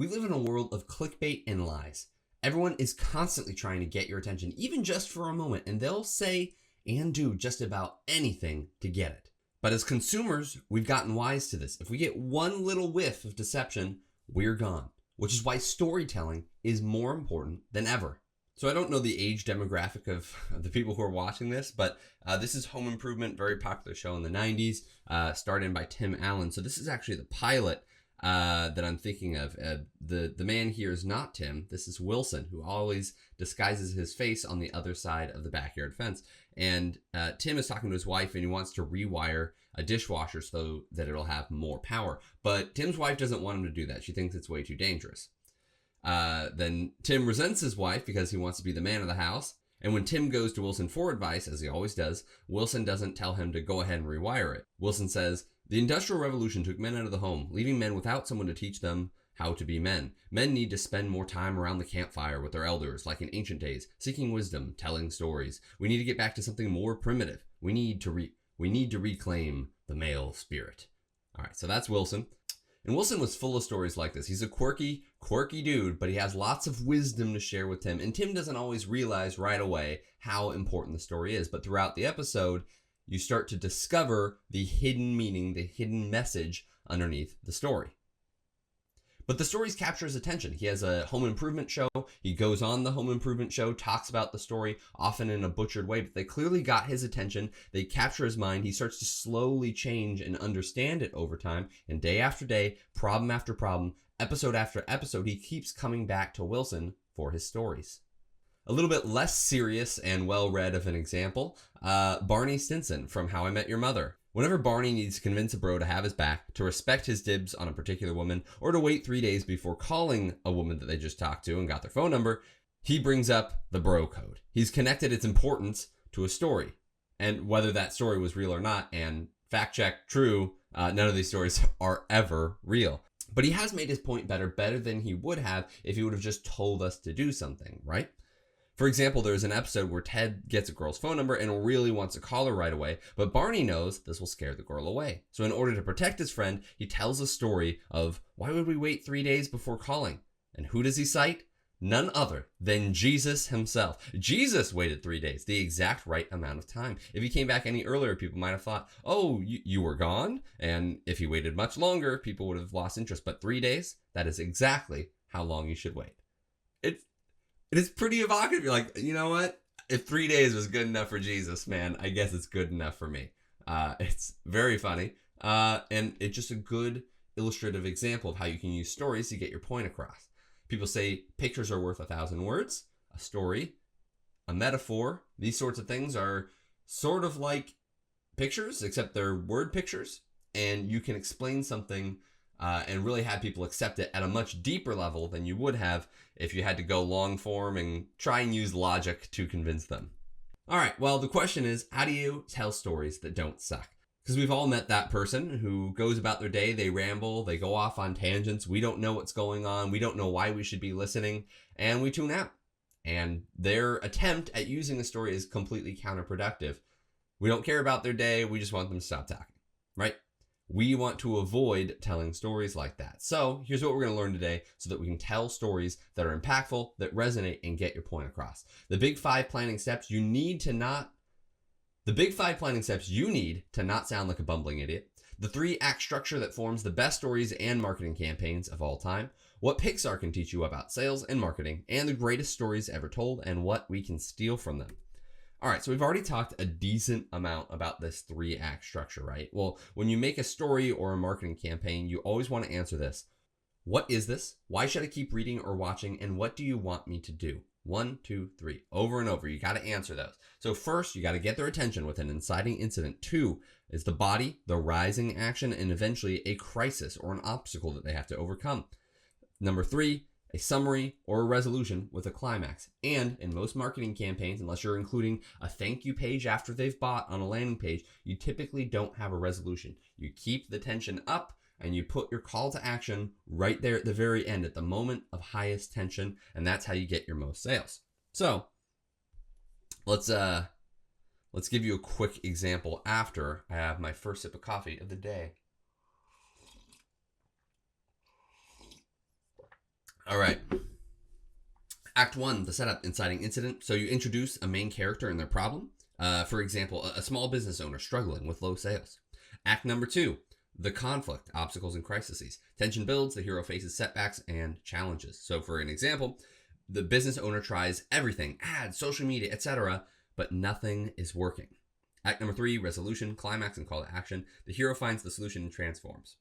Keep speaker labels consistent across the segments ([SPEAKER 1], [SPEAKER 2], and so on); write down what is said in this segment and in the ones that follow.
[SPEAKER 1] We live in a world of clickbait and lies. Everyone is constantly trying to get your attention, even just for a moment, and they'll say and do just about anything to get it. But as consumers, we've gotten wise to this. If we get one little whiff of deception, we're gone, which is why storytelling is more important than ever. So I don't know the age demographic of the people who are watching this, but this is Home Improvement, very popular show in the 90s, starred in by Tim Allen. So this is actually the pilot that I'm thinking of. The man here is not Tim. This is Wilson, who always disguises his face on the other side of the backyard fence. And Tim is talking to his wife, and he wants to rewire a dishwasher so that it'll have more power. But Tim's wife doesn't want him to do that. She thinks it's way too dangerous. Then Tim resents his wife because he wants to be the man of the house. And when Tim goes to Wilson for advice, as he always does, Wilson doesn't tell him to go ahead and rewire it. Wilson says, "The Industrial Revolution took men out of the home, leaving men without someone to teach them how to be men. Men need to spend more time around the campfire with their elders, like in ancient days, seeking wisdom, telling stories. We need to get back to something more primitive. We need to reclaim the male spirit." All right, so that's Wilson. And Wilson was full of stories like this. He's a quirky dude, but he has lots of wisdom to share with Tim. And Tim doesn't always realize right away how important the story is. But throughout the episode, you start to discover the hidden meaning, the hidden message underneath the story. But the stories capture his attention. He has a home improvement show. He goes on the home improvement show, talks about the story, often in a butchered way, but they clearly got his attention. They capture his mind. He starts to slowly change and understand it over time. And day after day, problem after problem, episode after episode, he keeps coming back to Wilson for his stories. A little bit less serious and well-read of an example, Barney Stinson from How I Met Your Mother. Whenever Barney needs to convince a bro to have his back, to respect his dibs on a particular woman, or to wait 3 days before calling a woman that they just talked to and got their phone number, he brings up the bro code. He's connected its importance to a story, and whether that story was real or not, and fact check, true, none of these stories are ever real. But he has made his point better than he would have if he would have just told us to do something, right? For example, there's an episode where Ted gets a girl's phone number and really wants to call her right away, but Barney knows this will scare the girl away. So in order to protect his friend, he tells a story of why would we wait 3 days before calling? And who does he cite? None other than Jesus himself. Jesus waited 3 days, the exact right amount of time. If he came back any earlier, people might have thought, oh, you were gone. And if he waited much longer, people would have lost interest. But 3 days, that is exactly how long you should wait. It is pretty evocative. You're like, you know what? If 3 days was good enough for Jesus, man, I guess it's good enough for me. It's very funny. And it's just a good illustrative example of how you can use stories to get your point across. People say pictures are worth 1,000 words. A story, a metaphor, these sorts of things are sort of like pictures, except they're word pictures. And you can explain something and really have people accept it at a much deeper level than you would have if you had to go long form and try and use logic to convince them. All right, well, the question is, how do you tell stories that don't suck? Because we've all met that person who goes about their day, they ramble, they go off on tangents, we don't know what's going on, we don't know why we should be listening, and we tune out. And their attempt at using the story is completely counterproductive. We don't care about their day, we just want them to stop talking, right? We want to avoid telling stories like that. So here's what we're going to learn today so that we can tell stories that are impactful, that resonate, and get your point across. The big 5 planning steps you need to not sound like a bumbling idiot. The 3-act structure that forms the best stories and marketing campaigns of all time. What Pixar can teach you about sales and marketing, and the greatest stories ever told, and what we can steal from them. All right, so we've already talked a decent amount about this 3-act structure, right? Well, when you make a story or a marketing campaign, you always want to answer this. What is this? Why should I keep reading or watching? And what do you want me to do? 1, 2, 3, over and over. You got to answer those. So first, you got to get their attention with an inciting incident. 2 is the body, the rising action, and eventually a crisis or an obstacle that they have to overcome. Number 3, a summary or a resolution with a climax. And in most marketing campaigns, unless you're including a thank you page after they've bought on a landing page, you typically don't have a resolution. You keep the tension up and you put your call to action right there at the very end, at the moment of highest tension, and that's how you get your most sales. So let's give you a quick example after I have my first sip of coffee of the day. All right. Act 1, the setup, inciting incident. So you introduce a main character and their problem. For example, a small business owner struggling with low sales. Act number 2, the conflict, obstacles, and crises. Tension builds, the hero faces setbacks and challenges. So for an example, the business owner tries everything, ads, social media, etc., but nothing is working. Act number 3, resolution, climax, and call to action. The hero finds the solution and transforms.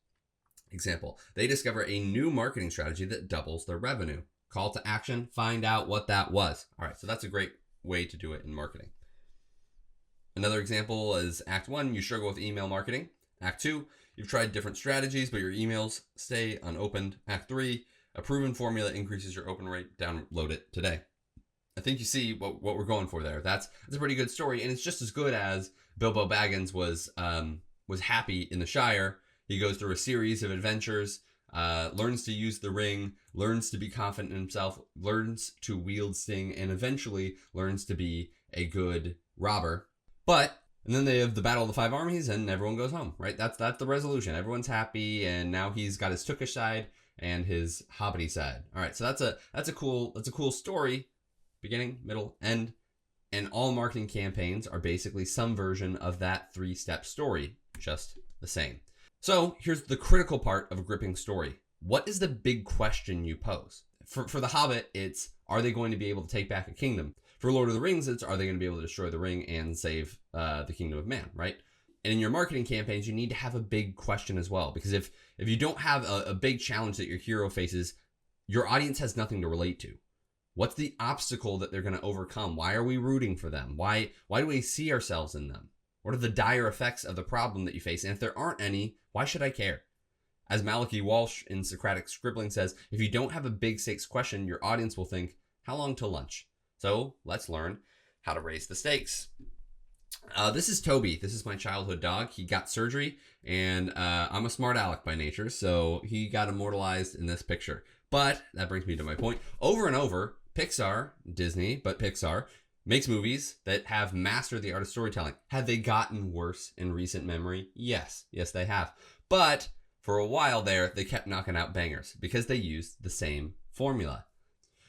[SPEAKER 1] Example, they discover a new marketing strategy that doubles their revenue. Call to action, find out what that was. All right, so that's a great way to do it in marketing. Another example is Act 1, you struggle with email marketing. Act 2, you've tried different strategies, but your emails stay unopened. Act 3, a proven formula increases your open rate. Download it today. I think you see what we're going for there. That's a pretty good story, and it's just as good as Bilbo Baggins was happy in the Shire. He goes through a series of adventures, learns to use the ring, learns to be confident in himself, learns to wield Sting, and eventually learns to be a good robber. And then they have the Battle of the Five Armies, and everyone goes home, right? That's the resolution. Everyone's happy, and now he's got his Tookish side and his Hobbity side. All right, so that's a cool story, beginning, middle, end, and all marketing campaigns are basically some version of that 3-step story, just the same. So here's the critical part of a gripping story. What is the big question you pose? For The Hobbit, it's, are they going to be able to take back a kingdom? For Lord of the Rings, it's, are they going to be able to destroy the ring and save the kingdom of man, right? And in your marketing campaigns, you need to have a big question as well. Because if you don't have a big challenge that your hero faces, your audience has nothing to relate to. What's the obstacle that they're going to overcome? Why are we rooting for them? Why do we see ourselves in them? What are the dire effects of the problem that you face? And if there aren't any, why should I care? As Malachi Walsh in Socratic Scribbling says, if you don't have a big stakes question, your audience will think, how long till lunch? So let's learn how to raise the stakes. This is Toby. This is my childhood dog. He got surgery, and I'm a smart aleck by nature, so he got immortalized in this picture. But that brings me to my point. Over and over, Pixar, Disney, but Pixar, makes movies that have mastered the art of storytelling. Have they gotten worse in recent memory? Yes, they have. But for a while there, they kept knocking out bangers because they used the same formula.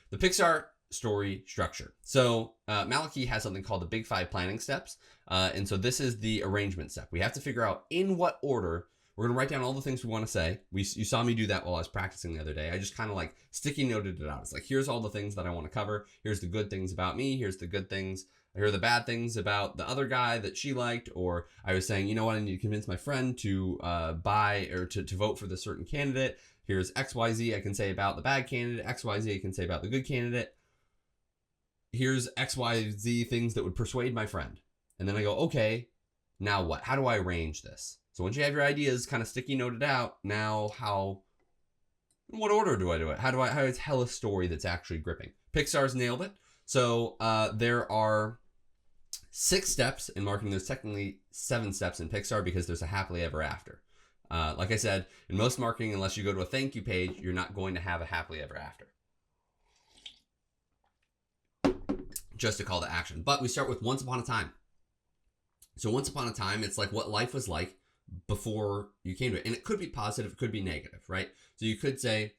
[SPEAKER 1] The Pixar story structure. So Malachi has something called the Big 5 planning steps. And so this is the arrangement step. We have to figure out in what order we're going to write down all the things we want to say. You saw me do that while I was practicing the other day. I just kind of like sticky noted it out. It's like, here's all the things that I want to cover. Here's the good things about me. Here's the good things. Here are the bad things about the other guy that she liked. Or I was saying, you know what, I need to convince my friend to buy or to vote for this certain candidate. Here's XYZ I can say about the bad candidate. XYZ I can say about the good candidate. Here's XYZ things that would persuade my friend. And then I go, okay, now what? How do I arrange this? So once you have your ideas kind of sticky noted out, now in what order do I do it? How do I tell a story that's actually gripping? Pixar's nailed it. So there are 6 steps in marketing. There's technically 7 steps in Pixar because there's a happily ever after. Like I said, in most marketing, unless you go to a thank you page, you're not going to have a happily ever after. Just a call to action. But we start with once upon a time. So once upon a time, it's like what life was like before you came to it. And it could be positive, it could be negative, right? So you could say,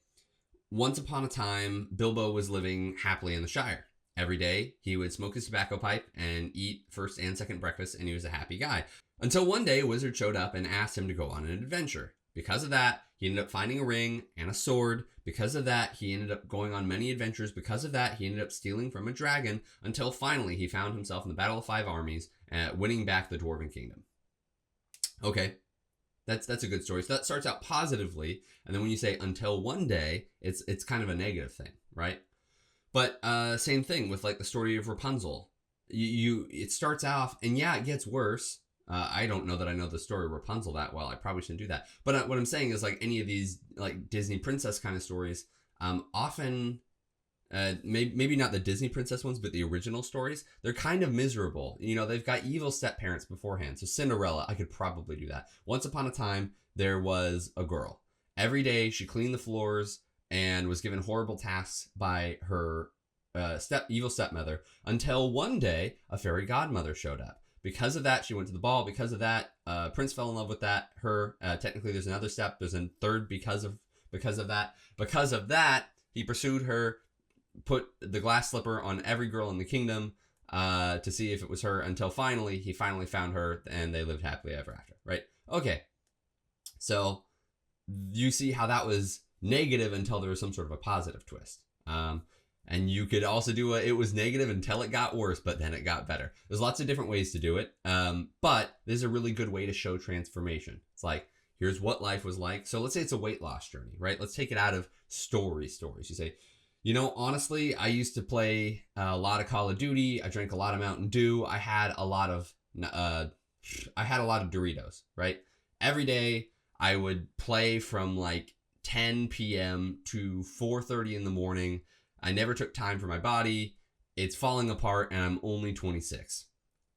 [SPEAKER 1] once upon a time, Bilbo was living happily in the Shire. Every day, he would smoke his tobacco pipe and eat first and second breakfast, and he was a happy guy. Until one day, a wizard showed up and asked him to go on an adventure. Because of that, he ended up finding a ring and a sword. Because of that, he ended up going on many adventures. Because of that, he ended up stealing from a dragon until finally he found himself in the Battle of Five Armies, winning back the Dwarven Kingdom. Okay, that's a good story. So that starts out positively, and then when you say until one day, it's kind of a negative thing, right? But same thing with like the story of Rapunzel. It starts off, and yeah, it gets worse. I don't know that I know the story of Rapunzel that well. I probably shouldn't do that. But what I'm saying is like any of these like Disney princess kind of stories, often, maybe not the Disney princess ones, but the original stories, they're kind of miserable. You know, they've got evil step-parents beforehand. So Cinderella, I could probably do that. Once upon a time, there was a girl. Every day she cleaned the floors and was given horrible tasks by her evil stepmother until one day a fairy godmother showed up. Because of that, she went to the ball. Because of that, Prince fell in love with her. Technically, there's another step. There's a third because of that. Because of that, He pursued her, put the glass slipper on every girl in the kingdom to see if it was her, until he finally found her, and they lived happily ever after, right? Okay, so you see how that was negative until there was some sort of a positive twist. And you could also do it was negative until it got worse, but then it got better. There's lots of different ways to do it, but this is a really good way to show transformation. It's like, here's what life was like. So let's say it's a weight loss journey, right? Let's take it out of stories. You say, honestly, I used to play a lot of Call of Duty. I drank a lot of Mountain Dew. I had a lot of Doritos, right? Every day I would play from like 10 p.m. to 4:30 in the morning. I never took time for my body. It's falling apart, and I'm only 26.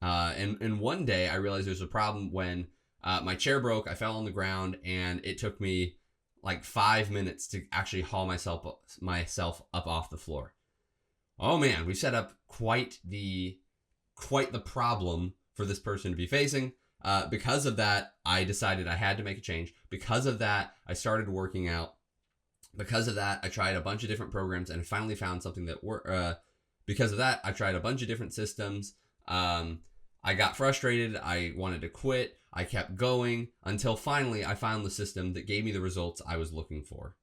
[SPEAKER 1] And one day I realized there's a problem when my chair broke. I fell on the ground, and it took me like 5 minutes to actually haul myself up off the floor. Oh man, we set up quite the problem for this person to be facing. Because of that, I decided I had to make a change. Because of that, I started working out. Because of that, I tried a bunch of different programs and finally found something that worked. Because of that, I tried a bunch of different systems. I got frustrated. I wanted to quit. I kept going until finally I found the system that gave me the results I was looking for.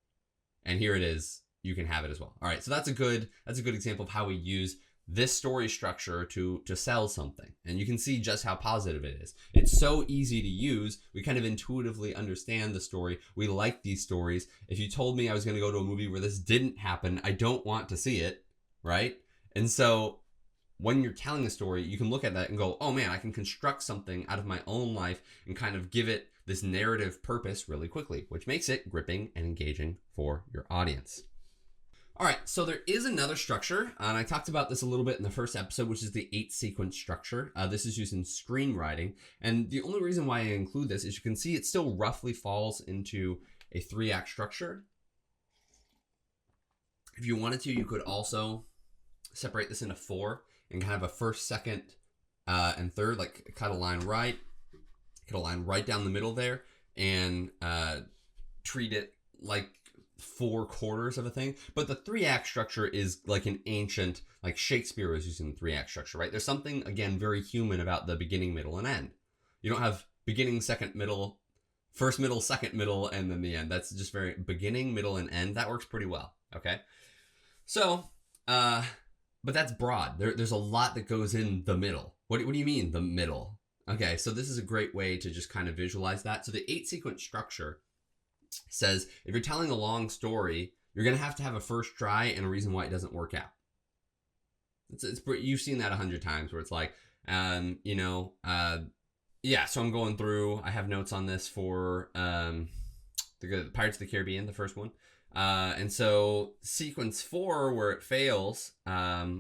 [SPEAKER 1] And here it is. You can have it as well. All right, so that's a good example of how we use this story structure to sell something. And you can see just how positive it is. It's so easy to use. We kind of intuitively understand the story. We like these stories. If you told me I was going to go to a movie where this didn't happen, I don't want to see it, right? And so when you're telling a story, you can look at that and go, oh man, I can construct something out of my own life and kind of give it this narrative purpose really quickly, which makes it gripping and engaging for your audience. All right, so there is another structure, and I talked about this a little bit in the first episode, which is the 8-sequence structure. This is used in screenwriting, and the only reason why I include this is you can see it still roughly falls into a 3-act structure. If you wanted to, you could also separate this into 4 and kind of a first, second, and third, like cut a line right down the middle there, and treat it like 4 quarters of a thing. But the 3-act structure is like an ancient, like Shakespeare was using the 3-act structure, right? There's something, again, very human about the beginning, middle, and end. You don't have beginning, second, middle, first, middle, second, middle, and then the end. That's just very beginning, middle, and end. That works pretty well, okay? So, but that's broad. There's a lot that goes in the middle. What do you mean, the middle? Okay, so this is a great way to just kind of visualize that. So the 8-sequence structure says if you're telling a long story, you're going to have a first try and a reason why it doesn't work out. You've seen that 100 times where it's like, so I'm going through, I have notes on this for the Pirates of the Caribbean, the first one. And so sequence 4, where it fails,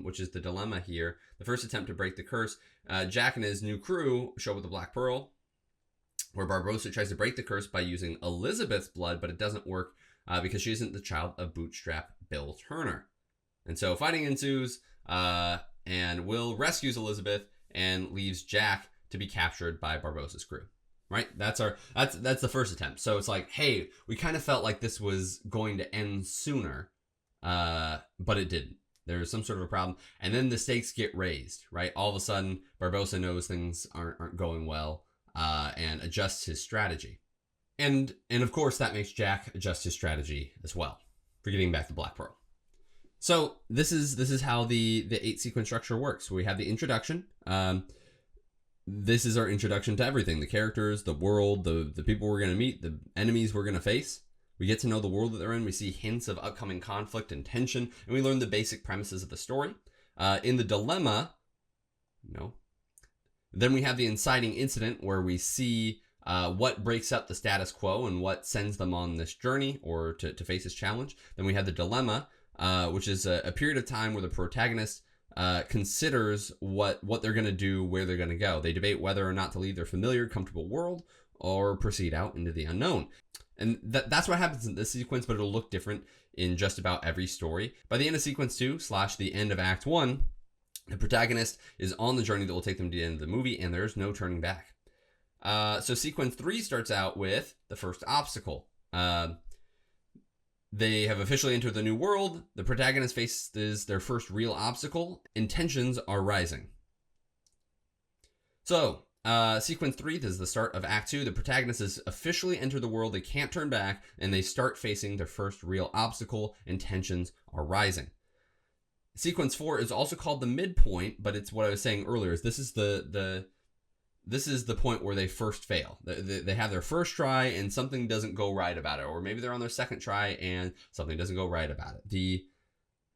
[SPEAKER 1] which is the dilemma here, the first attempt to break the curse, Jack and his new crew show up with the Black Pearl, where Barbossa tries to break the curse by using Elizabeth's blood, but it doesn't work because she isn't the child of bootstrap Bill Turner. And so fighting ensues, and Will rescues Elizabeth and leaves Jack to be captured by Barbossa's crew. Right? That's the first attempt. So it's like, hey, we kind of felt like this was going to end sooner, but it didn't. There's some sort of a problem, and then the stakes get raised. Right? All of a sudden, Barbossa knows things aren't going well. And adjusts his strategy. And of course, that makes Jack adjust his strategy as well for getting back the Black Pearl. So this is how the 8-sequence structure works. We have the introduction. This is our introduction to everything. The characters, the world, the people we're going to meet, the enemies we're going to face. We get to know the world that they're in. We see hints of upcoming conflict and tension. And we learn the basic premises of the story. In the dilemma, then we have the inciting incident where we see what breaks up the status quo and what sends them on this journey or to face this challenge. Then we have the dilemma, which is a period of time where the protagonist considers what they're going to do, where they're going to go. They debate whether or not to leave their familiar, comfortable world or proceed out into the unknown. And that's what happens in this sequence, but it'll look different in just about every story. By the end of sequence 2 / the end of Act 1, the protagonist is on the journey that will take them to the end of the movie, and there's no turning back. So sequence 3 starts out with the first obstacle. They have officially entered the new world. The protagonist faces their first real obstacle, and tensions are rising. So, sequence 3, this is the start of Act 2. The protagonist has officially entered the world. They can't turn back, and they start facing their first real obstacle, and tensions are rising. Sequence 4 is also called the midpoint, but it's what I was saying earlier. This is the point where they first fail. They have their first try, and something doesn't go right about it, or maybe they're on their second try, and something doesn't go right about it.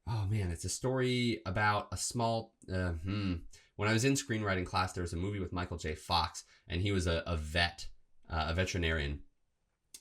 [SPEAKER 1] It's a story about a small. When I was in screenwriting class, there was a movie with Michael J. Fox, and he was a veterinarian.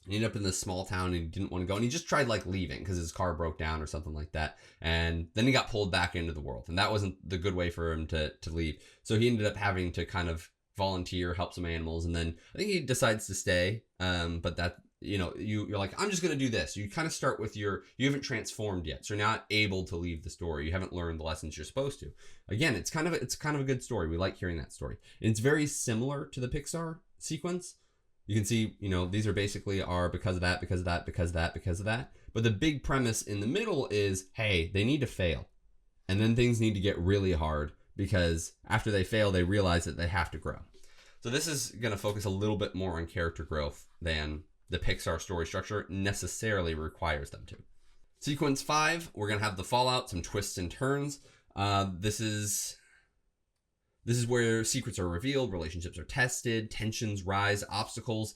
[SPEAKER 1] He ended up in this small town, and he didn't want to go, and he just tried leaving because his car broke down or something like that. And then he got pulled back into the world, and that wasn't the good way for him to leave. So he ended up having to kind of volunteer, help some animals, and then I think he decides to stay. But that, you're like, I'm just going to do this. You kind of start with you haven't transformed yet, so you're not able to leave the story. You haven't learned the lessons you're supposed to. Again, it's kind of a good story. We like hearing that story. And it's very similar to the Pixar sequence. You can see, these are basically because of that, because of that, because of that, because of that. But the big premise in the middle is, hey, they need to fail. And then things need to get really hard, because after they fail, they realize that they have to grow. So this is going to focus a little bit more on character growth than the Pixar story structure necessarily requires them to. Sequence 5, we're going to have the fallout, some twists and turns. This is where secrets are revealed, relationships are tested, tensions rise, obstacles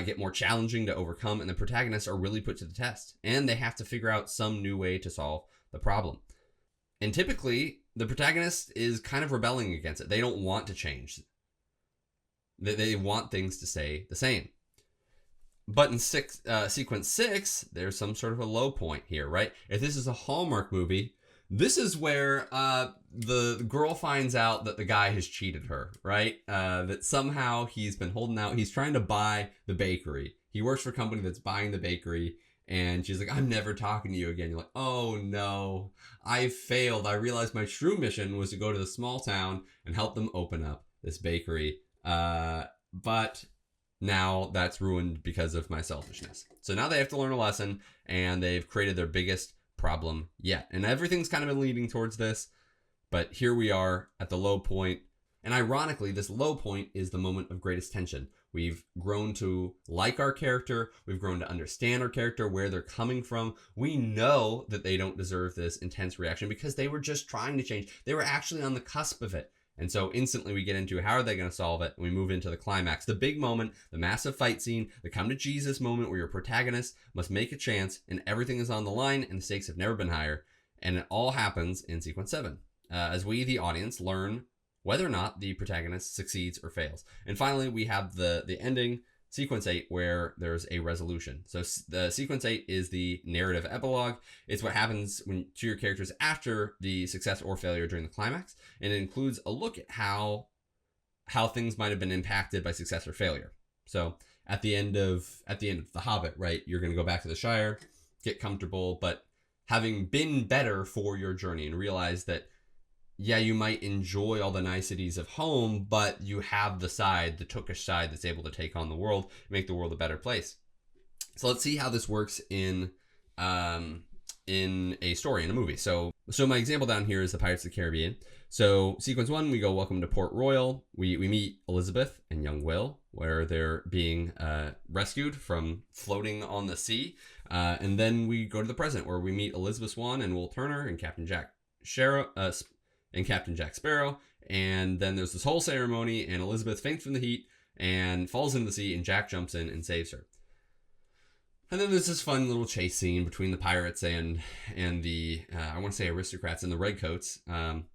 [SPEAKER 1] get more challenging to overcome, and the protagonists are really put to the test. And they have to figure out some new way to solve the problem. And typically, the protagonist is kind of rebelling against it. They don't want to change. They want things to stay the same. But in sequence 6, there's some sort of a low point here, right? If this is a Hallmark movie, this is where the girl finds out that the guy has cheated her, right? That somehow he's been holding out. He's trying to buy the bakery. He works for a company that's buying the bakery. And she's like, I'm never talking to you again. You're like, oh no, I failed. I realized my true mission was to go to the small town and help them open up this bakery. But now that's ruined because of my selfishness. So now they have to learn a lesson, and they've created their biggest problem yet. And everything's kind of been leading towards this, but here we are at the low point. And ironically, this low point is the moment of greatest tension. We've grown to like our character. We've grown to understand our character, where they're coming from. We know that they don't deserve this intense reaction because they were just trying to change. They were actually on the cusp of it. And so instantly we get into how are they going to solve it? And we move into the climax, the big moment, the massive fight scene, the come to Jesus moment where your protagonist must make a chance and everything is on the line and the stakes have never been higher. And it all happens in sequence 7 as we, the audience, learn whether or not the protagonist succeeds or fails. And finally, we have the ending, sequence 8, where there's a resolution. So the sequence 8 is the narrative epilogue. It's what happens to your characters after the success or failure during the climax. And it includes a look at how things might have been impacted by success or failure. So at the end of The Hobbit, right, you're going to go back to the Shire, get comfortable, but having been better for your journey and realize that, yeah, you might enjoy all the niceties of home, but you have the Tookish side that's able to take on the world, make the world a better place. So let's see how this works in a story, in a movie. So my example down here is the Pirates of the Caribbean. So sequence 1, we go welcome to Port Royal. We meet Elizabeth and young Will, where they're being rescued from floating on the sea. And then we go to the present, where we meet Elizabeth Swann and Will Turner and Captain Jack Sparrow. And then there's this whole ceremony, and Elizabeth faints from the heat and falls into the sea, and Jack jumps in and saves her. And then there's this fun little chase scene between the pirates and the I want to say aristocrats and the redcoats. Then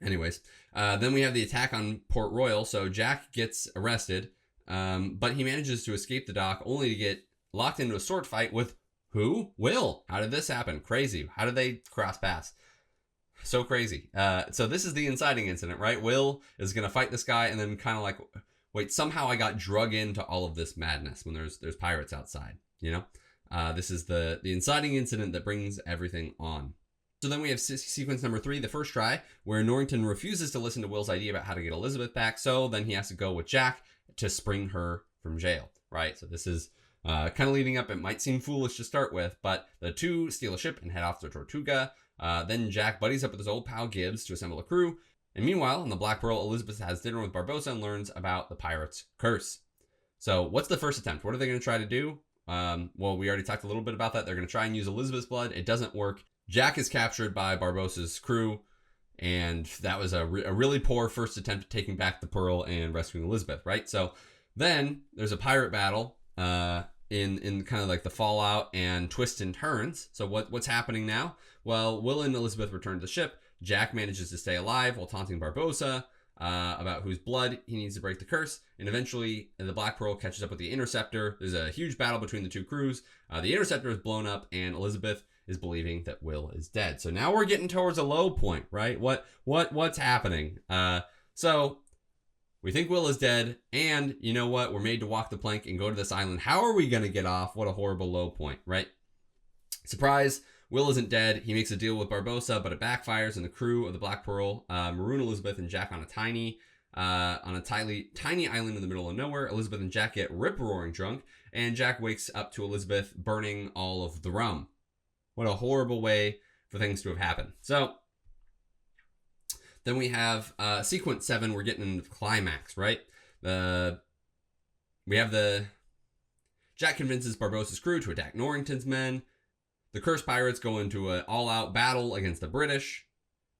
[SPEAKER 1] we have the attack on Port Royal. So Jack gets arrested, but he manages to escape the dock, only to get locked into a sword fight with who? Will. How did this happen? Crazy. How did they cross paths? So crazy. So this is the inciting incident, right? Will is going to fight this guy and then kind of like, wait, somehow I got drug into all of this madness when there's pirates outside, you know? This is the inciting incident that brings everything on. So then we have sequence number 3, the first try, where Norrington refuses to listen to Will's idea about how to get Elizabeth back. So then he has to go with Jack to spring her from jail, right? So this is Kind of leading up, it might seem foolish to start with, but the two steal a ship and head off to Tortuga. Then Jack buddies up with his old pal Gibbs to assemble a crew. And meanwhile, on the Black Pearl, Elizabeth has dinner with Barbossa and learns about the pirate's curse. So what's the first attempt? What are they going to try to do? Well, we already talked a little bit about that. They're going to try and use Elizabeth's blood. It doesn't work. Jack is captured by Barbossa's crew. And that was a really poor first attempt at taking back the Pearl and rescuing Elizabeth, right? So then there's a pirate battle in kind of like the fallout and twists and turns. So what's happening now? Well, Will and Elizabeth return to the ship. Jack manages to stay alive while taunting Barbossa about whose blood he needs to break the curse. And eventually, the Black Pearl catches up with the Interceptor. There's a huge battle between the two crews. The Interceptor is blown up, and Elizabeth is believing that Will is dead. So now we're getting towards a low point, right? What's happening? So we think Will is dead, and you know what? We're made to walk the plank and go to this island. How are we going to get off? What a horrible low point, right? Surprise! Will isn't dead. He makes a deal with Barbossa, but it backfires, and the crew of the Black Pearl maroon Elizabeth and Jack on a tiny island in the middle of nowhere. Elizabeth and Jack get rip-roaring drunk, and Jack wakes up to Elizabeth burning all of the rum. What a horrible way for things to have happened. So then we have sequence 7. We're getting into the climax, right? We have Jack convinces Barbossa's crew to attack Norrington's men. The cursed pirates go into an all-out battle against the British.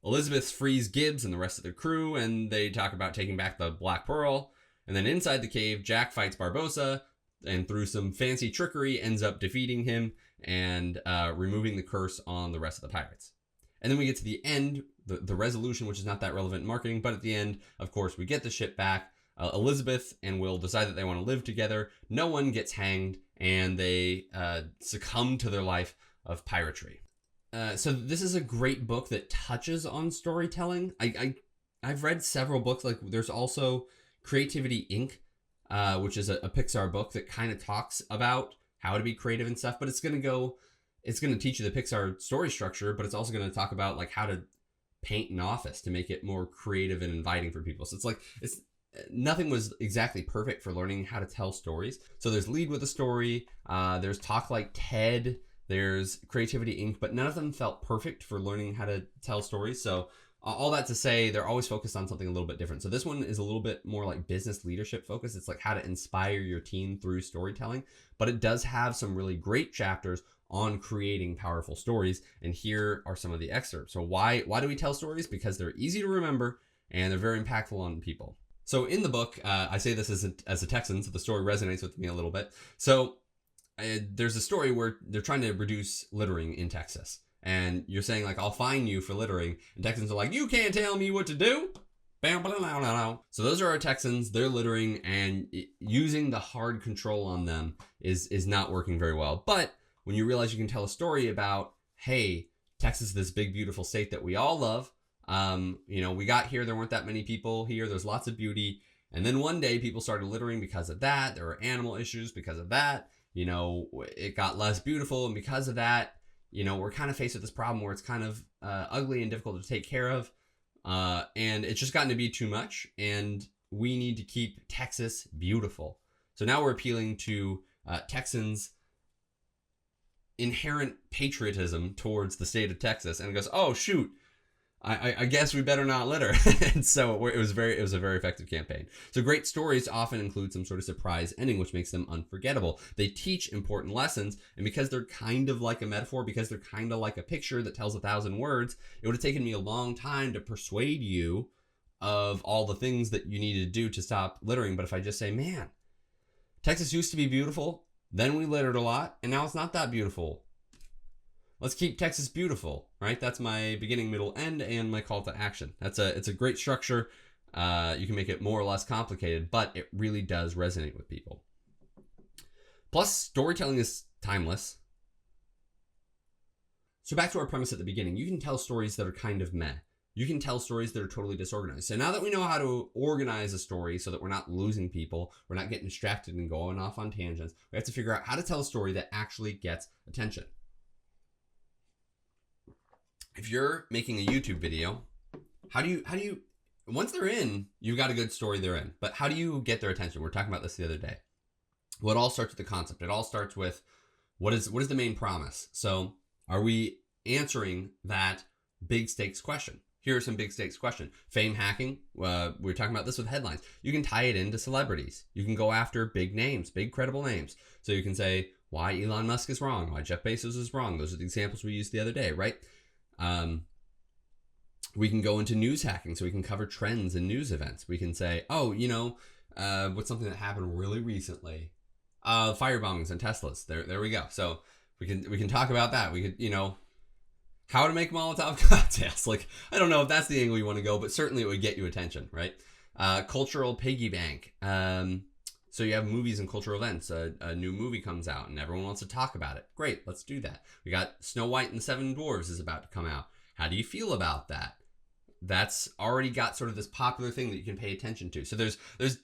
[SPEAKER 1] Elizabeth frees Gibbs and the rest of the crew, and they talk about taking back the Black Pearl. And then inside the cave, Jack fights Barbossa, and through some fancy trickery, ends up defeating him and removing the curse on the rest of the pirates. And then we get to the end, the resolution, which is not that relevant in marketing, but at the end, of course, we get the ship back. Elizabeth and Will decide that they want to live together. No one gets hanged, and they succumb to their life of piratery. So this is a great book that touches on storytelling. I've read several books. Like there's also Creativity Inc., which is a Pixar book that kind of talks about how to be creative and stuff. But it's going to teach you the Pixar story structure, but it's also going to talk about like how to paint an office to make it more creative and inviting for people. So nothing was exactly perfect for learning how to tell stories. So there's Lead with a Story. There's Talk Like TED. There's Creativity Inc., but none of them felt perfect for learning how to tell stories. So all that to say, they're always focused on something a little bit different. So this one is a little bit more like business leadership focused. It's like how to inspire your team through storytelling, but it does have some really great chapters on creating powerful stories. And here are some of the excerpts. So why do we tell stories? Because they're easy to remember and they're very impactful on people. So in the book, I say this as a Texan, so the story resonates with me a little bit. So there's a story where they're trying to reduce littering in Texas. And you're saying like, I'll fine you for littering. And Texans are like, you can't tell me what to do. So those are our Texans. They're littering, and using the hard control on them is not working very well. But when you realize you can tell a story about, hey, Texas is this big, beautiful state that we all love. We got here. There weren't that many people here. There's lots of beauty. And then one day people started littering because of that. There were animal issues because of that. It got less beautiful. And because of that, we're kind of faced with this problem where it's kind of ugly and difficult to take care of. And it's just gotten to be too much. And we need to keep Texas beautiful. So now we're appealing to Texans' inherent patriotism towards the state of Texas. And it goes, oh, shoot. I guess we better not litter. And so it was a very effective campaign. So great stories often include some sort of surprise ending, which makes them unforgettable. They teach important lessons, and because they're kind of like a metaphor, because they're kind of like a picture that tells 1,000 words, it would have taken me a long time to persuade you of all the things that you needed to do to stop littering. But if I just say, man, Texas used to be beautiful, then we littered a lot, and now it's not that beautiful. Let's keep Texas beautiful, right? That's my beginning, middle, end, and my call to action. It's a great structure. You can make it more or less complicated, but it really does resonate with people. Plus, storytelling is timeless. So back to our premise at the beginning. You can tell stories that are kind of meh. You can tell stories that are totally disorganized. So now that we know how to organize a story so that we're not losing people, we're not getting distracted and going off on tangents, we have to figure out how to tell a story that actually gets attention. If you're making a YouTube video, how do you, once they're in, you've got a good story they're in, but how do you get their attention? We were talking about this the other day. Well, it all starts with the concept. It all starts with what is the main promise. So are we answering that big stakes question? Here are some big stakes questions. Fame hacking. We were talking about this with headlines. You can tie it into celebrities. You can go after big names, big credible names. So you can say why Elon Musk is wrong, why Jeff Bezos is wrong. Those are the examples we used the other day, right? We can go into news hacking, so we can cover trends and news events. We can say, oh, what's something that happened really recently? Fire bombings and Teslas. There we go. So we can talk about that. We could, how to make Molotov cocktails. Like, I don't know if that's the angle you want to go, but certainly it would get you attention, right? Cultural piggy bank. So you have movies and cultural events. A new movie comes out and everyone wants to talk about it. Great, let's do that. We got Snow White and the Seven Dwarfs is about to come out. How do you feel about that? That's already got sort of this popular thing that you can pay attention to. So there's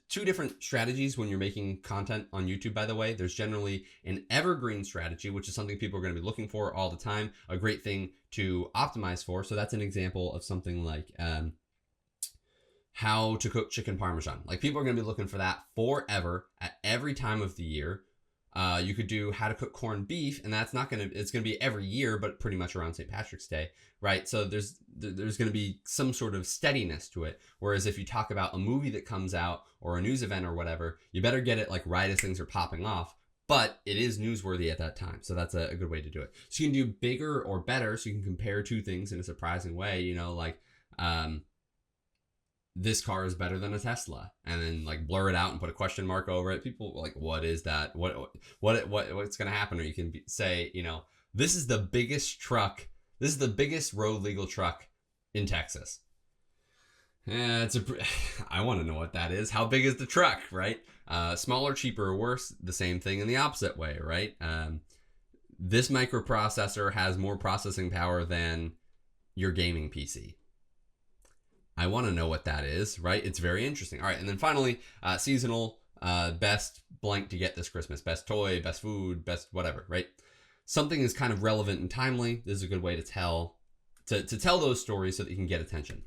[SPEAKER 1] two different strategies when you're making content on YouTube, by the way. There's generally an evergreen strategy, which is something people are going to be looking for all the time, a great thing to optimize for. So that's an example of something like how to cook chicken parmesan. Like, people are going to be looking for that forever at every time of the year. You could do how to cook corned beef, and it's going to be every year, but pretty much around St. Patrick's Day, right? So there's going to be some sort of steadiness to it. Whereas if you talk about a movie that comes out or a news event or whatever, you better get it like right as things are popping off, but it is newsworthy at that time. So that's a good way to do it. So you can do bigger or better. So you can compare two things in a surprising way, like, this car is better than a Tesla, and then like blur it out and put a question mark over it. People like, what is that? What's going to happen? Or you can say, this is the biggest truck. This is the biggest road legal truck in Texas. I want to know what that is. How big is the truck, right? Smaller, cheaper, or worse, the same thing in the opposite way, right? This microprocessor has more processing power than your gaming PC. I want to know what that is, right? It's very interesting. All right, and then finally, seasonal, best blank to get this Christmas. Best toy, best food, best whatever, right? Something is kind of relevant and timely. This is a good way to tell those stories so that you can get attention.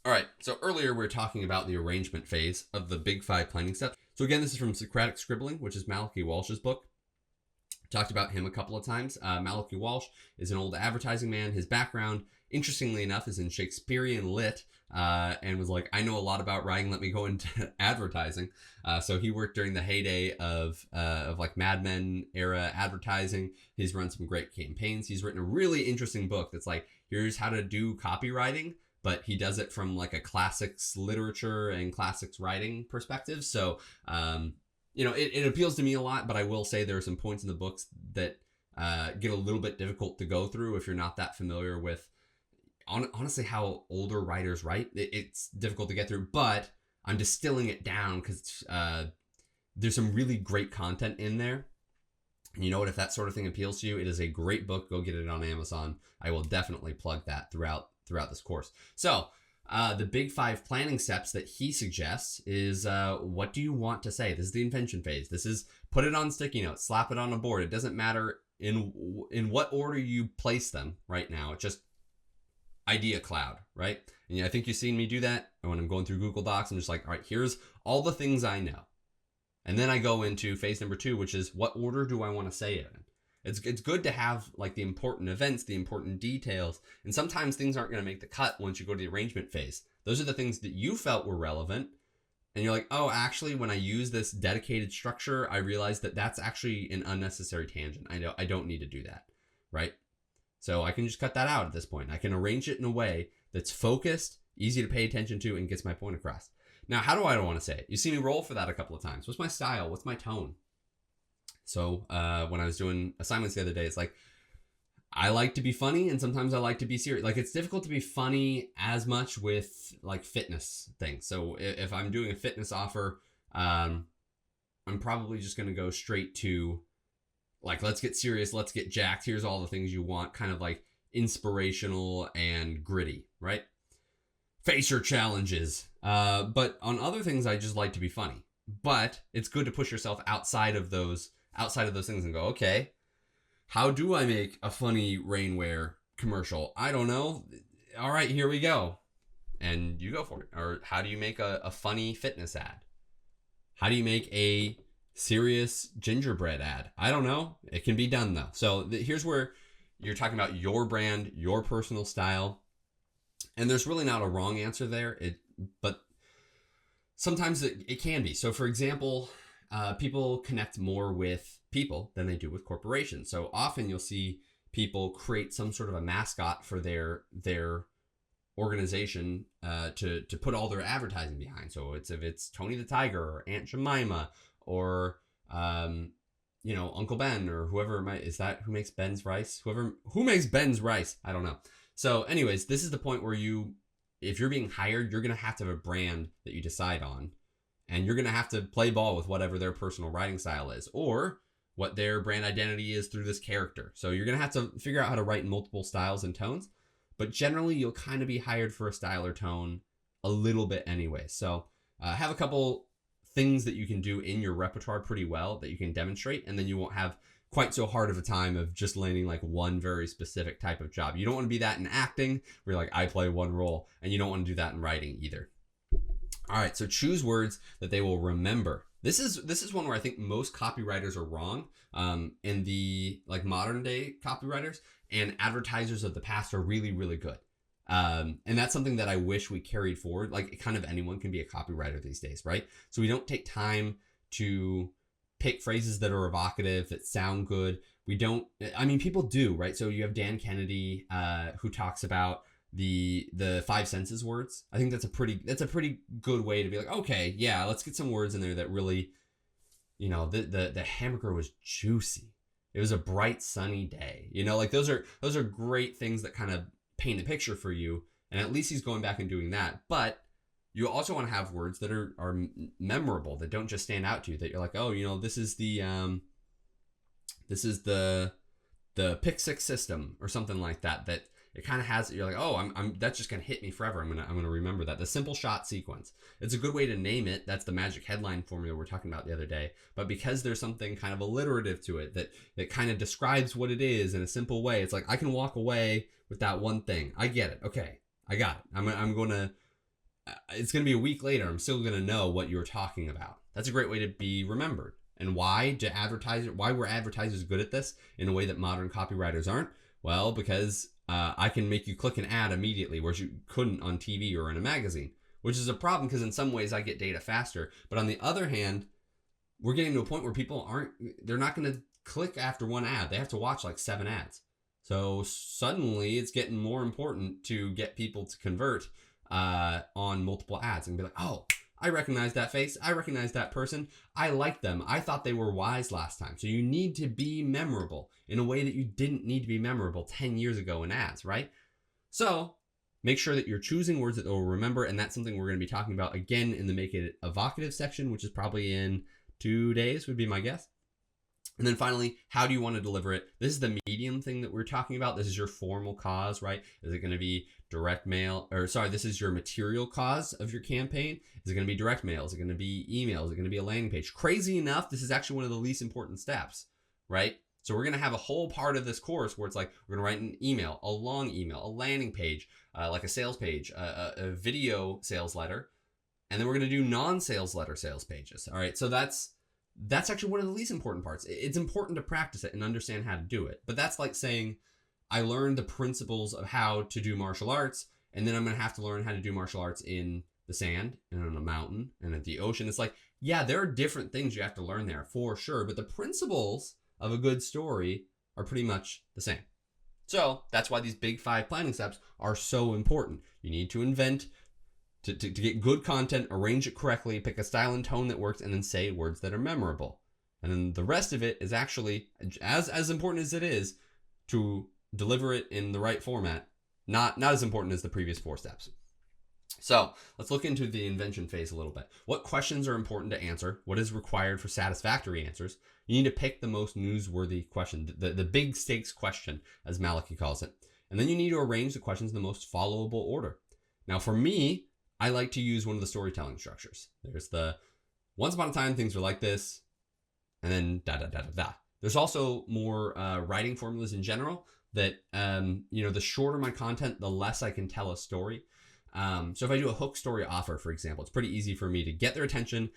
[SPEAKER 1] All right, so earlier we were talking about the arrangement phase of the Big 5 planning steps. So again, this is from Socratic Scribbling, which is Malachi Walsh's book. Talked about him a couple of times. Malachi Walsh is an old advertising man. His background, interestingly enough, is in Shakespearean lit, and was like, I know a lot about writing, let me go into advertising. So he worked during the heyday of like Mad Men era advertising. He's run some great campaigns. He's written a really interesting book that's like, here's how to do copywriting, but he does it from like a classics literature and classics writing perspective. So, it appeals to me a lot, but I will say there are some points in the books that get a little bit difficult to go through if you're not that familiar with honestly how older writers write. It's difficult to get through, but I'm distilling it down because there's some really great content in there. And you know what? If that sort of thing appeals to you, it is a great book. Go get it on Amazon. I will definitely plug that throughout this course. So the Big 5 planning steps that he suggests is what do you want to say? This is the invention phase. This is put it on sticky notes, slap it on a board. It doesn't matter in what order you place them right now. It's just idea cloud, right? And I think you've seen me do that. And when I'm going through Google Docs, I'm just like, all right, here's all the things I know. And then I go into phase number 2, which is what order do I want to say it in? It's good to have like the important events, the important details. And sometimes things aren't going to make the cut once you go to the arrangement phase. Those are the things that you felt were relevant. And you're like, oh, actually, when I use this dedicated structure, I realized that that's actually an unnecessary tangent. I don't need to do that, right? So I can just cut that out at this point. I can arrange it in a way that's focused, easy to pay attention to, and gets my point across. Now, how do I want to say it? You see me roll for that a couple of times. What's my style? What's my tone? So when I was doing assignments the other day, it's like, I like to be funny and sometimes I like to be serious. Like, it's difficult to be funny as much with like fitness things. So if I'm doing a fitness offer, I'm probably just going to go straight to like, let's get serious, let's get jacked. Here's all the things you want, kind of like inspirational and gritty, right? Face your challenges. But on other things, I just like to be funny. But it's good to push yourself outside of those things and go, okay, how do I make a funny rainwear commercial? I don't know. All right, here we go. And you go for it. Or how do you make a funny fitness ad? How do you make a serious gingerbread ad? I don't know. It can be done though. So here's where you're talking about your brand, your personal style. And there's really not a wrong answer there. But sometimes it can be. So for example, people connect more with people than they do with corporations. So often you'll see people create some sort of a mascot for their organization to put all their advertising behind. So if it's Tony the Tiger or Aunt Jemima or Uncle Ben or whoever is that who makes Ben's rice? Who makes Ben's rice? I don't know. So anyways, this is the point where if you're being hired, you're gonna have to have a brand that you decide on, and you're gonna have to play ball with whatever their personal writing style is or what their brand identity is through this character. So you're gonna have to figure out how to write in multiple styles and tones. But generally, you'll kind of be hired for a style or tone a little bit anyway. So have a couple things that you can do in your repertoire pretty well that you can demonstrate, and then you won't have quite so hard of a time of just landing like one very specific type of job. You don't want to be that in acting where you're like, I play one role, and you don't want to do that in writing either. All right, so choose words that they will remember. This is one where I think most copywriters are wrong. And the like modern day copywriters and advertisers of the past are really, really good. And that's something that I wish we carried forward. Like kind of anyone can be a copywriter these days, right? So we don't take time to pick phrases that are evocative, that sound good. People do, right? So you have Dan Kennedy, who talks about the 5 senses words. I think that's a pretty good way to be like, okay, yeah, let's get some words in there that really, the hamburger was juicy. It was a bright sunny day. Like those are great things that kind of paint a picture for you. And at least he's going back and doing that. But you also want to have words that are memorable, that don't just stand out to you, that you're like, oh, this is the pick six system or something like that, that it kind of has, you're like, oh, that's just going to hit me forever. I'm going to remember that. The simple shot sequence. It's a good way to name it. That's the magic headline formula we were talking about the other day. But because there's something kind of alliterative to it that kind of describes what it is in a simple way, it's like, I can walk away with that one thing. I get it. Okay. I got it. It's going to be a week later. I'm still going to know what you were talking about. That's a great way to be remembered. And why were advertisers good at this in a way that modern copywriters aren't? Well, because I can make you click an ad immediately, whereas you couldn't on TV or in a magazine, which is a problem because in some ways I get data faster. But on the other hand, we're getting to a point where they're not going to click after one ad. They have to watch like 7 ads. So suddenly it's getting more important to get people to convert on multiple ads and be like, oh, I recognize that face. I recognize that person. I like them. I thought they were wise last time. So you need to be memorable in a way that you didn't need to be memorable 10 years ago in ads, right? So make sure that you're choosing words that they'll remember. And that's something we're going to be talking about again in the Make It Evocative section, which is probably in 2 days would be my guess. And then finally, how do you want to deliver it? This is the medium thing that we're talking about. This is your formal cause, right? Is it going to be direct mail? This is your material cause of your campaign. Is it going to be direct mail? Is it going to be email? Is it going to be a landing page? Crazy enough, this is actually one of the least important steps, right? So we're going to have a whole part of this course where it's like, we're going to write an email, a long email, a landing page, like a sales page, a video sales letter. And then we're going to do non-sales letter sales pages. All right. So that's actually one of the least important parts. It's important to practice it and understand how to do it. But that's like saying, I learned the principles of how to do martial arts, and then I'm going to have to learn how to do martial arts in the sand and on a mountain and at the ocean. It's like, yeah, there are different things you have to learn there for sure. But the principles of a good story are pretty much the same. So that's why these big 5 planning steps are so important. You need to invent, to get good content, arrange it correctly, pick a style and tone that works, and then say words that are memorable. And then the rest of it is actually as important as it is to deliver it in the right format, not as important as the previous 4 steps. So let's look into the invention phase a little bit. What questions are important to answer? What is required for satisfactory answers? You need to pick the most newsworthy question, the big stakes question, as Malachi calls it. And then you need to arrange the questions in the most followable order. Now for me, I like to use one of the storytelling structures. There's the once upon a time things were like this, and then da da da da da. There's also more writing formulas in general that, the shorter my content, the less I can tell a story. So if I do a hook story offer, for example, it's pretty easy for me to get their attention,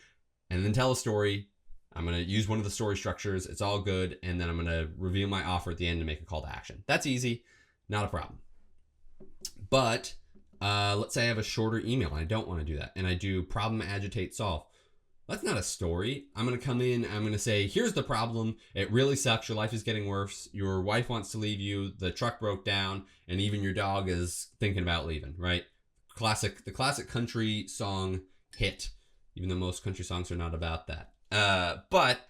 [SPEAKER 1] and then tell a story. I'm going to use one of the story structures. It's all good. And then I'm going to reveal my offer at the end and make a call to action. That's easy. Not a problem. But let's say I have a shorter email and I don't want to do that. And I do problem, agitate, solve. That's not a story. I'm going to come in. I'm going to say, here's the problem. It really sucks. Your life is getting worse. Your wife wants to leave you. The truck broke down. And even your dog is thinking about leaving, right? The classic country song hit, even though most country songs are not about that. But,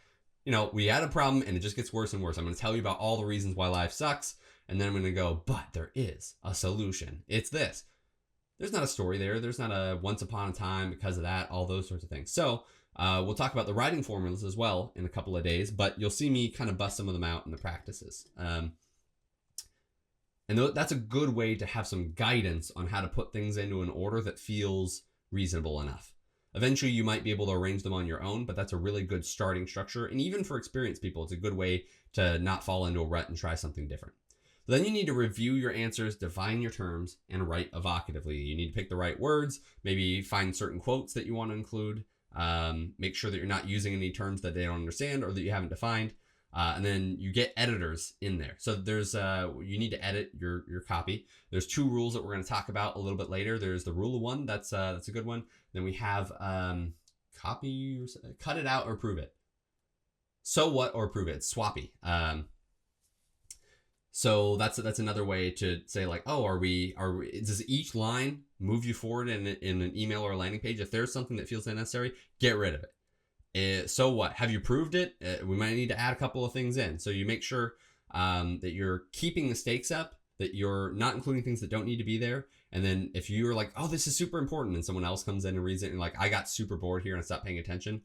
[SPEAKER 1] we had a problem and it just gets worse and worse. I'm going to tell you about all the reasons why life sucks. And then I'm going to go, but there is a solution. It's this. There's not a story there. There's not a once upon a time because of that, all those sorts of things. So we'll talk about the writing formulas as well in a couple of days, but you'll see me kind of bust some of them out in the practices. And that's a good way to have some guidance on how to put things into an order that feels reasonable enough. Eventually, you might be able to arrange them on your own, but that's a really good starting structure. And even for experienced people, it's a good way to not fall into a rut and try something different. Then you need to review your answers, define your terms, and write evocatively. You need to pick the right words, maybe find certain quotes that you want to include, make sure that you're not using any terms that they don't understand or that you haven't defined, and then you get editors in there. So there's you need to edit your copy. There's 2 rules that we're going to talk about a little bit later. There's the rule of 1. That's a good one. Then we have copy, cut it out or prove it. So what or prove it? It's swappy. So that's another way to say like, oh, does each line move you forward in an email or a landing page? If there's something that feels unnecessary, get rid of it. So what? Have you proved it? We might need to add a couple of things in. So you make sure that you're keeping the stakes up, that you're not including things that don't need to be there. And then if you're like, oh, this is super important, and someone else comes in and reads it and like, I got super bored here and I stopped paying attention.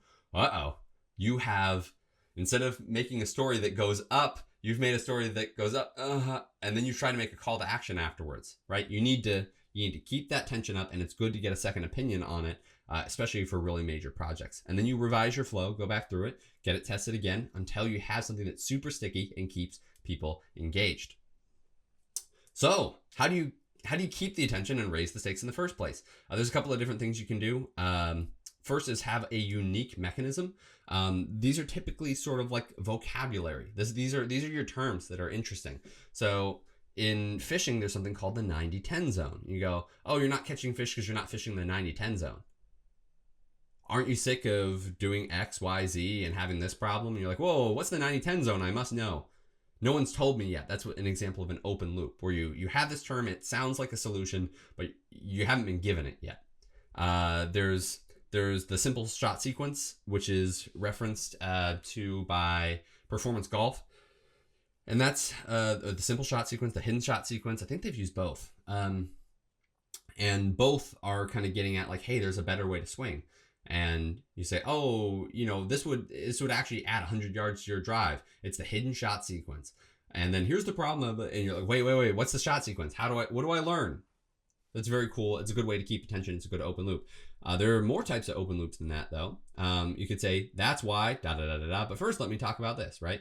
[SPEAKER 1] You have, instead of making a story that goes up, you've made a story that goes up, and then you try to make a call to action afterwards, right? You need to keep that tension up, and it's good to get a second opinion on it, especially for really major projects. And then you revise your flow, go back through it, get it tested again until you have something that's super sticky and keeps people engaged. So how do you keep the attention and raise the stakes in the first place? There's a couple of different things you can do. First is have a unique mechanism. These are typically sort of like vocabulary. These are your terms that are interesting. So in fishing, there's something called the 90-10 zone. You go, oh, you're not catching fish because you're not fishing the 90-10 zone. Aren't you sick of doing X, Y, Z and having this problem? And you're like, whoa, what's the 90-10 zone? I must know. No one's told me yet. That's an example of an open loop where you have this term. It sounds like a solution, but you haven't been given it yet. There's the simple shot sequence, which is referenced to by Performance Golf. And that's the simple shot sequence, the hidden shot sequence. I think they've used both. And both are kind of getting at like, hey, there's a better way to swing. And you say, oh, this would actually add 100 yards to your drive. It's the hidden shot sequence. And then here's the problem of it. And you're like, wait, what's the shot sequence? What do I learn? That's very cool. It's a good way to keep attention. It's a good open loop. There are more types of open loops than that, though. You could say, that's why, But first, let me talk about this, right?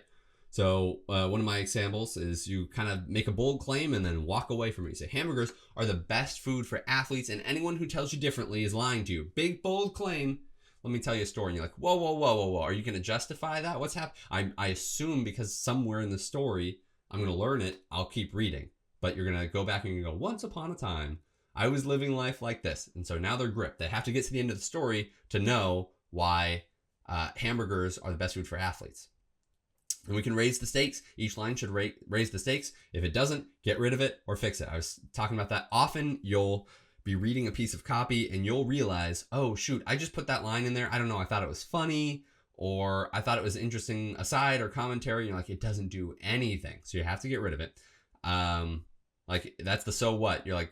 [SPEAKER 1] So one of my examples is you kind of make a bold claim and then walk away from it. You say, hamburgers are the best food for athletes, and anyone who tells you differently is lying to you. Big, bold claim. Let me tell you a story. And you're like, whoa. Are you going to justify that? What's happening? I assume because somewhere in the story, I'm going to learn it, I'll keep reading. But you're going to go back and you go, once upon a time, I was living life like this. And so now they're gripped. They have to get to the end of the story to know why hamburgers are the best food for athletes. And we can raise the stakes. Each line should raise the stakes. If it doesn't, get rid of it or fix it. I was talking about that. Often you'll be reading a piece of copy and you'll realize, oh, shoot, I just put that line in there. I don't know. I thought it was funny, or I thought it was interesting aside or commentary. You're like, it doesn't do anything. So you have to get rid of it. Like that's the so what. You're like,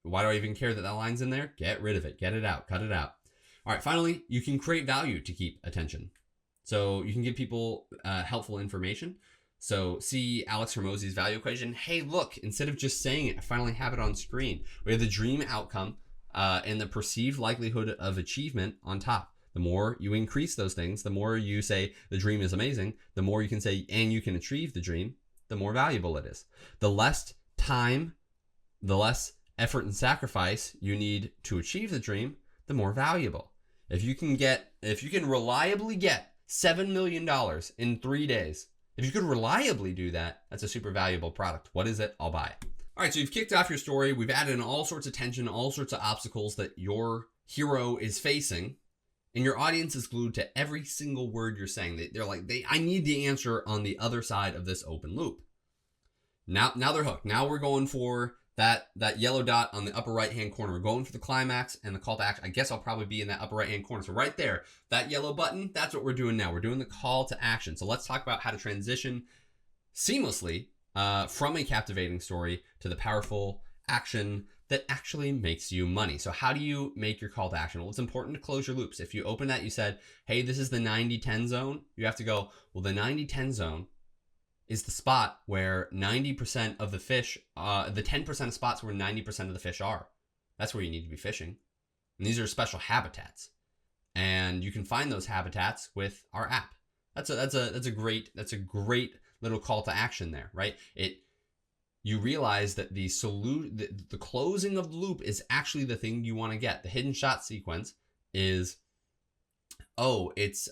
[SPEAKER 1] why do I even care that line's in there? Get rid of it. Get it out. Cut it out. All right. Finally, you can create value to keep attention. So you can give people helpful information. So see Alex Hormozi's value equation. Hey, look, instead of just saying it, I finally have it on screen. We have the dream outcome and the perceived likelihood of achievement on top. The more you increase those things, the more you say the dream is amazing, the more you can say, and you can achieve the dream, the more valuable it is. The less time, the less effort and sacrifice you need to achieve the dream, the more valuable. If you can reliably get $7 million in 3 days, if you could reliably do that, that's a super valuable product. What is it? I'll buy it. All right, so you've kicked off your story. We've added in all sorts of tension, all sorts of obstacles that your hero is facing. And your audience is glued to every single word you're saying. They're like, I need the answer on the other side of this open loop. Now they're hooked. Now we're going for that yellow dot on the upper right-hand corner. We're going for the climax and the call to action. I guess I'll probably be in that upper right-hand corner. So right there, that yellow button, that's what we're doing now. We're doing the call to action. So let's talk about how to transition seamlessly from a captivating story to the powerful action that actually makes you money. So how do you make your call to action? Well, it's important to close your loops. If you open that, you said, hey, this is the 90-10 zone. You have to go, well, the 90-10 zone is the spot where 90% of the fish, the 10% of spots where 90% of the fish are. That's where you need to be fishing. And these are special habitats. And you can find those habitats with our app. That's a great little call to action there, right? You realize that the closing of the loop is actually the thing you want to get. The hidden shot sequence is, it's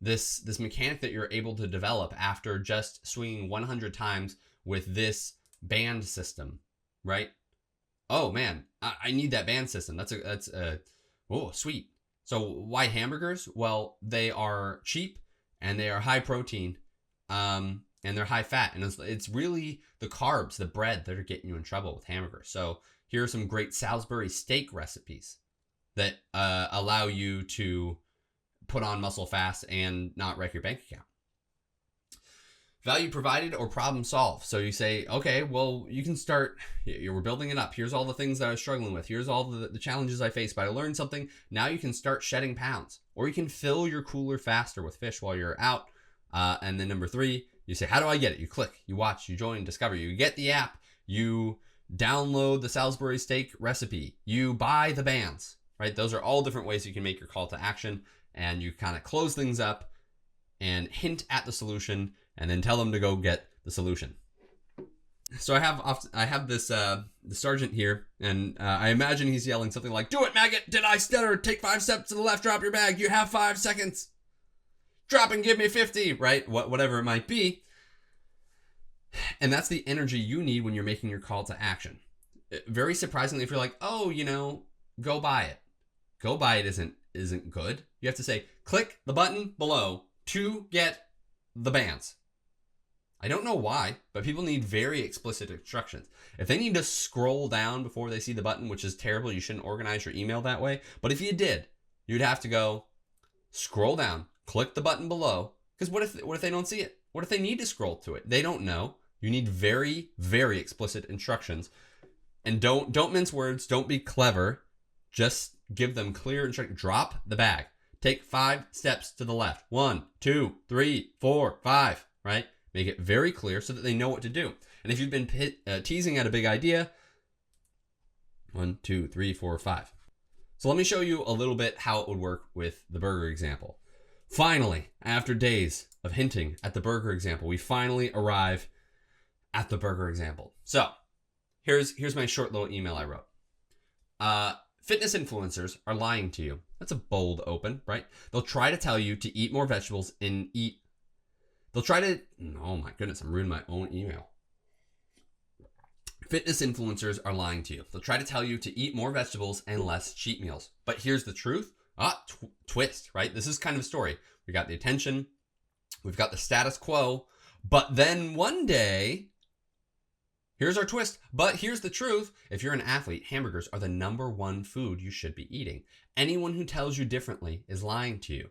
[SPEAKER 1] this mechanic that you're able to develop after just swinging 100 times with this band system, right? Oh man, I need that band system. Sweet. So why hamburgers? Well, they are cheap and they are high protein. And they're high fat, and it's really the carbs, the bread, that are getting you in trouble with hamburgers. So here are some great Salisbury steak recipes that allow you to put on muscle fast and not wreck your bank account. Value provided or problem solved. So you say, okay, well, you can start, we're building it up. Here's all the things that I was struggling with. Here's all the challenges I faced, but I learned something. Now you can start shedding pounds, or you can fill your cooler faster with fish while you're out. And then number 3, you say, how do I get it? You click, you watch, you join, discover. You get the app, you download the Salisbury steak recipe, you buy the bands, right? Those are all different ways you can make your call to action, and you kind of close things up and hint at the solution and then tell them to go get the solution. So I have this the sergeant here, and I imagine he's yelling something like, do it, maggot! Did I stutter? Take 5 steps to the left, drop your bag. You have 5 seconds. Drop and give me 50, right? Whatever it might be. And that's the energy you need when you're making your call to action. Very surprisingly, if you're like, go buy it. Go buy it isn't good. You have to say, click the button below to get the bands. I don't know why, but people need very explicit instructions. If they need to scroll down before they see the button, which is terrible, you shouldn't organize your email that way. But if you did, you'd have to go scroll down, click the button below, because what if they don't see it? What if they need to scroll to it? They don't know. You need very, very explicit instructions. And don't mince words. Don't be clever. Just give them clear instructions. Drop the bag. Take 5 steps to the left. 1, 2, 3, 4, 5, right? Make it very clear so that they know what to do. And if you've been teasing at a big idea, 1, 2, 3, 4, 5. So let me show you a little bit how it would work with the burger example. Finally, after days of hinting at the burger example, we finally arrive at the burger example. So here's my short little email I wrote. Fitness influencers are lying to you. That's a bold open, right? They'll try to tell you to eat more vegetables and oh my goodness, I'm ruining my own email. Fitness influencers are lying to you. They'll try to tell you to eat more vegetables and less cheat meals. But here's the truth. Twist, right? This is kind of a story. We got the attention. We've got the status quo. But then one day, here's our twist. But here's the truth. If you're an athlete, hamburgers are the #1 food you should be eating. Anyone who tells you differently is lying to you.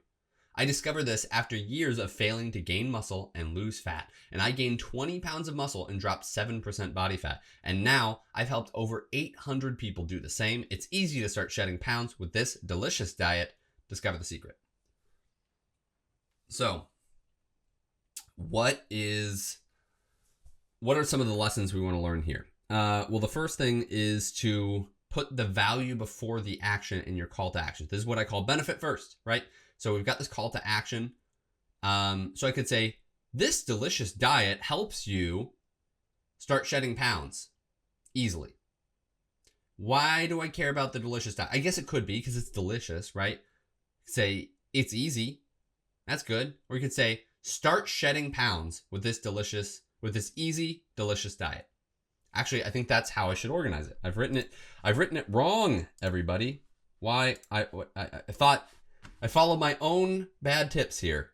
[SPEAKER 1] I discovered this after years of failing to gain muscle and lose fat. And I gained 20 pounds of muscle and dropped 7% body fat. And now I've helped over 800 people do the same. It's easy to start shedding pounds with this delicious diet. Discover the secret. So, what are some of the lessons we want to learn here? Well, the first thing is to put the value before the action in your call to action. This is what I call benefit first, right? So we've got this call to action. So I could say, this delicious diet helps you start shedding pounds easily. Why do I care about the delicious diet? I guess it could be because it's delicious, right? Say it's easy. That's good. Or you could say start shedding pounds with this easy, delicious diet. Actually, I think that's how I should organize it. I've written it wrong, everybody. Why? I thought I followed my own bad tips here.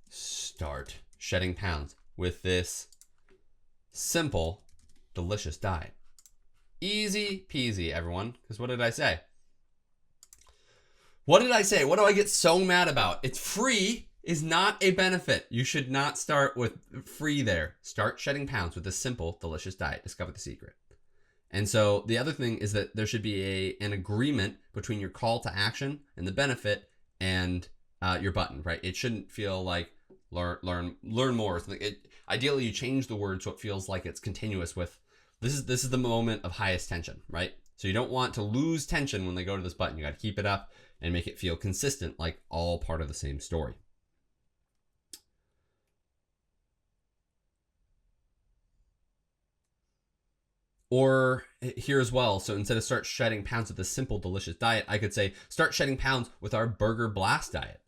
[SPEAKER 1] Start shedding pounds with this simple, delicious diet. Easy peasy, everyone. Because what did I say? What did I say? What do I get so mad about? It's free is not a benefit. You should not start with free there. Start shedding pounds with a simple, delicious diet. Discover the secret. And so the other thing is that there should be an agreement between your call to action and the benefit and your button, right? It shouldn't feel like learn more. Or something. Ideally, you change the word so it feels like it's continuous with this is the moment of highest tension, right? So you don't want to lose tension when they go to this button. You got to keep it up and make it feel consistent, like all part of the same story. Or here as well, so instead of start shedding pounds with a simple, delicious diet, I could say start shedding pounds with our burger blast diet.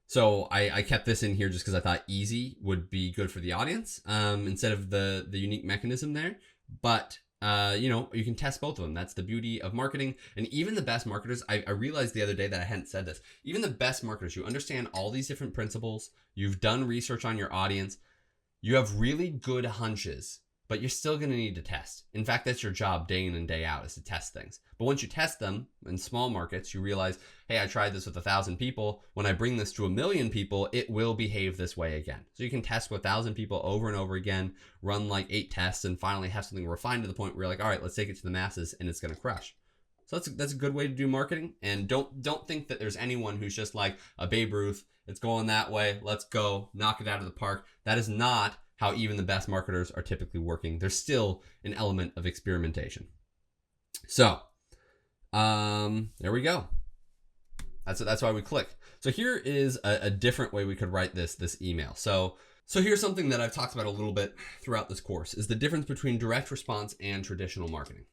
[SPEAKER 1] So I kept this in here just because I thought easy would be good for the audience instead of the unique mechanism there. But you can test both of them. That's the beauty of marketing. And even the best marketers, I realized the other day that I hadn't said this. Even the best marketers, you understand all these different principles. You've done research on your audience. You have really good hunches, but you're still going to need to test. In fact, that's your job day in and day out, is to test things. But once you test them in small markets, you realize, hey, I tried this with 1,000 people. When I bring this to 1 million people, it will behave this way again. So you can test with 1,000 people over and over again, run like 8 tests, and finally have something refined to the point where you're like, all right, let's take it to the masses, and it's going to crush. So that's a good way to do marketing. And don't think that there's anyone who's just like a Babe Ruth. It's going that way. Let's go. Knock it out of the park. That is not how even the best marketers are typically working. There's still an element of experimentation. So, there we go. That's why we click. So here is a different way we could write this email. So here's something that I've talked about a little bit throughout this course, is the difference between direct response and traditional marketing.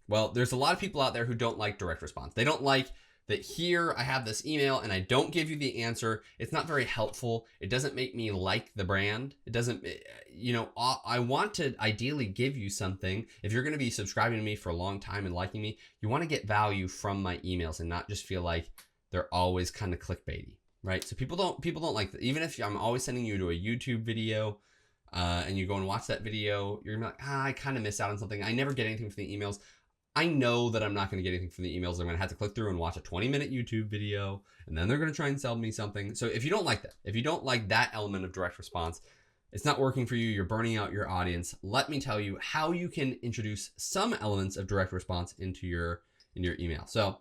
[SPEAKER 1] Well, there's a lot of people out there who don't like direct response. They don't like that here I have this email and I don't give you the answer. It's not very helpful. It doesn't make me like the brand. It doesn't, I want to ideally give you something. If you're going to be subscribing to me for a long time and liking me, you want to get value from my emails and not just feel like they're always kind of clickbaity, right? So people don't like that. Even if I'm always sending you to a YouTube video and you go and watch that video, you're gonna be like, I kind of miss out on something. I never get anything from the emails. I know that I'm not going to get anything from the emails. I'm going to have to click through and watch a 20-minute YouTube video, and then they're going to try and sell me something. So if you don't like that, if you don't like that element of direct response, it's not working for you, you're burning out your audience, let me tell you how you can introduce some elements of direct response into your email. So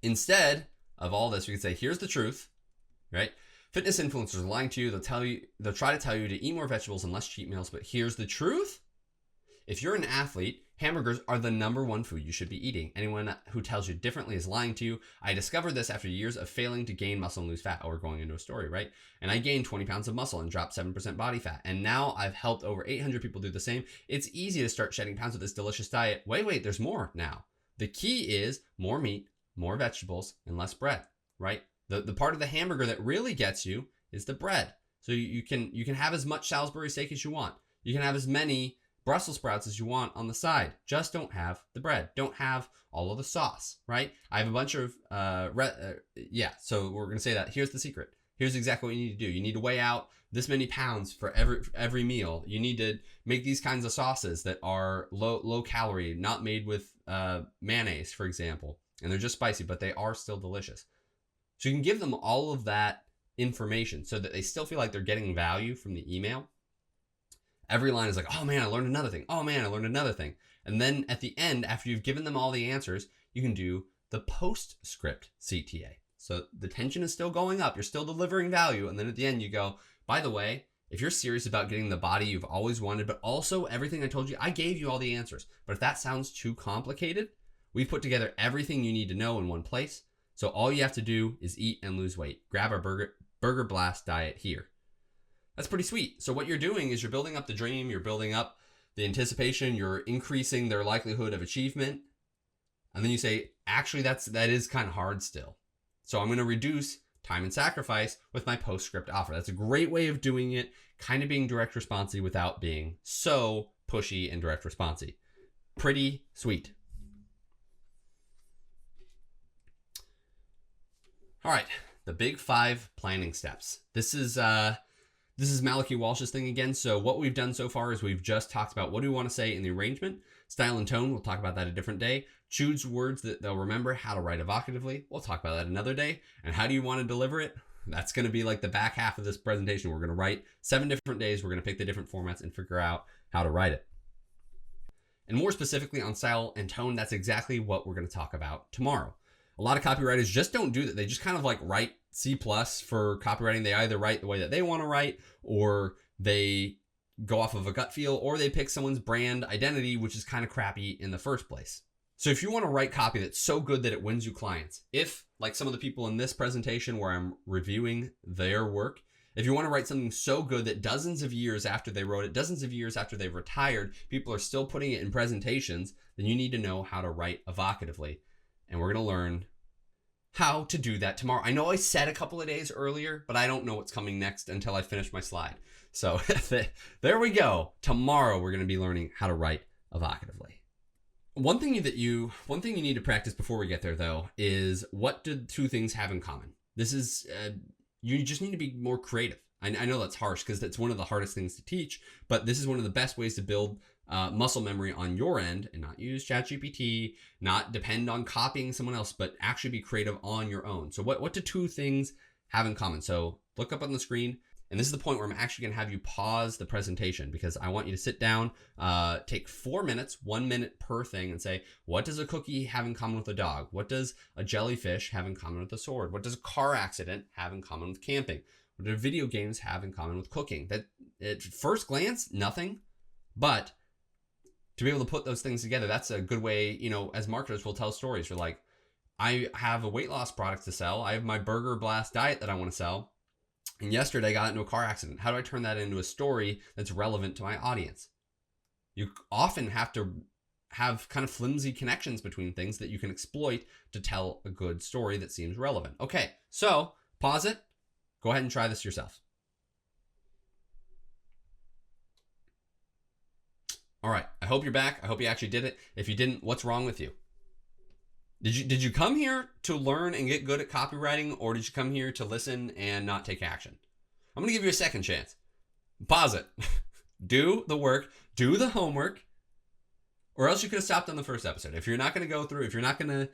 [SPEAKER 1] instead of all this, we can say, here's the truth, right? Fitness influencers are lying to you. They'll try to tell you to eat more vegetables and less cheat meals, but here's the truth. If you're an athlete, hamburgers are the #1 food you should be eating. Anyone who tells you differently is lying to you. I discovered this after years of failing to gain muscle and lose fat. Oh, we're going into a story, right? And I gained 20 pounds of muscle and dropped 7% body fat. And now I've helped over 800 people do the same. It's easy to start shedding pounds with this delicious diet. Wait, there's more now. The key is more meat, more vegetables, and less bread, right? The part of the hamburger that really gets you is the bread. So you can have as much Salisbury steak as you want. You can have as many Brussels sprouts as you want on the side. Just don't have the bread. Don't have all of the sauce, right? I have a bunch of, so we're going to say that. Here's the secret. Here's exactly what you need to do. You need to weigh out this many pounds for every meal. You need to make these kinds of sauces that are low calorie, not made with mayonnaise, for example. And they're just spicy, but they are still delicious. So you can give them all of that information so that they still feel like they're getting value from the email. Every line is like, oh man, I learned another thing. Oh man, I learned another thing. And then at the end, after you've given them all the answers, you can do the postscript CTA. So the tension is still going up. You're still delivering value. And then at the end you go, by the way, if you're serious about getting the body you've always wanted, but also everything I told you, I gave you all the answers. But if that sounds too complicated, we've put together everything you need to know in one place. So all you have to do is eat and lose weight. Grab our burger blast diet here. That's pretty sweet. So what you're doing is you're building up the dream, you're building up the anticipation, you're increasing their likelihood of achievement. And then you say, actually, that is kind of hard still. So I'm going to reduce time and sacrifice with my postscript offer. That's a great way of doing it, kind of being direct responsive without being so pushy and direct responsive. Pretty sweet. All right, the big 5 planning steps. This is Malachi Walsh's thing again. So what we've done so far is we've just talked about what do we want to say in the arrangement, style and tone. We'll talk about that a different day. Choose words that they'll remember, how to write evocatively. We'll talk about that another day. And how do you want to deliver it? That's going to be like the back half of this presentation. We're going to write 7 different days. We're going to pick the different formats and figure out how to write it. And more specifically on style and tone, that's exactly what we're going to talk about tomorrow. A lot of copywriters just don't do that. They just kind of like write C+ for copywriting. They either write the way that they want to write, or they go off of a gut feel, or they pick someone's brand identity, which is kind of crappy in the first place. So if you want to write copy that's so good that it wins you clients, if like some of the people in this presentation where I'm reviewing their work, if you want to write something so good that dozens of years after they wrote it, dozens of years after they've retired, people are still putting it in presentations, then you need to know how to write evocatively. And we're going to learn how to do that tomorrow. I know I said a couple of days earlier, but I don't know what's coming next until I finish my slide. So there we go. Tomorrow we're going to be learning how to write evocatively. One thing you need to practice before we get there, though, is what do 2 things have in common? This is you just need to be more creative. I know that's harsh because that's one of the hardest things to teach, but this is one of the best ways to build muscle memory on your end and not use ChatGPT, not depend on copying someone else, but actually be creative on your own. So what do 2 things have in common? So look up on the screen, and this is the point where I'm actually going to have you pause the presentation because I want you to sit down, take 4 minutes, 1 minute per thing, and say, what does a cookie have in common with a dog? What does a jellyfish have in common with a sword? What does a car accident have in common with camping? What do video games have in common with cooking? That at first glance, nothing, but to be able to put those things together, that's a good way, as marketers, we'll tell stories. We're like, I have a weight loss product to sell. I have my Burger Blast diet that I want to sell. And yesterday I got into a car accident. How do I turn that into a story that's relevant to my audience? You often have to have kind of flimsy connections between things that you can exploit to tell a good story that seems relevant. Okay, so pause it. Go ahead and try this yourself. All right, I hope you're back. I hope you actually did it. If you didn't, what's wrong with you? Did you come here to learn and get good at copywriting, or did you come here to listen and not take action? I'm going to give you a second chance. Pause it. Do the work, do the homework, or else you could have stopped on the first episode. If you're not going to go through, if you're not going to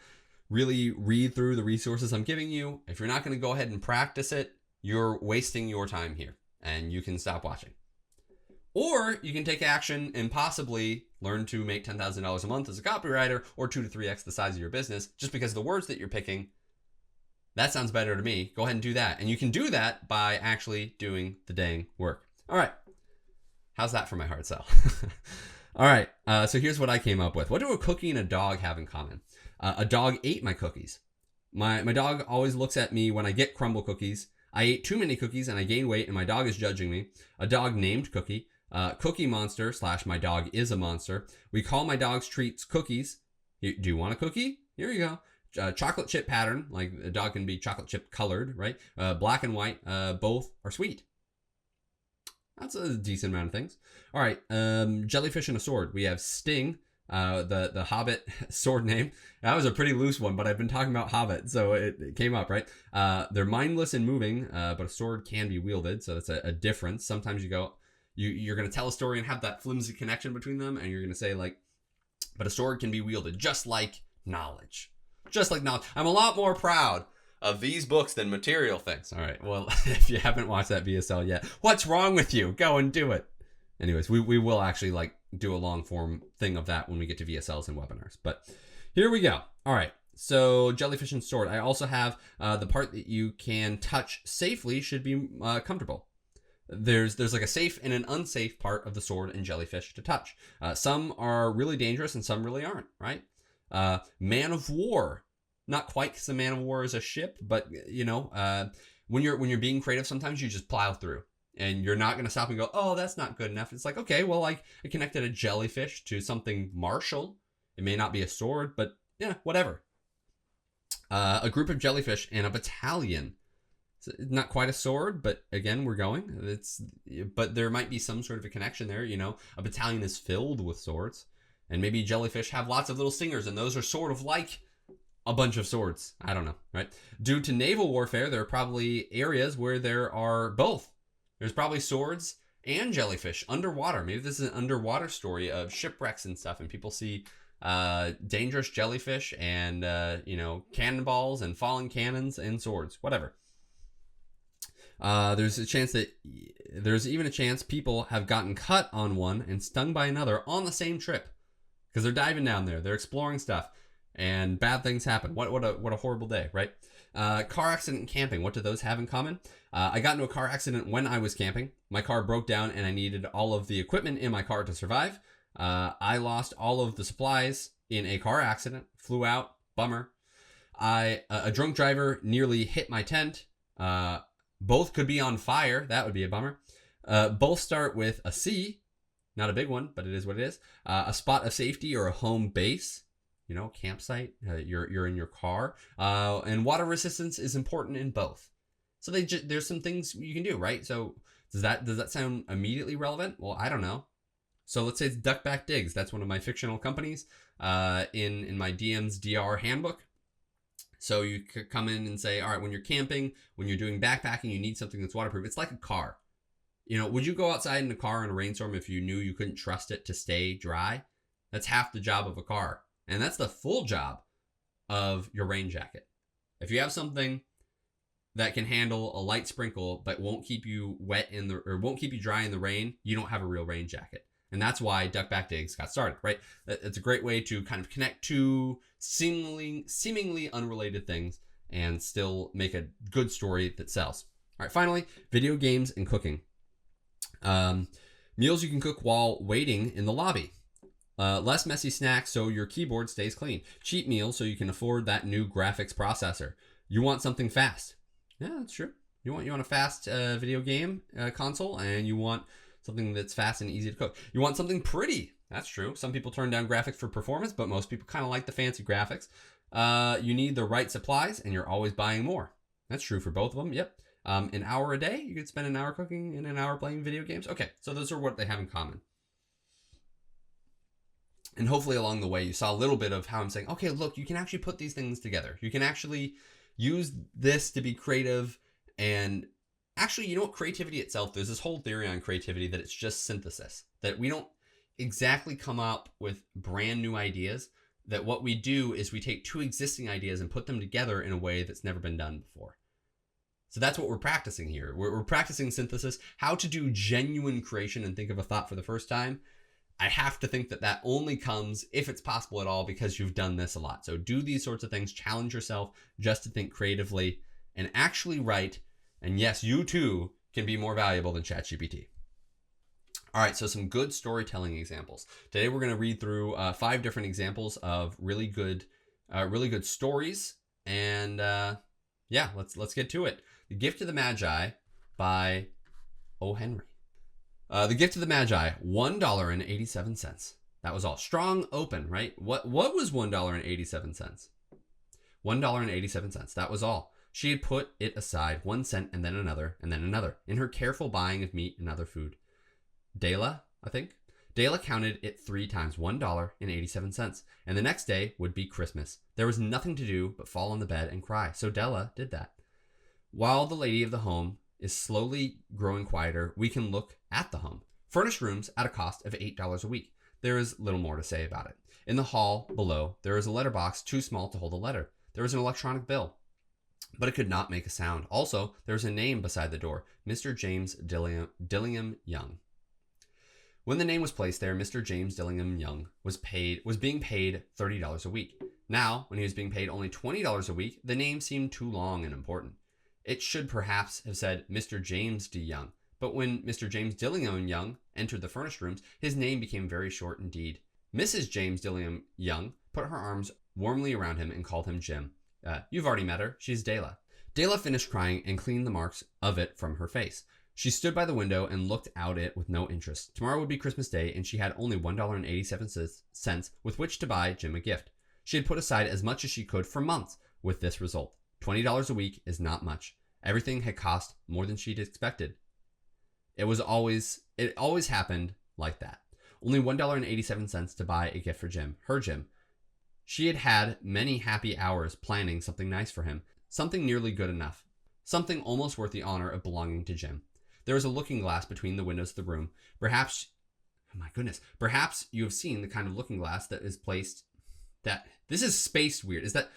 [SPEAKER 1] really read through the resources I'm giving you, if you're not going to go ahead and practice it, you're wasting your time here and you can stop watching. Or you can take action and possibly learn to make $10,000 a month as a copywriter, or 2 to 3x the size of your business just because of the words that you're picking. That sounds better to me. Go ahead and do that. And you can do that by actually doing the dang work. All right. How's that for my hard sell? All right. So here's what I came up with. What do a cookie and a dog have in common? A dog ate my cookies. My dog always looks at me when I get crumble cookies. I ate too many cookies and I gained weight and my dog is judging me. A dog named Cookie. Cookie monster / my dog is a monster. We call my dog's treats cookies. Do you want a cookie? Here you go. Chocolate chip pattern, like a dog can be chocolate chip colored, right? Black and white, both are sweet. That's a decent amount of things. All right, jellyfish and a sword. We have Sting, the Hobbit sword name. That was a pretty loose one, but I've been talking about Hobbit, so it came up, right? They're mindless and moving, but a sword can be wielded, so that's a difference. Sometimes you're going to tell a story and have that flimsy connection between them, and you're going to say like, but a sword can be wielded just like knowledge. Just like knowledge. I'm a lot more proud of these books than material things. All right, well, if you haven't watched that VSL yet, what's wrong with you? Go and do it. Anyways, we will actually like do a long form thing of that when we get to VSLs and webinars. But here we go. All right, so jellyfish and sword. I also have the part that you can touch safely should be comfortable. There's like a safe and an unsafe part of the sword and jellyfish to touch. Some are really dangerous and some really aren't, right? Man of war, not quite because the man of war is a ship, but when you're being creative, sometimes you just plow through. And you're not going to stop and go, oh, that's not good enough. It's like, okay, well, I connected a jellyfish to something martial. It may not be a sword, but yeah, whatever. A group of jellyfish and a battalion. So not quite a sword, but again, we're going. But there might be some sort of a connection there. You know, a battalion is filled with swords. And maybe jellyfish have lots of little stingers, and those are sort of like a bunch of swords. I don't know, right? Due to naval warfare, there are probably areas where there are both. There's probably swords and jellyfish underwater. Maybe this is an underwater story of shipwrecks and stuff, and people see dangerous jellyfish and, cannonballs and falling cannons and swords, whatever. There's even a chance people have gotten cut on one and stung by another on the same trip because they're diving down there. They're exploring stuff and bad things happen. What a horrible day, right? Car accident and camping. What do those have in common? I got into a car accident when I was camping. My car broke down and I needed all of the equipment in my car to survive. I lost all of the supplies in a car accident. Flew out. Bummer. A drunk driver nearly hit my tent. Both could be on fire. That would be a bummer. Both start with a C. Not a big one, but it is what it is. A spot of safety or a home base. You know, campsite. You're in your car. And water resistance is important in both. So there's some things you can do, right? So does that sound immediately relevant? Well, I don't know. So let's say it's Duckback Digs. That's one of my fictional companies in my DM's DR handbook. So you could come in and say, all right, when you're camping, when you're doing backpacking, you need something that's waterproof. It's like a car. You know, would you go outside in a car in a rainstorm if you knew you couldn't trust it to stay dry? That's half the job of a car. And that's the full job of your rain jacket. If you have something that can handle a light sprinkle but won't keep you won't keep you dry in the rain, you don't have a real rain jacket. And that's why Duckback Digs got started, right? It's a great way to kind of connect two seemingly unrelated things and still make a good story that sells. All right, finally, video games and cooking. Meals you can cook while waiting in the lobby. Less messy snacks so your keyboard stays clean. Cheap meals so you can afford that new graphics processor. You want something fast. Yeah, that's true. You want a fast video game console, and you want something that's fast and easy to cook. You want something pretty. That's true. Some people turn down graphics for performance, but most people kind of like the fancy graphics. You need the right supplies, and you're always buying more. That's true for both of them. Yep. An hour a day, you could spend an hour cooking and an hour playing video games. Okay, so those are what they have in common. And hopefully along the way, you saw a little bit of how I'm saying, okay, look, you can actually put these things together. You can actually use this to be creative. And actually, you know what? Creativity itself, there's this whole theory on creativity that it's just synthesis, that we don't exactly come up with brand new ideas, that what we do is we take two existing ideas and put them together in a way that's never been done before. So that's what we're practicing here. We're practicing synthesis, how to do genuine creation and think of a thought for the first time. I have to think that only comes, if it's possible at all, because you've done this a lot. So do these sorts of things, challenge yourself just to think creatively and actually write. And yes, you too can be more valuable than ChatGPT. All right, so some good storytelling examples. Today we're going to read through 5 different examples of really good stories. And let's get to it. The Gift of the Magi by O. Henry. The Gift of the Magi, $1.87. That was all. Strong open, right? What was $1.87? $1.87. That was all. She had put it aside 1 cent and then another in her careful buying of meat and other food. Dela counted it 3 times, $1.87. And the next day would be Christmas. There was nothing to do but fall on the bed and cry. So Dela did that. While the lady of the home is slowly growing quieter, we can look at the home. Furnished rooms at a cost of $8 a week. There is little more to say about it. In the hall below, there is a letterbox too small to hold a letter. There is an electronic bill, but it could not make a sound. Also, there is a name beside the door, Mr. James Dillingham Young. When the name was placed there, Mr. James Dillingham Young was being paid $30 a week. Now, when he was being paid only $20 a week, the name seemed too long and important. It should perhaps have said Mr. James D. Young, but when Mr. James Dillingham Young entered the furnished rooms, his name became very short indeed. Mrs. James Dillingham Young put her arms warmly around him and called him Jim. You've already met her. She's Dela. Dela finished crying and cleaned the marks of it from her face. She stood by the window and looked out it with no interest. Tomorrow would be Christmas Day, and she had only $1.87 with which to buy Jim a gift. She had put aside as much as she could for months with this result. $20 a week is not much. Everything had cost more than she'd expected. It always happened like that. Only $1.87 to buy a gift for Jim, her Jim. She had had many happy hours planning something nice for him, something nearly good enough, something almost worth the honor of belonging to Jim. There was a looking glass between the windows of the room. Perhaps you have seen the kind of looking glass that is placed. This is spaced weird. Is that,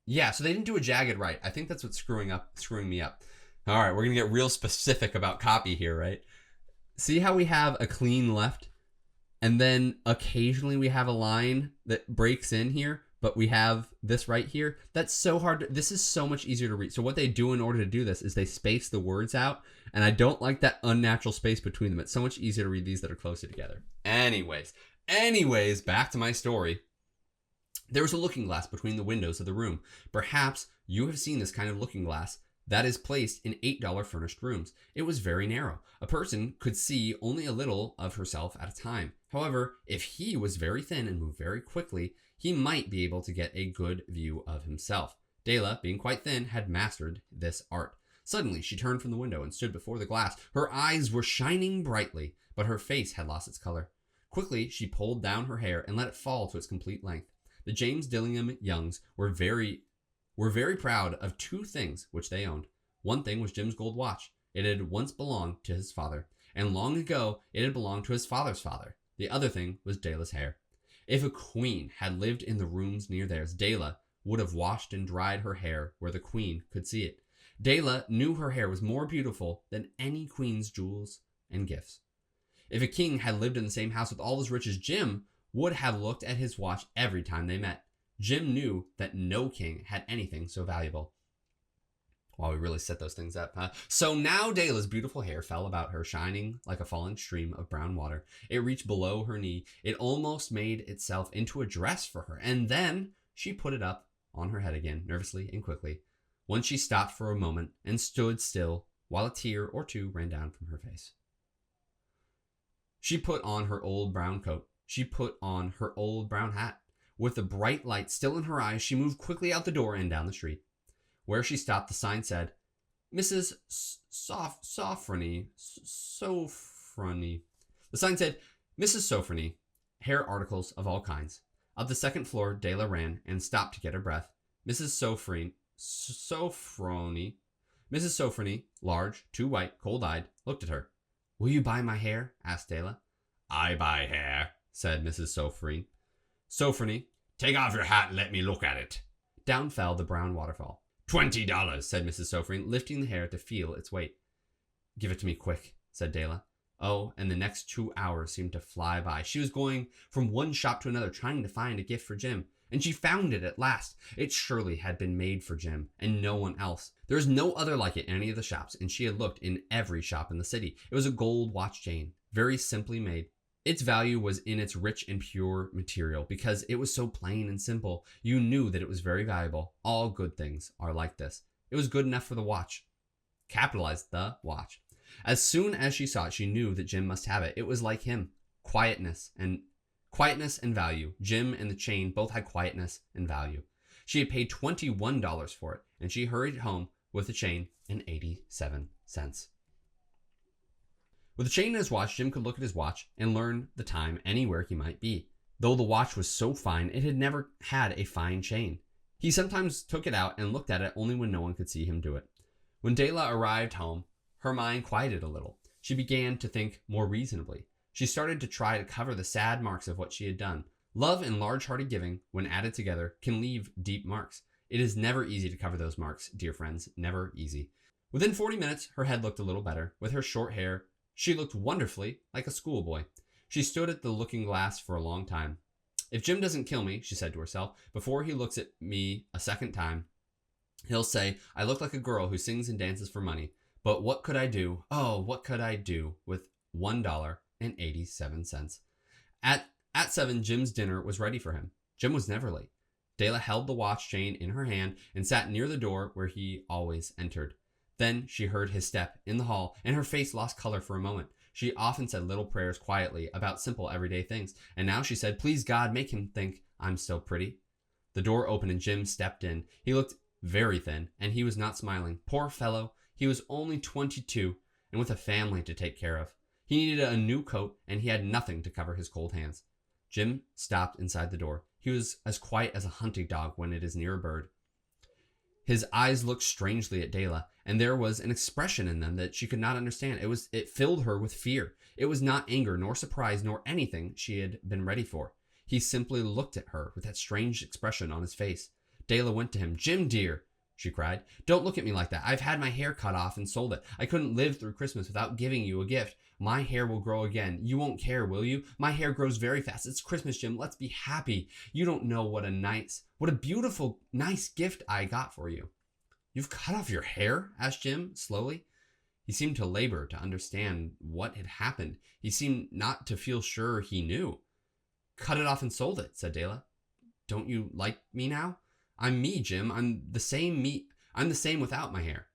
[SPEAKER 1] yeah, so they didn't do a jagged right. I think that's what's screwing me up. All right, we're going to get real specific about copy here, right? See how we have a clean left? And then occasionally we have a line that breaks in here, but we have this right here. That's so hard. This is so much easier to read. So what they do in order to do this is they space the words out. And I don't like that unnatural space between them. It's so much easier to read these that are closer together. Anyways, back to my story. There was a looking glass between the windows of the room. Perhaps you have seen this kind of looking glass that is placed in $8 furnished rooms. It was very narrow. A person could see only a little of herself at a time. However, if he was very thin and moved very quickly, he might be able to get a good view of himself. Dela, being quite thin, had mastered this art. Suddenly, she turned from the window and stood before the glass. Her eyes were shining brightly, but her face had lost its color. Quickly, she pulled down her hair and let it fall to its complete length. The James Dillingham Youngs were very proud of two things which they owned. One thing was Jim's gold watch. It had once belonged to his father, and long ago it had belonged to his father's father. The other thing was Dela's hair. If a queen had lived in the rooms near theirs, Dela would have washed and dried her hair where the queen could see it. Dela knew her hair was more beautiful than any queen's jewels and gifts. If a king had lived in the same house with all his riches, Jim would have looked at his watch every time they met. Jim knew that no king had anything so valuable. Wow, we really set those things up, huh? So now Dela's beautiful hair fell about her, shining like a falling stream of brown water. It reached below her knee. It almost made itself into a dress for her. And then she put it up on her head again, nervously and quickly. Once she stopped for a moment and stood still while a tear or two ran down from her face. She put on her old brown coat. She put on her old brown hat. With the bright light still in her eyes, she moved quickly out the door and down the street. Where she stopped, the sign said, Mrs. Sofronie. The sign said, Mrs. Sofronie, hair articles of all kinds. Up the second floor, Dela ran and stopped to get her breath. Mrs. Sofronie, large, too white, cold-eyed, looked at her. Will you buy my hair? Asked Dela. I buy hair, said Mrs. Sofronie. Sofronie, take off your hat and let me look at it. Down fell the brown waterfall. $20, said Mrs. Sofronie, lifting the hair to feel its weight. Give it to me quick, said Dela. Oh, and the next 2 hours seemed to fly by. She was going from one shop to another, trying to find a gift for Jim. And she found it at last. It surely had been made for Jim, and no one else. There was no other like it in any of the shops, and she had looked in every shop in the city. It was a gold watch chain, very simply made. Its value was in its rich and pure material. Because it was so plain and simple, you knew that it was very valuable. All good things are like this. It was good enough for the watch. Capitalized the watch. As soon as she saw it, she knew that Jim must have it. It was like him. Quietness and value. Jim and the chain both had quietness and value. She had paid $21 for it, and she hurried home with the chain and 87 cents. With the chain in his watch, Jim could look at his watch and learn the time anywhere he might be. Though the watch was so fine, it had never had a fine chain. He sometimes took it out and looked at it only when no one could see him do it. When Dela arrived home, her mind quieted a little. She began to think more reasonably. She started to try to cover the sad marks of what she had done. Love and large-hearted giving, when added together, can leave deep marks. It is never easy to cover those marks, dear friends, never easy. Within 40 minutes, her head looked a little better. With her short hair, she looked wonderfully like a schoolboy. She stood at the looking glass for a long time. If Jim doesn't kill me, she said to herself, before he looks at me a second time, he'll say, I look like a girl who sings and dances for money. But what could I do? Oh, what could I do with $1.87? At 7, Jim's dinner was ready for him. Jim was never late. Dela held the watch chain in her hand and sat near the door where he always entered. Then she heard his step in the hall, and her face lost color for a moment. She often said little prayers quietly about simple everyday things, and now she said, "Please God, make him think I'm still pretty." The door opened and Jim stepped in. He looked very thin, and he was not smiling. Poor fellow, he was only 22 and with a family to take care of. He needed a new coat, and he had nothing to cover his cold hands. Jim stopped inside the door. He was as quiet as a hunting dog when it is near a bird. His eyes looked strangely at Dela, and there was an expression in them that she could not understand. It filled her with fear. It was not anger, nor surprise, nor anything she had been ready for. He simply looked at her with that strange expression on his face. Dela went to him. "Jim, dear," she cried, "don't look at me like that. I've had my hair cut off and sold it. I couldn't live through Christmas without giving you a gift. My hair will grow again. You won't care, will you? My hair grows very fast. It's Christmas, Jim. Let's be happy. You don't know what a beautiful, nice gift I got for you." "You've cut off your hair?" asked Jim slowly. He seemed to labor to understand what had happened. He seemed not to feel sure he knew. "Cut it off and sold it," said Dela. "Don't you like me now?" "I'm me, Jim. I'm the same without my hair."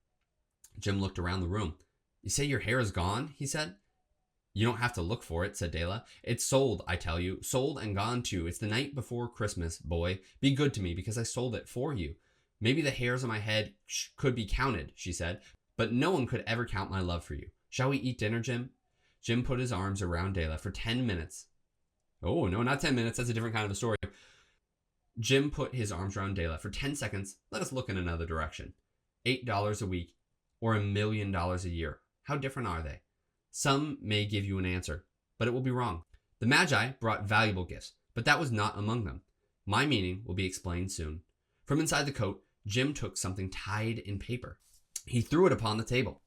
[SPEAKER 1] Jim looked around the room. "You say your hair is gone?" he said. "You don't have to look for it," said Dela. "It's sold, I tell you. Sold and gone too. It's the night before Christmas, boy. Be good to me because I sold it for you. Maybe the hairs on my head could be counted," she said, "but no one could ever count my love for you. Shall we eat dinner, Jim?" Jim put his arms around Dela for 10 minutes. Oh, no, not 10 minutes. That's a different kind of a story. Jim put his arms around Dela for 10 seconds. Let us look in another direction. $8 a week or $1 million a year. How different are they? Some may give you an answer, but it will be wrong. The Magi brought valuable gifts, but that was not among them. My meaning will be explained soon. From inside the coat, Jim took something tied in paper. He threw it upon the table.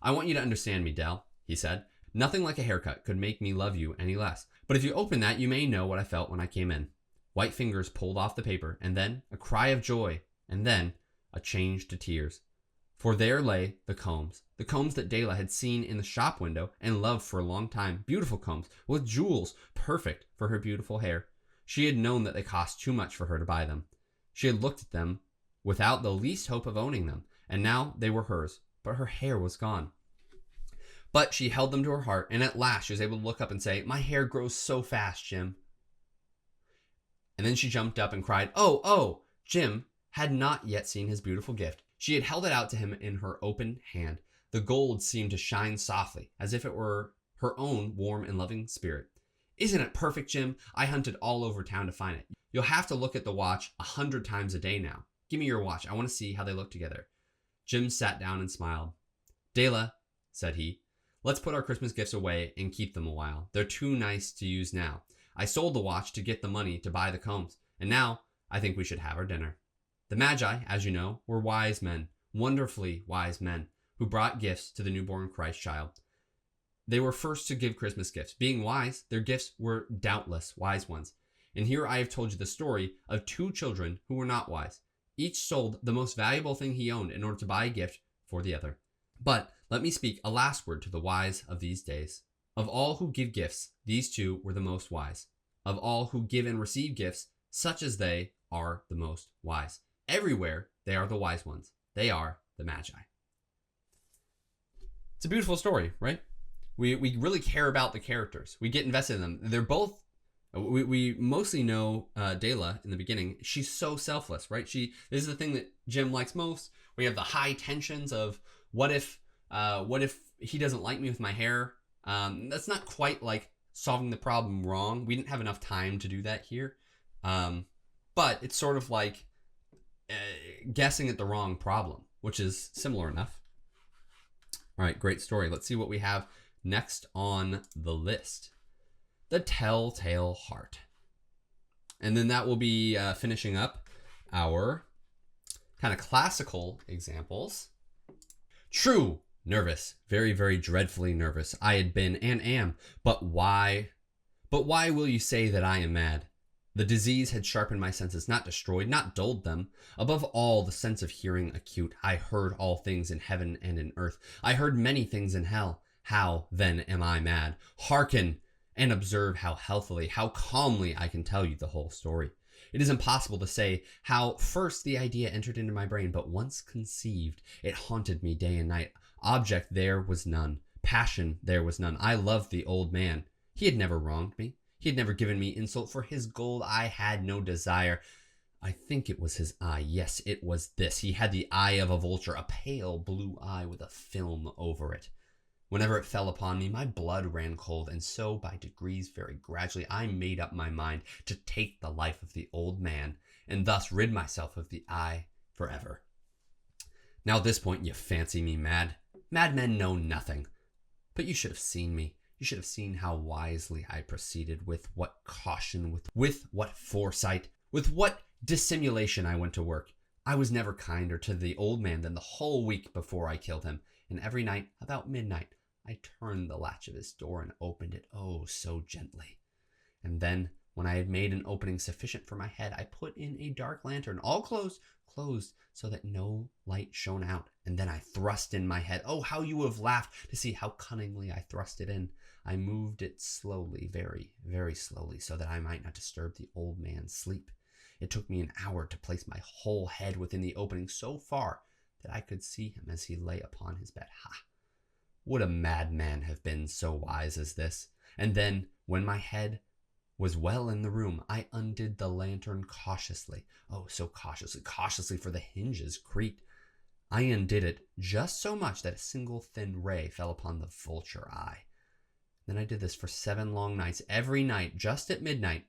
[SPEAKER 1] "I want you to understand me, Del," he said. "Nothing like a haircut could make me love you any less. But if you open that, you may know what I felt when I came in." White fingers pulled off the paper, and then a cry of joy, and then a change to tears. For there lay the combs that Dela had seen in the shop window and loved for a long time. Beautiful combs with jewels, perfect for her beautiful hair. She had known that they cost too much for her to buy them. She had looked at them without the least hope of owning them, and now they were hers, but her hair was gone. But she held them to her heart, and at last she was able to look up and say, "My hair grows so fast, Jim." And then she jumped up and cried, "Oh!" Jim had not yet seen his beautiful gift. She had held it out to him in her open hand. The gold seemed to shine softly, as if it were her own warm and loving spirit. "Isn't it perfect, Jim? I hunted all over town to find it. You'll have to look at the watch 100 times a day now. Give me your watch. I want to see how they look together." Jim sat down and smiled. "Dela," said he, "let's put our Christmas gifts away and keep them a while. They're too nice to use now. I sold the watch to get the money to buy the combs, and now I think we should have our dinner." The Magi, as you know, were wise men, wonderfully wise men, who brought gifts to the newborn Christ child. They were first to give Christmas gifts. Being wise, their gifts were doubtless wise ones. And here I have told you the story of two children who were not wise. Each sold the most valuable thing he owned in order to buy a gift for the other. But let me speak a last word to the wise of these days. Of all who give gifts, these two were the most wise. Of all who give and receive gifts, such as they are the most wise. Everywhere, they are the wise ones. They are the Magi. It's a beautiful story, right? We really care about the characters. We get invested in them. They're both, we mostly know Dela in the beginning. She's so selfless, right? This is the thing that Jim likes most. We have the high tensions of what if he doesn't like me with my hair? That's not quite like solving the problem wrong. We didn't have enough time to do that here. But it's sort of like guessing at the wrong problem, which is similar enough. All right, great story. Let's see what we have next on the list. The Telltale Heart. And then that will be finishing up our kind of classical examples. True, nervous, very, very dreadfully nervous. I had been and am, but why will you say that I am mad? The disease had sharpened my senses, not destroyed, not dulled them. Above all, the sense of hearing acute. I heard all things in heaven and in earth. I heard many things in hell. How, then, am I mad? Hearken and observe how healthily, how calmly I can tell you the whole story. It is impossible to say how first the idea entered into my brain, but once conceived, it haunted me day and night. Object there was none. Passion there was none. I loved the old man. He had never wronged me. He had never given me insult. For his gold I had no desire. I think it was his eye. Yes, it was this. He had the eye of a vulture, a pale blue eye with a film over it. Whenever it fell upon me, my blood ran cold, and so by degrees, very gradually, I made up my mind to take the life of the old man, and thus rid myself of the eye forever. Now at this point, you fancy me mad. Madmen know nothing. But you should have seen me. You should have seen how wisely I proceeded, with what caution, with what foresight, with what dissimulation I went to work. I was never kinder to the old man than the whole week before I killed him, and every night, about midnight, I turned the latch of his door and opened it, oh, so gently. And then, when I had made an opening sufficient for my head, I put in a dark lantern, all closed, so that no light shone out. And then I thrust in my head. Oh, how you have laughed to see how cunningly I thrust it in. I moved it slowly, very, very slowly, so that I might not disturb the old man's sleep. It took me an hour to place my whole head within the opening so far that I could see him as he lay upon his bed. Ha! Would a madman have been so wise as this? And then, when my head was well in the room, I undid the lantern cautiously. Oh, so cautiously, for the hinges creaked. I undid it just so much that a single thin ray fell upon the vulture eye. Then I did this for 7 long nights, every night, just at midnight.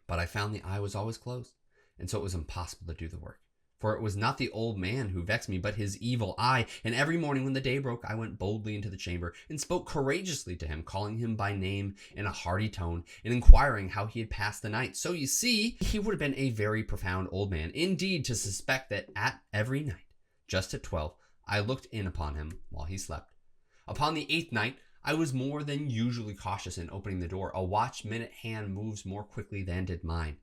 [SPEAKER 1] But I found the eye was always closed, and so it was impossible to do the work. For it was not the old man who vexed me, but his evil eye. And every morning when the day broke, I went boldly into the chamber and spoke courageously to him, calling him by name in a hearty tone and inquiring how he had passed the night. So you see, he would have been a very profound old man, indeed, to suspect that at every night, just at 12, I looked in upon him while he slept. Upon the 8th night, I was more than usually cautious in opening the door. A watch-minute hand moves more quickly than did mine.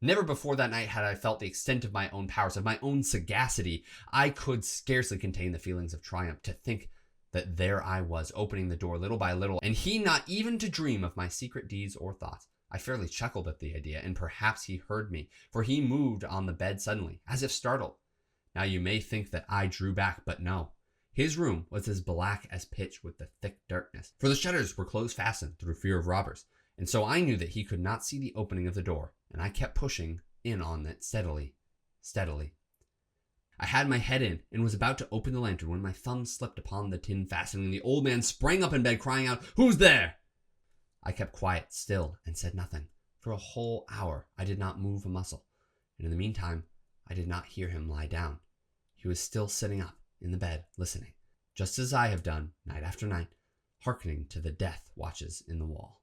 [SPEAKER 1] Never before that night had I felt the extent of my own powers, of my own sagacity. I could scarcely contain the feelings of triumph to think that there I was, opening the door little by little, and he not even to dream of my secret deeds or thoughts. I fairly chuckled at the idea, and perhaps he heard me, for he moved on the bed suddenly, as if startled. Now you may think that I drew back, but no. His room was as black as pitch with the thick darkness, for the shutters were closed fastened through fear of robbers, and so I knew that he could not see the opening of the door, and I kept pushing in on it steadily. I had my head in and was about to open the lantern when my thumb slipped upon the tin fastening, and the old man sprang up in bed crying out, "Who's there?" I kept quiet still and said nothing. For a whole hour I did not move a muscle, and in the meantime I did not hear him lie down. He was still sitting up in the bed, listening, just as I have done night after night, hearkening to the death watches in the wall.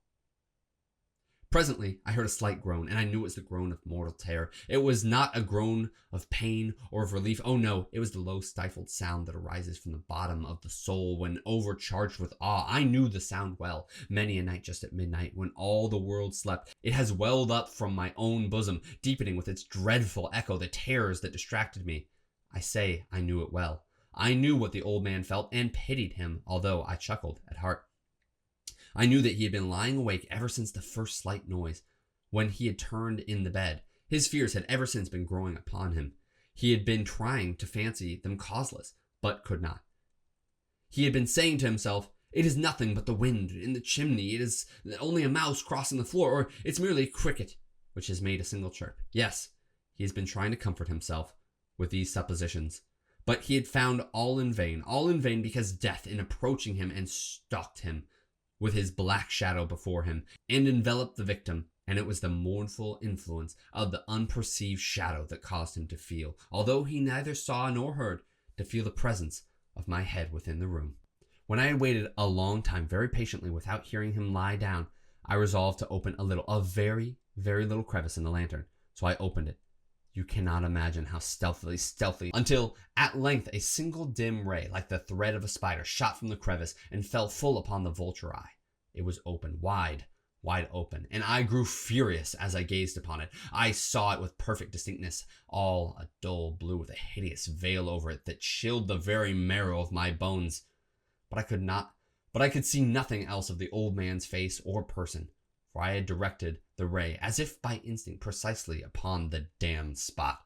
[SPEAKER 1] Presently, I heard a slight groan, and I knew it was the groan of mortal terror. It was not a groan of pain or of relief. Oh no, it was the low stifled sound that arises from the bottom of the soul when overcharged with awe. I knew the sound well. Many a night just at midnight, when all the world slept, it has welled up from my own bosom, deepening with its dreadful echo the terrors that distracted me. I say I knew it well. I knew what the old man felt and pitied him, although I chuckled at heart. I knew that he had been lying awake ever since the first slight noise, when he had turned in the bed. His fears had ever since been growing upon him. He had been trying to fancy them causeless, but could not. He had been saying to himself, "It is nothing but the wind in the chimney. It is only a mouse crossing the floor, or it's merely a cricket which has made a single chirp." Yes, he has been trying to comfort himself with these suppositions, but he had found all in vain, because death, in approaching him and stalked him with his black shadow before him, and enveloped the victim, and it was the mournful influence of the unperceived shadow that caused him to feel, although he neither saw nor heard, to feel the presence of my head within the room. When I had waited a long time very patiently without hearing him lie down, I resolved to open a very, very little crevice in the lantern. So I opened it. You cannot imagine how stealthily, until at length a single dim ray, like the thread of a spider, shot from the crevice and fell full upon the vulture eye. It was open, wide open, and I grew furious as I gazed upon it. I saw it with perfect distinctness, all a dull blue with a hideous veil over it that chilled the very marrow of my bones. But I could see nothing else of the old man's face or person, for I had directed the ray, as if by instinct, precisely upon the damned spot.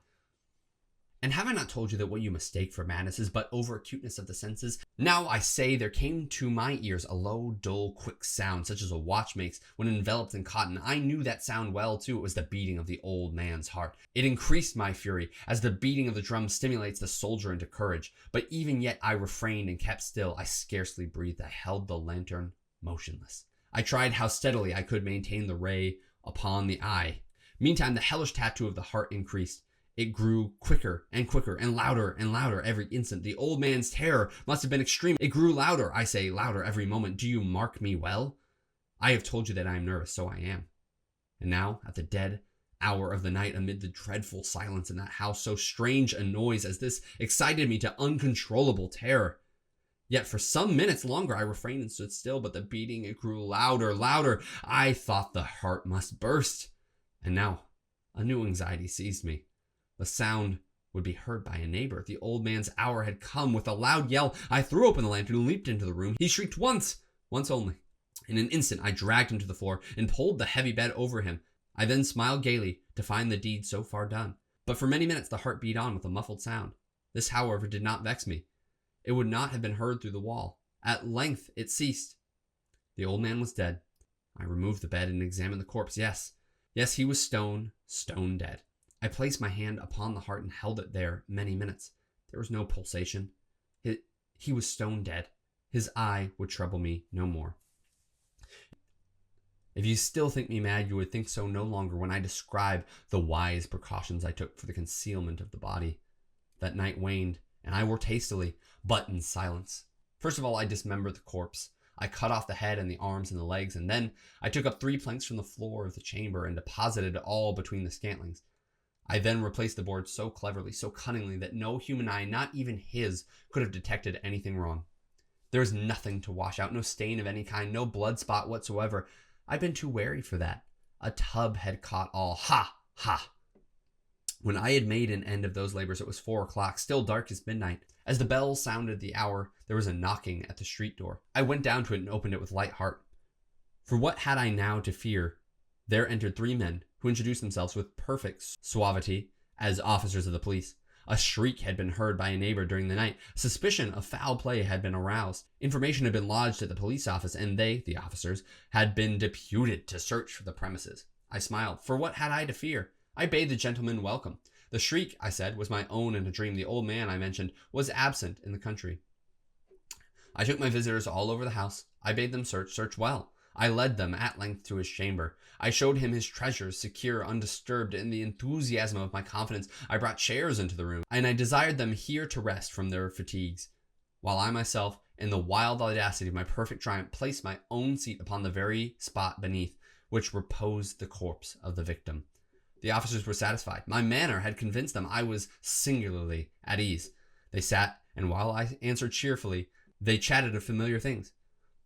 [SPEAKER 1] And have I not told you that what you mistake for madness is but over-acuteness of the senses? Now I say there came to my ears a low, dull, quick sound, such as a watch makes when enveloped in cotton. I knew that sound well, too. It was the beating of the old man's heart. It increased my fury, as the beating of the drum stimulates the soldier into courage. But even yet I refrained and kept still. I scarcely breathed. I held the lantern motionless. I tried how steadily I could maintain the ray upon the eye. Meantime, the hellish tattoo of the heart increased. It grew quicker and louder every instant. The old man's terror must have been extreme. It grew louder, I say, louder every moment. Do you mark me well? I have told you that I am nervous, so I am. And now, at the dead hour of the night, amid the dreadful silence in that house, so strange a noise as this excited me to uncontrollable terror. Yet for some minutes longer I refrained and stood still, but the beating, it grew louder. I thought the heart must burst. And now, a new anxiety seized me. The sound would be heard by a neighbor. The old man's hour had come. With a loud yell, I threw open the lantern and leaped into the room. He shrieked once only. In an instant, I dragged him to the floor and pulled the heavy bed over him. I then smiled gaily to find the deed so far done. But for many minutes, the heart beat on with a muffled sound. This, however, did not vex me. It would not have been heard through the wall. At length, it ceased. The old man was dead. I removed the bed and examined the corpse. Yes, he was stone dead. I placed my hand upon the heart and held it there many minutes. There was no pulsation. He was stone dead. His eye would trouble me no more. If you still think me mad, you would think so no longer when I describe the wise precautions I took for the concealment of the body. That night waned, and I worked hastily, but in silence. First of all, I dismembered the corpse. I cut off the head and the arms and the legs, and then I took up 3 planks from the floor of the chamber and deposited it all between the scantlings. I then replaced the board so cleverly, so cunningly, that no human eye, not even his, could have detected anything wrong. There was nothing to wash out, no stain of any kind, no blood spot whatsoever. I'd been too wary for that. A tub had caught all. Ha! When I had made an end of those labors, it was 4 o'clock, still dark as midnight. As the bell sounded the hour, there was a knocking at the street door. I went down to it and opened it with light heart. For what had I now to fear? There entered 3 men, who introduced themselves with perfect suavity as officers of the police. A shriek had been heard by a neighbor during the night. Suspicion of foul play had been aroused. Information had been lodged at the police office, and they, the officers, had been deputed to search for the premises. I smiled. For what had I to fear? I bade the gentleman welcome. The shriek, I said, was my own in a dream. The old man, I mentioned, was absent in the country. I took my visitors all over the house. I bade them search well. I led them at length to his chamber. I showed him his treasures, secure, undisturbed. In the enthusiasm of my confidence, I brought chairs into the room, and I desired them here to rest from their fatigues, while I myself, in the wild audacity of my perfect triumph, placed my own seat upon the very spot beneath which reposed the corpse of the victim. The officers were satisfied. My manner had convinced them I was singularly at ease. They sat, and while I answered cheerfully, they chatted of familiar things.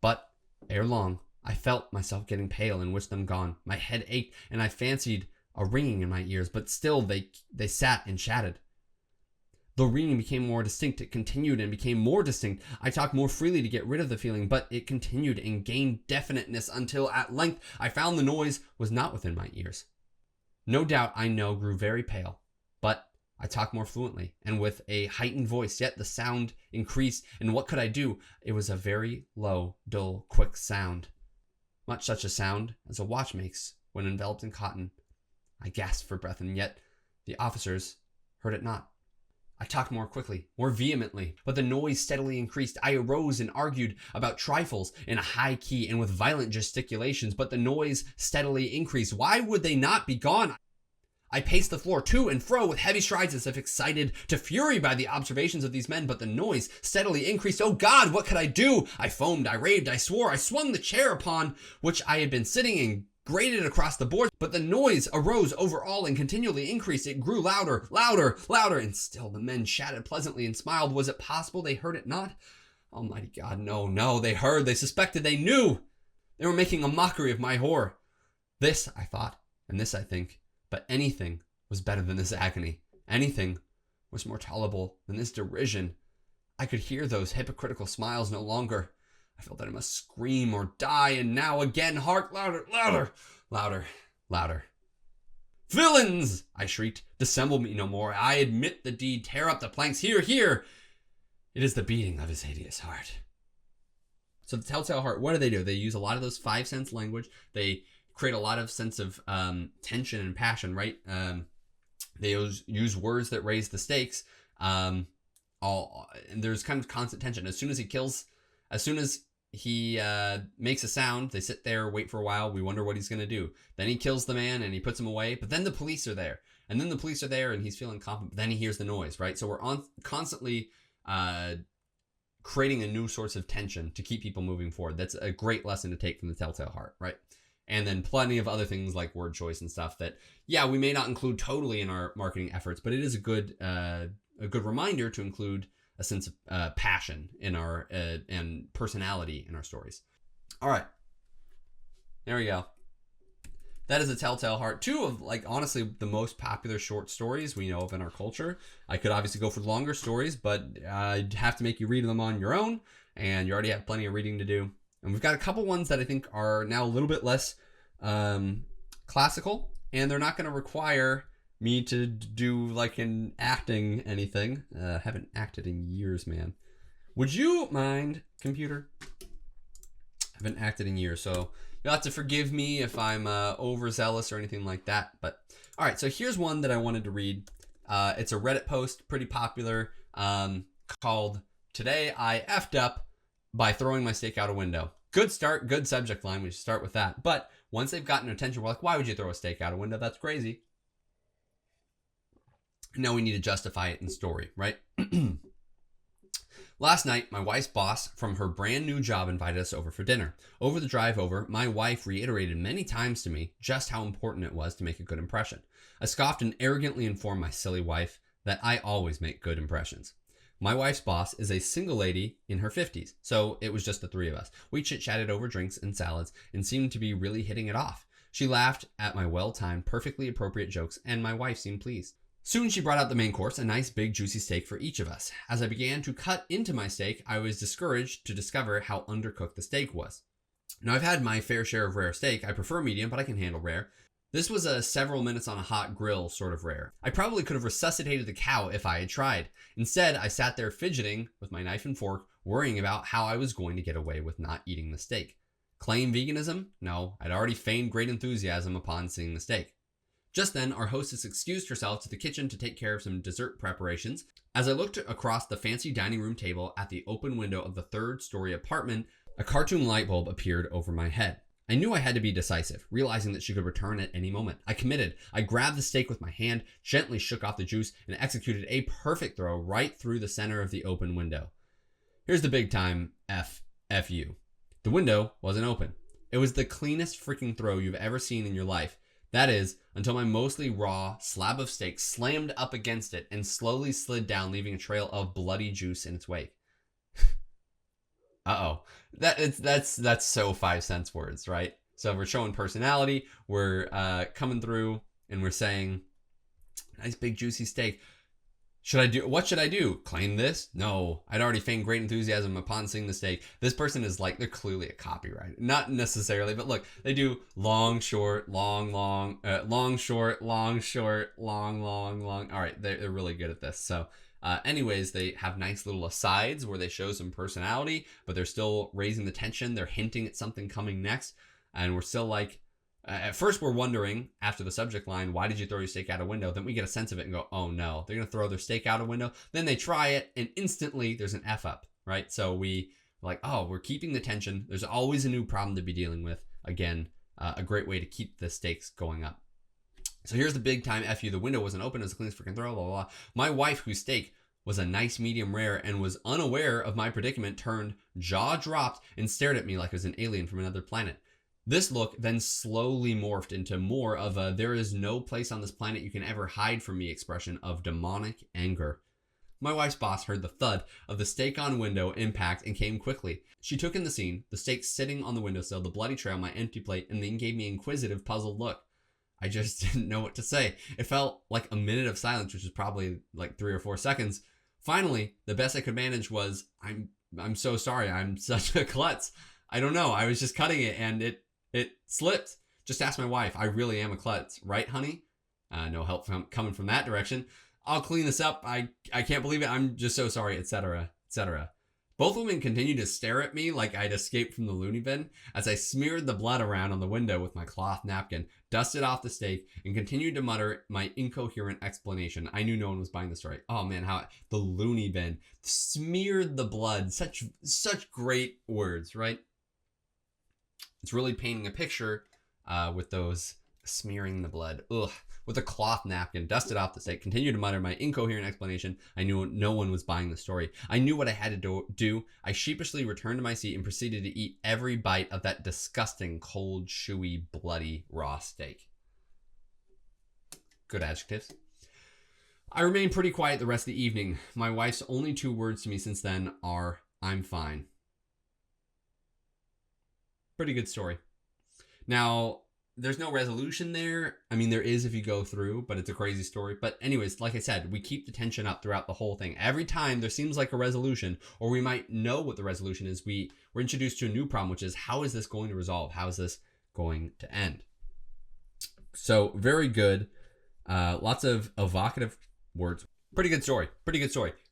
[SPEAKER 1] But ere long, I felt myself getting pale and wished them gone. My head ached, and I fancied a ringing in my ears, but still they sat and chatted. The ringing became more distinct. It continued and became more distinct. I talked more freely to get rid of the feeling, but it continued and gained definiteness until at length I found the noise was not within my ears. No doubt, I grew very pale, but I talked more fluently and with a heightened voice, yet the sound increased, and what could I do? It was a very low, dull, quick sound. Much such a sound as a watch makes when enveloped in cotton. I gasped for breath, and yet the officers heard it not. I talked more quickly, more vehemently, but the noise steadily increased. I arose and argued about trifles in a high key and with violent gesticulations, but the noise steadily increased. Why would they not be gone? I paced the floor to and fro with heavy strides as if excited to fury by the observations of these men, but the noise steadily increased. Oh God, what could I do? I foamed, I raved, I swore. I swung the chair upon which I had been sitting and grated across the board, but the noise arose over all and continually increased. It grew louder, and still the men chatted pleasantly and smiled. Was it possible they heard it not? Almighty God, no, they heard, they suspected, they knew. They were making a mockery of my horror. This, I thought, and this I think, but anything was better than this agony. Anything was more tolerable than this derision. I could hear those hypocritical smiles no longer. I felt that I must scream or die, and now again, hark, louder, louder, louder, louder. Villains! I shrieked. Dissemble me no more. I admit the deed. Tear up the planks. Here, here. It is the beating of his hideous heart. So the telltale heart, what do? They use a lot of those 5 sense language. They create a lot of sense of tension and passion, right? They use words that raise the stakes. And there's kind of constant tension. As soon as he makes a sound, they sit there, wait for a while. We wonder what he's going to do. Then he kills the man and he puts him away. But then the police are there. And then the police are there and he's feeling confident. But then he hears the noise, right? So we're constantly creating a new source of tension to keep people moving forward. That's a great lesson to take from the telltale heart, right? And then plenty of other things like word choice and stuff that, yeah, we may not include totally in our marketing efforts, but it is a good reminder to include a sense of passion in our and personality in our stories. All right, there we go. That is a telltale heart. 2 of, like, honestly, the most popular short stories we know of in our culture. I could obviously go for longer stories, but I'd have to make you read them on your own, and you already have plenty of reading to do. And we've got a couple ones that I think are now a little bit less classical, and they're not going to require me to do like an acting anything. I haven't acted in years, man. Would you mind, computer? I haven't acted in years, so you'll have to forgive me if I'm overzealous or anything like that. But all right, so here's one that I wanted to read. It's a Reddit post, pretty popular, called "Today I effed up by throwing my steak out a window." Good start, good subject line. We should start with that. But once they've gotten attention, we're like, why would you throw a steak out a window? That's crazy. Now we need to justify it in story, right? Last night, my wife's boss from her brand new job invited us over for dinner. Over the drive over, my wife reiterated many times to me just how important it was to make a good impression. I scoffed and arrogantly informed my silly wife that I always make good impressions. My wife's boss is a single lady in her 50s, so it was just the 3 of us. We chit-chatted over drinks and salads and seemed to be really hitting it off. She laughed at my well-timed, perfectly appropriate jokes, and my wife seemed pleased. Soon she brought out the main course, a nice big juicy steak for each of us. As I began to cut into my steak, I was discouraged to discover how undercooked the steak was. Now, I've had my fair share of rare steak. I prefer medium, but I can handle rare. This was a several minutes on a hot grill sort of rare. I probably could have resuscitated the cow if I had tried. Instead, I sat there fidgeting with my knife and fork, worrying about how I was going to get away with not eating the steak. Claim veganism? No, I'd already feigned great enthusiasm upon seeing the steak. Just then, our hostess excused herself to the kitchen to take care of some dessert preparations. As I looked across the fancy dining room table at the open window of the 3rd-story apartment, a cartoon light bulb appeared over my head. I knew I had to be decisive, realizing that she could return at any moment. I committed. I grabbed the steak with my hand, gently shook off the juice, and executed a perfect throw right through the center of the open window. Here's the big time FU. The window wasn't open. It was the cleanest freaking throw you've ever seen in your life. That is, until my mostly raw slab of steak slammed up against it and slowly slid down, leaving a trail of bloody juice in its wake. Uh-oh. That's so 5 cents words, right? So we're showing personality, we're coming through and we're saying, nice big juicy steak. What should I do? Claim this? No, I'd already feigned great enthusiasm upon seeing the steak. This person is like, they're clearly a copywriter. Not necessarily, but look, they do long, short, long, long, short, long, short, long, long, long. All right, they're really good at this. So anyways, they have nice little asides where they show some personality, but they're still raising the tension. They're hinting at something coming next. And we're still like, at first we're wondering after the subject line, why did you throw your steak out a window? Then we get a sense of it and go, oh no, they're going to throw their steak out a window. Then they try it and instantly there's an F up, right? So we're like, oh, we're keeping the tension. There's always a new problem to be dealing with. Again, a great way to keep the stakes going up. So here's the big time FU. The window wasn't open. It was the cleanest freaking throw, blah, blah, blah. My wife, whose steak was a nice medium rare and was unaware of my predicament, turned, jaw dropped, and stared at me like I was an alien from another planet. This look then slowly morphed into more of a there is no place on this planet you can ever hide from me expression of demonic anger. My wife's boss heard the thud of the steak on window impact and came quickly. She took in the scene, the steak sitting on the windowsill, the bloody trail, my empty plate, and then gave me an inquisitive, puzzled look. I just didn't know what to say. It felt like a minute of silence, which is probably like 3 or 4 seconds. Finally, the best I could manage was, I'm I'm so sorry. I'm such a klutz. I don't know. I was just cutting it and it slipped. Just ask my wife. I really am a klutz. Right, honey? No help coming from that direction. I'll clean this up. I can't believe it. I'm just so sorry, etc., etc. Both women continued to stare at me like I'd escaped from the loony bin as I smeared the blood around on the window with my cloth napkin, dusted off the steak, and continued to mutter my incoherent explanation. I knew no one was buying the story. Oh man, how the loony bin smeared the blood. Such great words, right? It's really painting a picture with those smearing the blood. Ugh. With a cloth napkin, dusted off the steak, continued to mutter my incoherent explanation. I knew no one was buying the story. I knew what I had to do. I sheepishly returned to my seat and proceeded to eat every bite of that disgusting, cold, chewy, bloody, raw steak. Good adjectives. I remained pretty quiet the rest of the evening. My wife's only 2 words to me since then are, "I'm fine." Pretty good story. Now, there's no resolution there. I mean, there is if you go through, but it's a crazy story. But anyways, like I said, we keep the tension up throughout the whole thing. Every time there seems like a resolution, or we might know what the resolution is, we're introduced to a new problem, which is, how is this going to resolve? How is this going to end? So very good. Lots of evocative words. Pretty good story.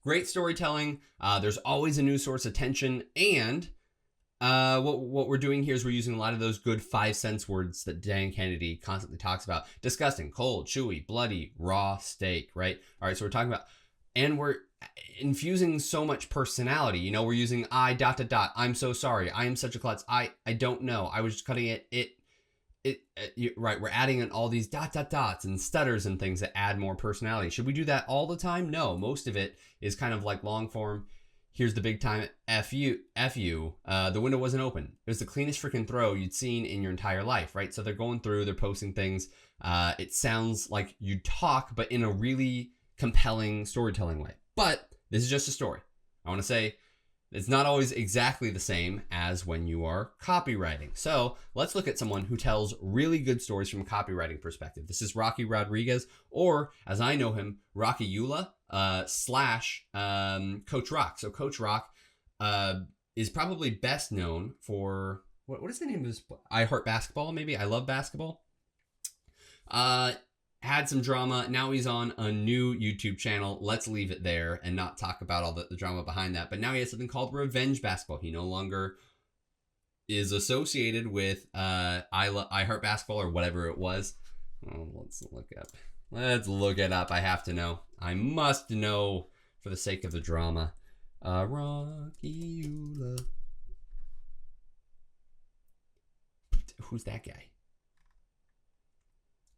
[SPEAKER 1] Great storytelling. There's always a new source of tension, and what we're doing here is we're using a lot of those good 5-sense words that Dan Kennedy constantly talks about. Disgusting, cold, chewy, bloody, raw steak, right? All right, so we're talking about, and we're infusing so much personality. You know, we're using I ... I'm so sorry. I am such a klutz. I don't know. I was just cutting it. Right, we're adding in all these ... and stutters and things that add more personality. Should we do that all the time? No, most of it is kind of like long form. Here's the big time F you. The window wasn't open. It was the cleanest freaking throw you'd seen in your entire life, right? So they're going through, they're posting things. It sounds like you talk, but in a really compelling storytelling way. But this is just a story. I want to say it's not always exactly the same as when you are copywriting. So let's look at someone who tells really good stories from a copywriting perspective. This is Rocky Rodriguez, or as I know him, Rocky Ullah. / Coach Rock. So Coach Rock is probably best known for what is the name of his? I Heart Basketball, maybe. I Love Basketball. Had some drama. Now he's on a new YouTube channel. Let's leave it there and not talk about all the drama behind that. But now he has something called Revenge Basketball. He no longer is associated with I Heart Basketball or whatever it was. Oh, let's look it up. I have to know. I must know for the sake of the drama. Rocky Ullah. Who's that guy?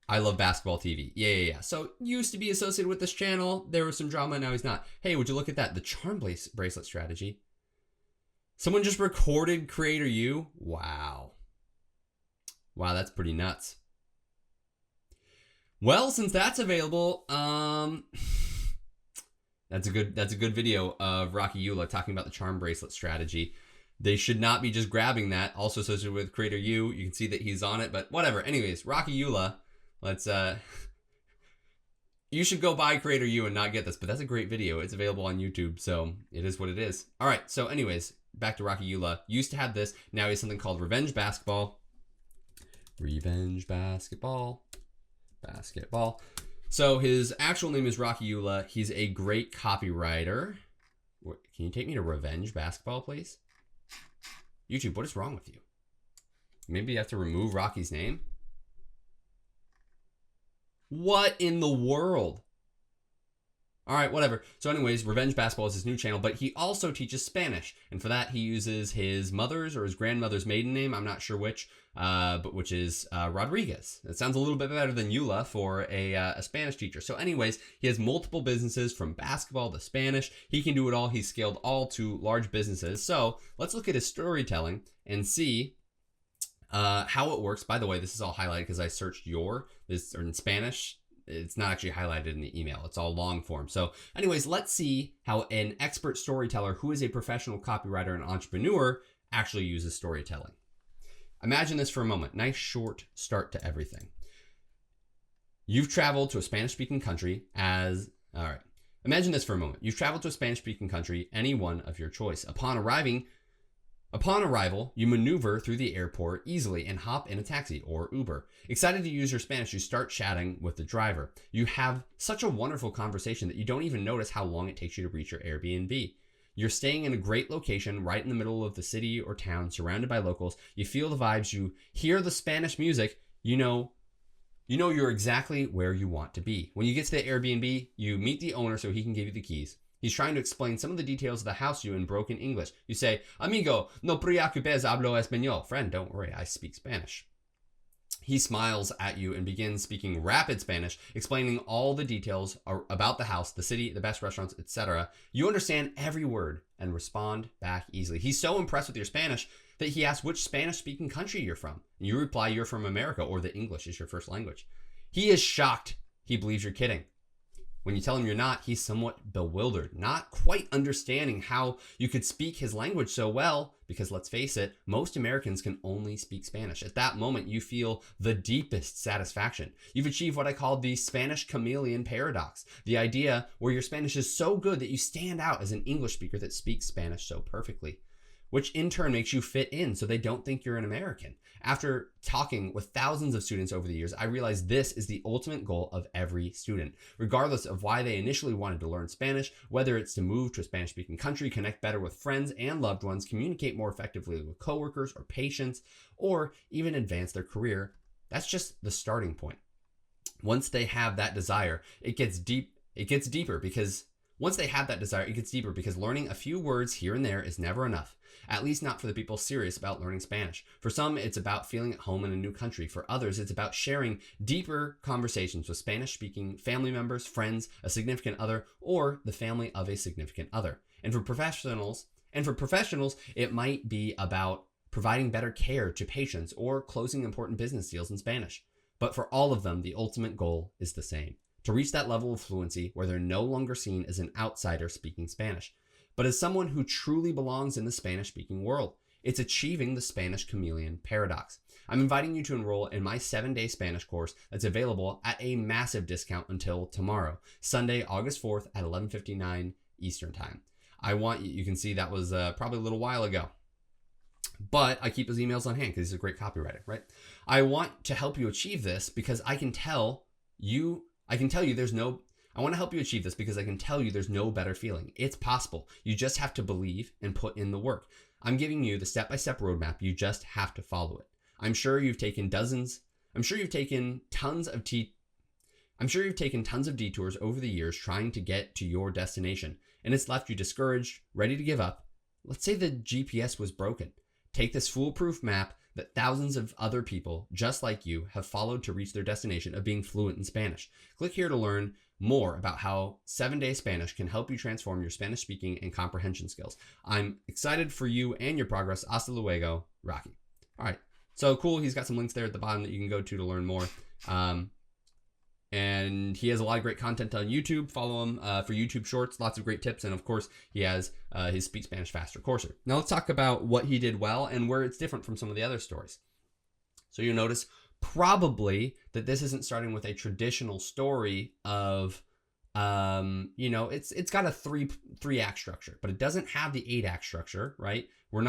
[SPEAKER 1] I Love Basketball TV. Yeah. So used to be associated with this channel. There was some drama. Now he's not. Hey, would you look at that? The charm bracelet strategy. Someone just recorded Creator You. Wow, that's pretty nuts. Well, since that's available, that's a good video of Rocky Ullah talking about the charm bracelet strategy. They should not be just grabbing that. Also associated with Creator You. You can see that he's on it, but whatever. Anyways, Rocky Ullah. You should go buy Creator You and not get this, but that's a great video. It's available on YouTube, so it is what it is. All right, so anyways, back to Rocky Ullah. Used to have this. Now he has something called Revenge Basketball. Revenge Basketball. So his actual name is Rocky Ullah. He's a great copywriter. Can you take me to Revenge Basketball, please? YouTube, what is wrong with you? Maybe you have to remove Rocky's name? What in the world? All right, whatever. So anyways, Revenge Basketball is his new channel, but he also teaches Spanish. And for that, he uses his mother's or his grandmother's maiden name. I'm not sure which, but which is Rodriguez. It sounds a little bit better than Ullah for a Spanish teacher. So anyways, he has multiple businesses from basketball to Spanish. He can do it all. He's scaled all to large businesses. So let's look at his storytelling and see how it works. By the way, this is all highlighted because I searched this in Spanish. It's not actually highlighted in the email. It's all long form. So anyways, let's see how an expert storyteller who is a professional copywriter and entrepreneur actually uses storytelling. Imagine this for a moment. Nice short start to everything. You've traveled to a Spanish-speaking country all right. Imagine this for a moment. You've traveled to a Spanish-speaking country, any one of your choice. Upon arrival, you maneuver through the airport easily and hop in a taxi or Uber. Excited to use your Spanish, you start chatting with the driver. You have such a wonderful conversation that you don't even notice how long it takes you to reach your Airbnb. You're staying in a great location right in the middle of the city or town, surrounded by locals. You feel the vibes, you hear the Spanish music, you know you're exactly where you want to be. When you get to the Airbnb, you meet the owner so he can give you the keys. He's trying to explain some of the details of the house to you in broken English. You say, "Amigo, no preocupes, hablo español." Friend, don't worry, I speak Spanish. He smiles at you and begins speaking rapid Spanish, explaining all the details about the house, the city, the best restaurants, etc. You understand every word and respond back easily. He's so impressed with your Spanish that he asks which Spanish-speaking country you're from. And you reply you're from America, or that English is your first language. He is shocked. He believes you're kidding. When you tell him you're not, he's somewhat bewildered, not quite understanding how you could speak his language so well, because let's face it, most Americans can only speak Spanish. At that moment, you feel the deepest satisfaction. You've achieved what I call the Spanish chameleon paradox, the idea where your Spanish is so good that you stand out as an English speaker that speaks Spanish so perfectly, which in turn makes you fit in so they don't think you're an American. After talking with thousands of students over the years, I realized this is the ultimate goal of every student, regardless of why they initially wanted to learn Spanish, whether it's to move to a Spanish-speaking country, connect better with friends and loved ones, communicate more effectively with coworkers or patients, or even advance their career. That's just the starting point. Once they have that desire, it gets deeper because learning a few words here and there is never enough. At least not for the people serious about learning Spanish. For some, it's about feeling at home in a new country. For others, it's about sharing deeper conversations with Spanish-speaking family members, friends, a significant other, or the family of a significant other. And for professionals, it might be about providing better care to patients or closing important business deals in Spanish. But for all of them, the ultimate goal is the same: to reach that level of fluency where they're no longer seen as an outsider speaking Spanish, but as someone who truly belongs in the Spanish-speaking world. It's achieving the Spanish chameleon paradox. I'm inviting you to enroll in my 7-day Spanish course that's available at a massive discount until tomorrow, Sunday, August 4th at 11:59 Eastern Time. You can see that was probably a little while ago, but I keep his emails on hand because he's a great copywriter, right? I want to help you achieve this because I want to help you achieve this because I can tell you there's no better feeling. It's possible. You just have to believe and put in the work. I'm giving you the step-by-step roadmap. You just have to follow it. I'm sure you've taken tons of detours over the years trying to get to your destination, and it's left you discouraged, ready to give up. Let's say the GPS was broken. Take this foolproof map that thousands of other people just like you have followed to reach their destination of being fluent in Spanish. Click here to learn more about how 7-day Spanish can help you transform your Spanish speaking and comprehension skills. I'm excited for you and your progress. Hasta luego, Rocky. All right, so cool. He's got some links there at the bottom that you can go to learn more. And he has a lot of great content on YouTube. Follow him for YouTube Shorts, lots of great tips. And of course, he has his Speak Spanish Faster course. Now let's talk about what he did well and where it's different from some of the other stories. So you'll notice probably that this isn't starting with a traditional story of, it's got a three act structure, but it doesn't have the 8-act structure, right? Or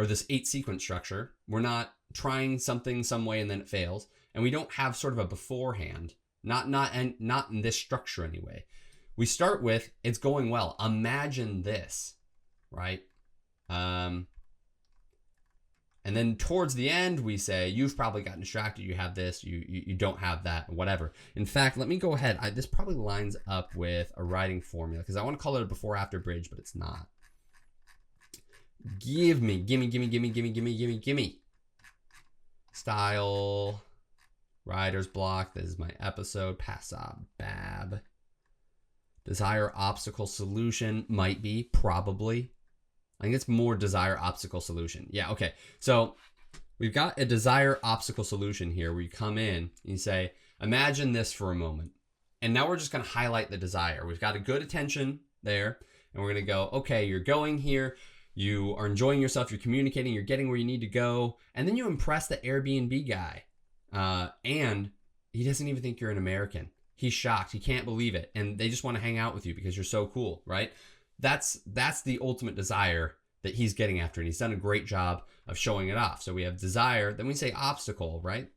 [SPEAKER 1] this 8-sequence structure. We're not trying something some way and then it fails. And we don't have sort of a beforehand, not in this structure anyway. We start with, it's going well. Imagine this, right? And then towards the end, we say, you've probably gotten distracted. You have this, you don't have that, whatever. In fact, let me go ahead. This probably lines up with a writing formula because I want to call it a before-after bridge, but it's not. Gimme. Style, writer's block. This is my episode. Passa bab. Desire, obstacle, solution. Might be, probably. I think it's more desire, obstacle, solution. Yeah, okay. So we've got a desire, obstacle, solution here where you come in and you say, imagine this for a moment. And now we're just going to highlight the desire. We've got a good attention there. And we're going to go, okay, you're going here. You are enjoying yourself. You're communicating. You're getting where you need to go. And then you impress the Airbnb guy. And he doesn't even think you're an American. he's shocked. He can't believe it. And they just want to hang out with you because you're so cool, right? That's the ultimate desire that he's getting after. And he's done a great job of showing it off. So we have desire, then we say obstacle, right?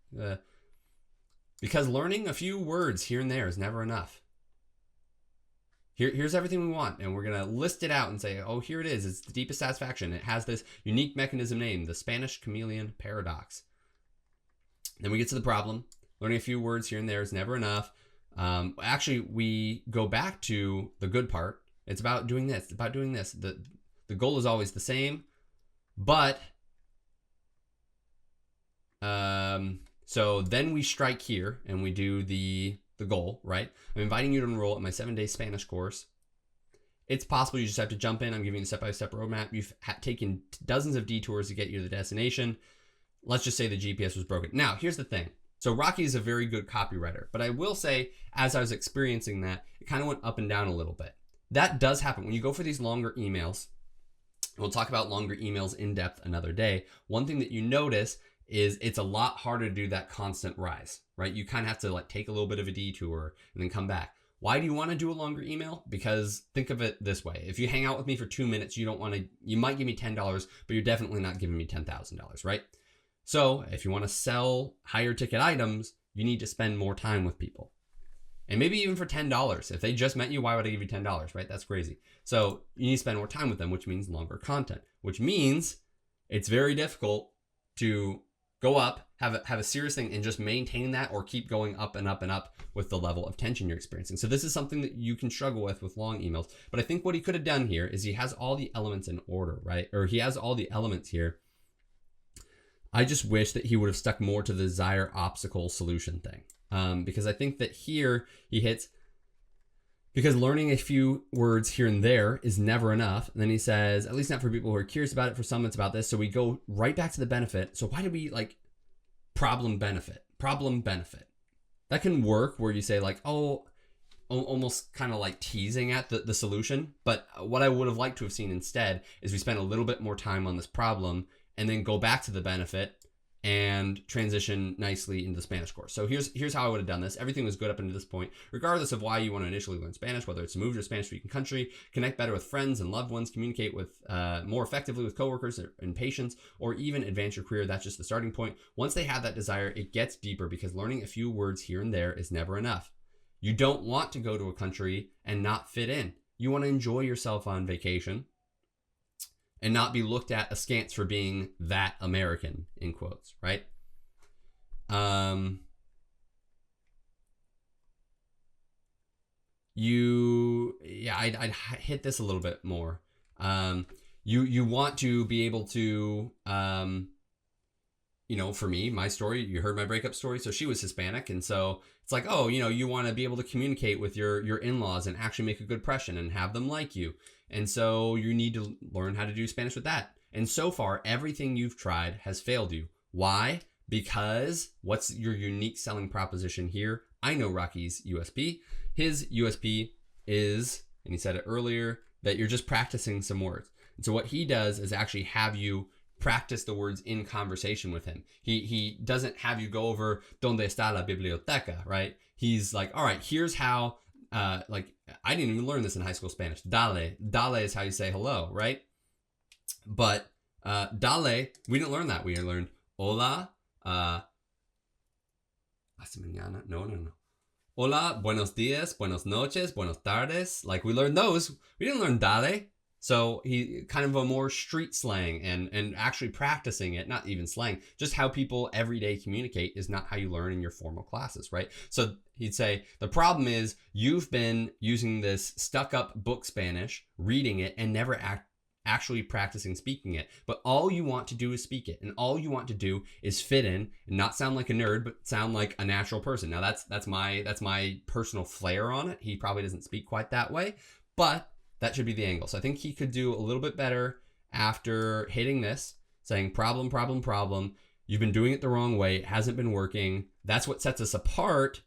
[SPEAKER 1] Because learning a few words here and there is never enough. Here's everything we want, and we're going to list it out and say, oh, here it is. It's the deepest satisfaction. It has this unique mechanism name, the Spanish chameleon paradox. Then we get to the problem. Learning a few words here and there is never enough. Actually, we go back to the good part. It's about doing this. It's about doing this. The goal is always the same, but so then we strike here and we do the goal, right? I'm inviting you to enroll in my 7-day Spanish course. It's possible you just have to jump in. I'm giving you a step-by-step roadmap. You've taken dozens of detours to get you to the destination. Let's just say the GPS was broken. Now, here's the thing. So Rocky is a very good copywriter, but I will say, as I was experiencing that, it kind of went up and down a little bit. That does happen. When you go for these longer emails, we'll talk about longer emails in depth another day. One thing that you notice is it's a lot harder to do that constant rise, right? You kind of have to like take a little bit of a detour and then come back. Why do you want to do a longer email? Because think of it this way. If you hang out with me for 2 minutes, you might give me $10, but you're definitely not giving me $10,000, right? So if you want to sell higher ticket items, you need to spend more time with people. And maybe even for $10. If they just met you, why would I give you $10, right? That's crazy. So you need to spend more time with them, which means longer content, which means it's very difficult to go up, have a serious thing, and just maintain that or keep going up and up and up with the level of tension you're experiencing. So this is something that you can struggle with long emails. But I think what he could have done here is he has all the elements in order, right? Or he has all the elements here. I just wish that he would have stuck more to the desire obstacle solution thing. Because I think that here he hits, because learning a few words here and there is never enough. And then he says, at least not for people who are curious about it, for some it's about this. So we go right back to the benefit. So why do we like problem benefit? That can work where you say like, oh, almost kind of like teasing at the solution. But what I would have liked to have seen instead is we spend a little bit more time on this problem and then go back to the benefit and transition nicely into the Spanish course. So here's how I would have done this. Everything was good up until this point, regardless of why you want to initially learn Spanish, whether it's to move to a Spanish-speaking country, connect better with friends and loved ones, communicate with more effectively with coworkers and patients, or even advance your career. That's just the starting point. Once they have that desire, it gets deeper because learning a few words here and there is never enough. You don't want to go to a country and not fit in. You want to enjoy yourself on vacation and not be looked at askance for being that American, in quotes, right? I'd hit this a little bit more. You want to be able to, for me, my story, you heard my breakup story. So she was Hispanic. And so it's like, oh, you want to be able to communicate with your in-laws and actually make a good impression and have them like you. And so you need to learn how to do Spanish with that. And so far, everything you've tried has failed you. Why? Because what's your unique selling proposition here? I know Rocky's USP. His USP is, and he said it earlier, that you're just practicing some words. And so what he does is actually have you practice the words in conversation with him. He doesn't have you go over donde está la biblioteca, right? He's like, all right, here's how, I didn't even learn this in high school Spanish. Dale is how you say hello, right? But dale, we didn't learn that. We learned hola, hasta mañana. No. Hola, buenos días, buenas noches, buenas tardes. Like we learned those. We didn't learn dale. So he kind of a more street slang and actually practicing it, not even slang, just how people every day communicate is not how you learn in your formal classes, right? So he'd say, the problem is you've been using this stuck up book Spanish, reading it and never actually practicing speaking it. But all you want to do is speak it. And all you want to do is fit in and not sound like a nerd, but sound like a natural person. Now that's my personal flair on it. He probably doesn't speak quite that way, but that should be the angle. So I think he could do a little bit better after hitting this, saying problem. You've been doing it the wrong way. It hasn't been working. That's what sets us apart.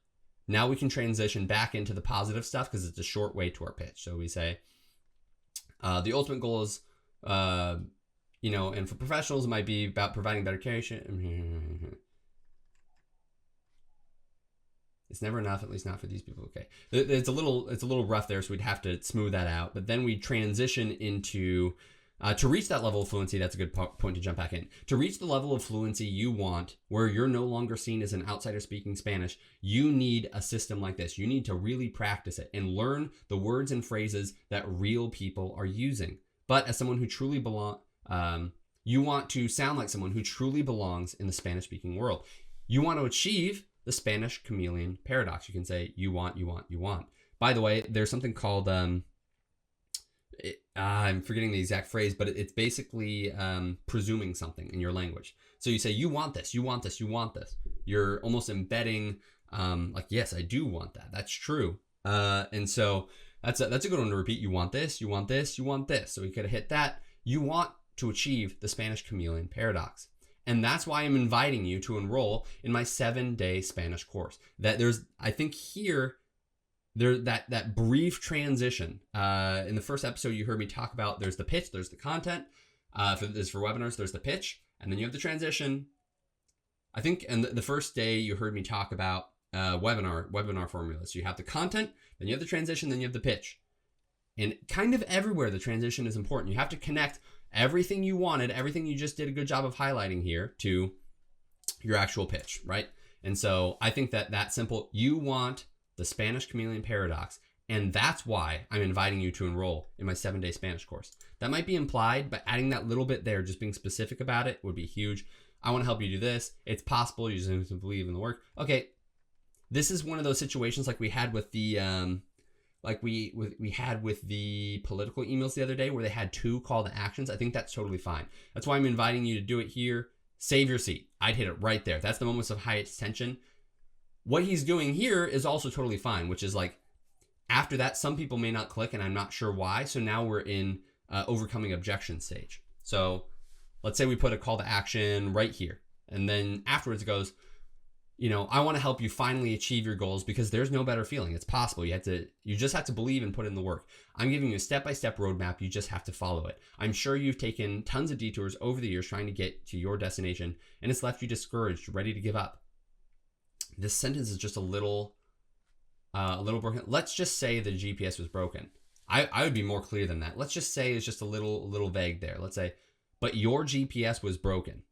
[SPEAKER 1] Now we can transition back into the positive stuff because it's a short way to our pitch. So we say, the ultimate goal is, and for professionals, it might be about providing better care. It It's never enough, at least not for these people. Okay. It's a little rough there, so we'd have to smooth that out. But then we transition into, to reach that level of fluency, that's a good point to jump back in. To reach the level of fluency you want, where you're no longer seen as an outsider speaking Spanish, you need a system like this. You need to really practice it and learn the words and phrases that real people are using. But as someone who truly you want to sound like someone who truly belongs in the Spanish speaking world. You want to achieve the Spanish chameleon paradox. You can say, you want. By the way, there's something called, I'm forgetting the exact phrase, but it's basically presuming something in your language. So you say, you want this. You're almost embedding, like, yes, I do want that. That's true. And so that's a good one to repeat. You want this. So we could hit that. You want to achieve the Spanish chameleon paradox. And that's why I'm inviting you to enroll in my 7-day Spanish course. That I think here, that brief transition. In the first episode, you heard me talk about there's the pitch, there's the content. For webinars, there's the pitch, and then you have the transition. I think, and the first day you heard me talk about webinar formulas. So you have the content, then you have the transition, then you have the pitch. And kind of everywhere, the transition is important. You have to connect everything you wanted, everything you just did a good job of highlighting here to your actual pitch, right? And so I think that simple, you want the Spanish chameleon paradox. And that's why I'm inviting you to enroll in my 7-day Spanish course. That might be implied, but adding that little bit there, just being specific about it would be huge. I want to help you do this. It's possible. You just have to believe in the work. Okay. This is one of those situations like we had with the, we had with the political emails the other day where they had 2 call to actions. I think that's totally fine. That's why I'm inviting you to do it here. Save your seat. I'd hit it right there. That's the moments of highest tension. What he's doing here is also totally fine, which is like, after that, some people may not click and I'm not sure why. So now we're in overcoming objection stage. So let's say we put a call to action right here. And then afterwards it goes, I want to help you finally achieve your goals because there's no better feeling. It's possible. You just have to believe and put in the work. I'm giving you a step-by-step roadmap. You just have to follow it. I'm sure you've taken tons of detours over the years trying to get to your destination and it's left you discouraged, ready to give up. This sentence is just a little broken. Let's just say the GPS was broken. I would be more clear than that. Let's just say it's just a little vague there. Let's say, but your GPS was broken.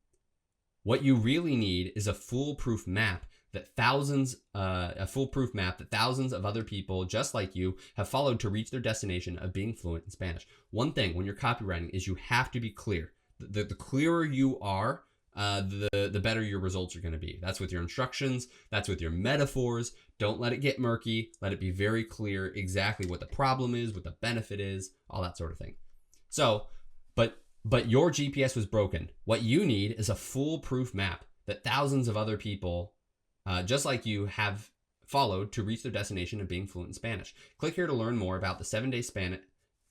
[SPEAKER 1] What you really need is a foolproof map that thousands of other people just like you have followed to reach their destination of being fluent in Spanish. One thing when you're copywriting is you have to be clear. The clearer you are, the better your results are going to be. That's with your instructions. That's with your metaphors. Don't let it get murky. Let it be very clear exactly what the problem is, what the benefit is, all that sort of thing. So, but your GPS was broken. What you need is a foolproof map that thousands of other people, just like you, have followed to reach their destination of being fluent in Spanish. Click here to learn more about the 7-day Spanish.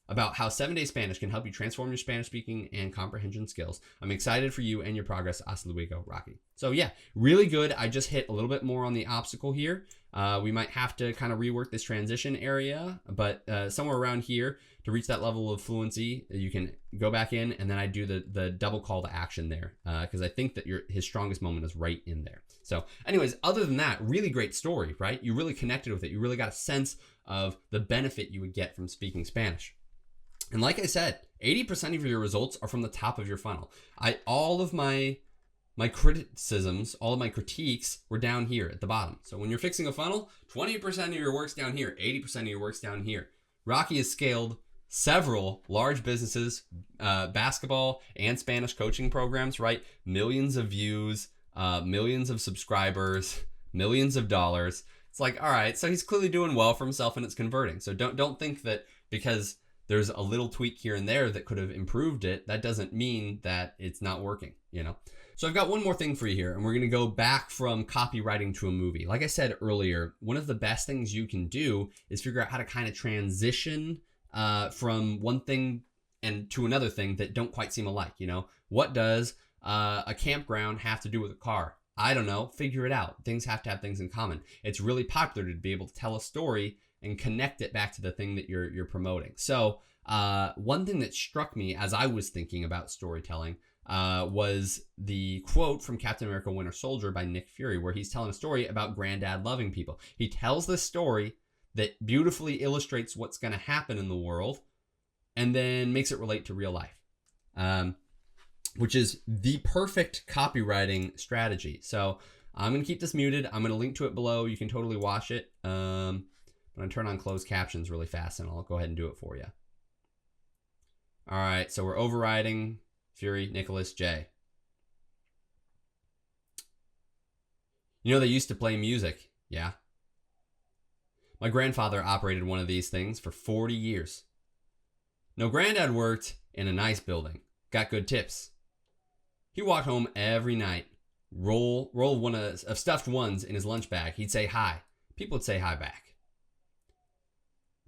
[SPEAKER 1] About how 7-day Spanish can help you transform your Spanish speaking and comprehension skills. I'm excited for you and your progress. Hasta luego, Rocky. So yeah, really good. I just hit a little bit more on the obstacle here. We might have to kind of rework this transition area, but somewhere around here to reach that level of fluency, you can go back in and then I do the double call to action there because I think that his strongest moment is right in there. So anyways, other than that, really great story, right? You really connected with it. You really got a sense of the benefit you would get from speaking Spanish. And like I said, 80% of your results are from the top of your funnel. All of my criticisms, all of my critiques were down here at the bottom. So when you're fixing a funnel, 20% of your work's down here, 80% of your work's down here. Rocky has scaled several large businesses, basketball and Spanish coaching programs, right? Millions of views, millions of subscribers, millions of dollars. It's like, all right, so he's clearly doing well for himself and it's converting. So don't think that because there's a little tweak here and there that could have improved it, that doesn't mean that it's not working, So I've got one more thing for you here, and we're going to go back from copywriting to a movie. Like I said earlier, one of the best things you can do is figure out how to kind of transition from one thing and to another thing that don't quite seem alike. What does a campground have to do with a car? I don't know. Figure it out. Things have to have things in common. It's really popular to be able to tell a story and connect it back to the thing that you're promoting. So one thing that struck me as I was thinking about storytelling was the quote from Captain America Winter Soldier by Nick Fury, where he's telling a story about Granddad loving people. He tells this story that beautifully illustrates what's going to happen in the world and then makes it relate to real life, which is the perfect copywriting strategy. So I'm going to keep this muted. I'm going to link to it below. You can totally watch it. I'm going to turn on closed captions really fast, and I'll go ahead and do it for you. All right, so we're overriding Fury, Nicholas, J. You know, they used to play music, yeah? My grandfather operated one of these things for 40 years. No, Granddad worked in a nice building, got good tips. He walked home every night, roll one of stuffed ones in his lunch bag. He'd say hi. People would say hi back.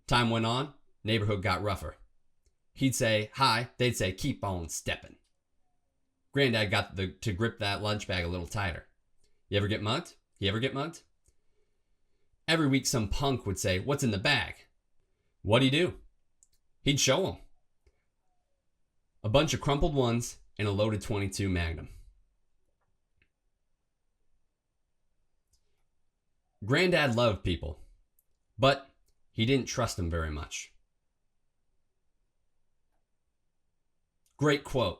[SPEAKER 1] Time went on, neighborhood got rougher. He'd say hi, they'd say keep on stepping. Granddad got to grip that lunch bag a little tighter. You ever get mugged? You ever get mugged? Every week some punk would say, what's in the bag? What'd he do? He'd show them. A bunch of crumpled ones and a loaded .22 Magnum. Granddad loved people, but he didn't trust them very much. Great quote.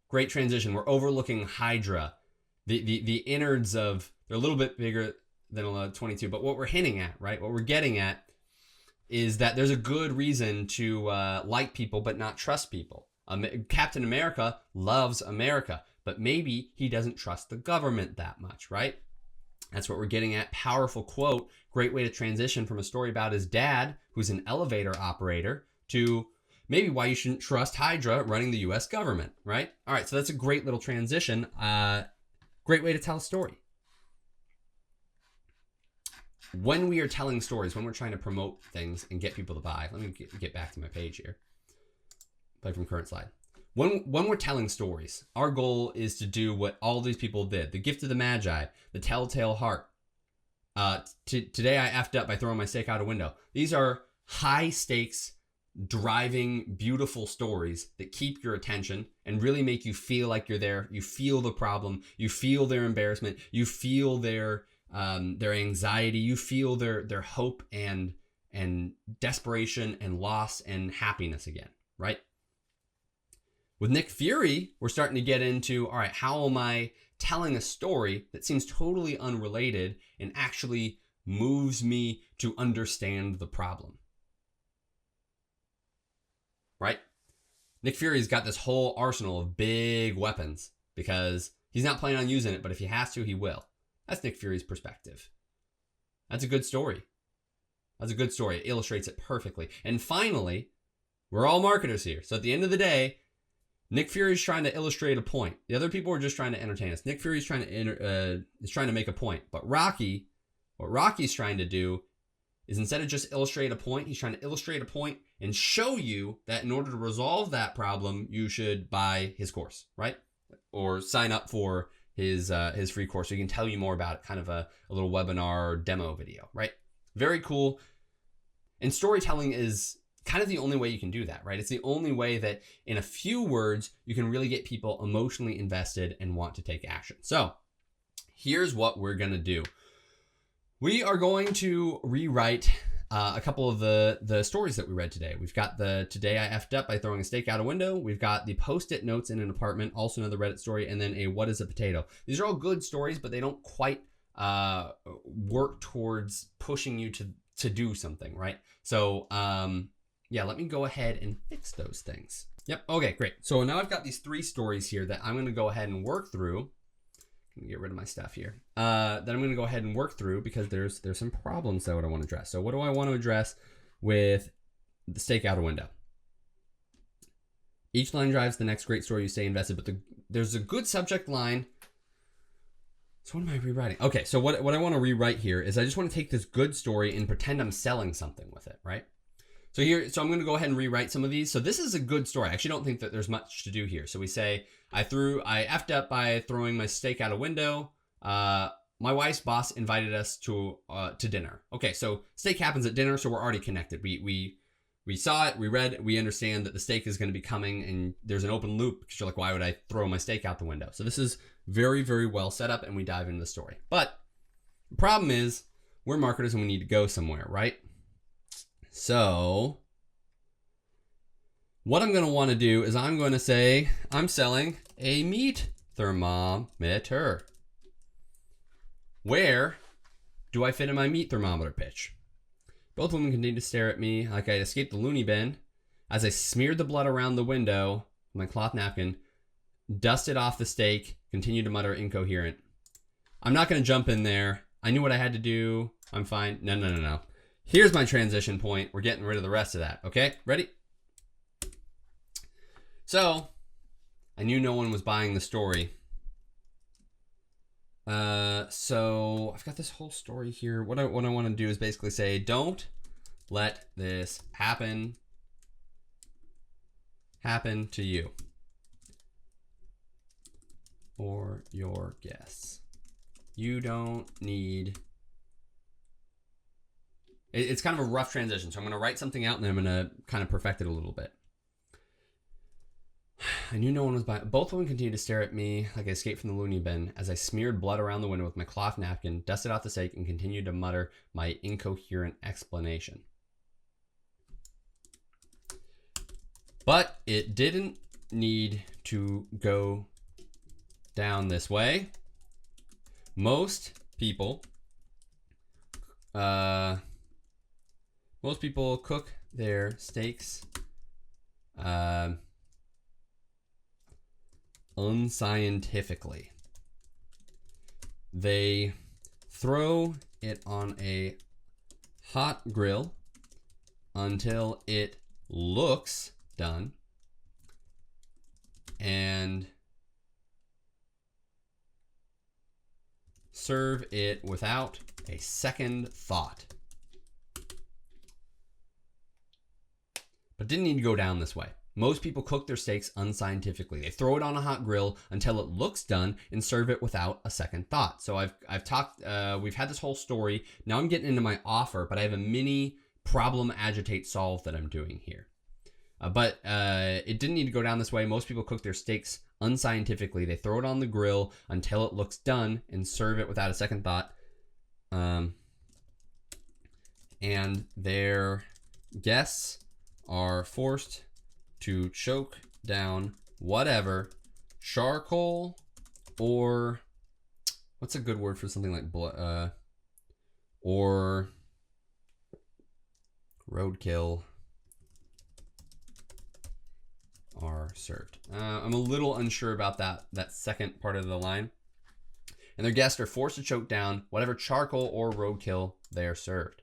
[SPEAKER 1] Great transition. We're overlooking Hydra. The innards of, they're a little bit bigger than a 22, but what we're hinting at, right? What we're getting at is that there's a good reason to like people but not trust people. Captain America loves America, but maybe he doesn't trust the government that much, right? That's what we're getting at. Powerful quote. Great way to transition from a story about his dad, who's an elevator operator, to maybe why you shouldn't trust Hydra running the US government, right? All right, so that's a great little transition. Great way to tell a story. When we are telling stories, when we're trying to promote things and get people to buy, let me get back to my page here. Play from current slide. When we're telling stories, our goal is to do what all these people did. The gift of the Magi, the telltale heart. Today I effed up by throwing my steak out a window. These are high stakes, driving, beautiful stories that keep your attention and really make you feel like you're there. You feel the problem. You feel their embarrassment. You feel their anxiety. You feel their hope and desperation and loss and happiness again, right? With Nick Fury, we're starting to get into, all right, how am I telling a story that seems totally unrelated and actually moves me to understand the problem? Right? Nick Fury's got this whole arsenal of big weapons because he's not planning on using it, but if he has to, he will. That's Nick Fury's perspective. That's a good story. That's a good story. It illustrates it perfectly. And finally, we're all marketers here. So at the end of the day, Nick Fury's trying to illustrate a point. The other people are just trying to entertain us. Nick Fury's trying to make a point. But what Rocky's trying to do is instead of just illustrate a point, he's trying to illustrate a point and show you that in order to resolve that problem, you should buy his course, right? Or sign up for his free course so he can tell you more about it, kind of a little webinar or demo video, right? Very cool. And storytelling is kind of the only way you can do that, right? It's the only way that in a few words, you can really get people emotionally invested and want to take action. So here's what we're going to do. We are going to rewrite a couple of the stories that we read today. We've got the today I effed up by throwing a steak out a window. We've got the post-it notes in an apartment, also another Reddit story, and then a what is a potato. These are all good stories, but they don't quite work towards pushing you to do something, right? So yeah, let me go ahead and fix those things. Yep, okay, great. So now I've got these 3 stories here that I'm gonna go ahead and work through. Let me get rid of my stuff here. That I'm gonna go ahead and work through because there's some problems that I want to address. So what do I want to address with the steak out a window? Each line drives the next great story, you stay invested, but there's a good subject line. So what am I rewriting? Okay, so what I want to rewrite here is I just want to take this good story and pretend I'm selling something with it, right? So I'm going to go ahead and rewrite some of these. So this is a good story. I actually don't think that there's much to do here. So we say, I effed up by throwing my steak out a window. My wife's boss invited us to dinner. Okay, so steak happens at dinner, so we're already connected. We we saw it, we read it, we understand that the stake is going to be coming, and there's an open loop because you're like, why would I throw my stake out the window? So this is very, very well set up, and we dive into the story. But the problem is we're marketers and we need to go somewhere, right? So what I'm going to want to do is I'm going to say I'm selling a meat thermometer. Where do I fit in my meat thermometer pitch? Both women continued to stare at me like I'd escaped the loony bin as I smeared the blood around the window with my cloth napkin, dusted off the steak, continued to mutter incoherent. I'm not going to jump in there. I knew what I had to do. I'm fine. No. Here's my transition point. We're getting rid of the rest of that. Okay, ready? So, I knew no one was buying the story. So I've got this whole story here. What I want to do is basically say, don't let this happen to you or your guests. You don't need. It's kind of a rough transition, so I'm going to write something out and then I'm going to kind of perfect it a little bit. I knew no one was buying. Both women continued to stare at me like I escaped from the loony bin as I smeared blood around the window with my cloth napkin, dusted off the steak, and continued to mutter my incoherent explanation. But it didn't need to go down this way. Most people cook their steaks unscientifically. They throw it on a hot grill until it looks done and serve it without a second thought. But didn't need to go down this way. Most people cook their steaks unscientifically. They throw it on a hot grill until it looks done and serve it without a second thought. So I've talked, we've had this whole story. Now I'm getting into my offer, but I have a mini problem, agitate, solve that I'm doing here. But it didn't need to go down this way. Most people cook their steaks unscientifically. They throw it on the grill until it looks done and serve it without a second thought. And their guests are forced to choke down whatever charcoal or what's a good word for something like blood or roadkill are served. I'm a little unsure about that second part of the line. And their guests are forced to choke down whatever charcoal or roadkill they are served.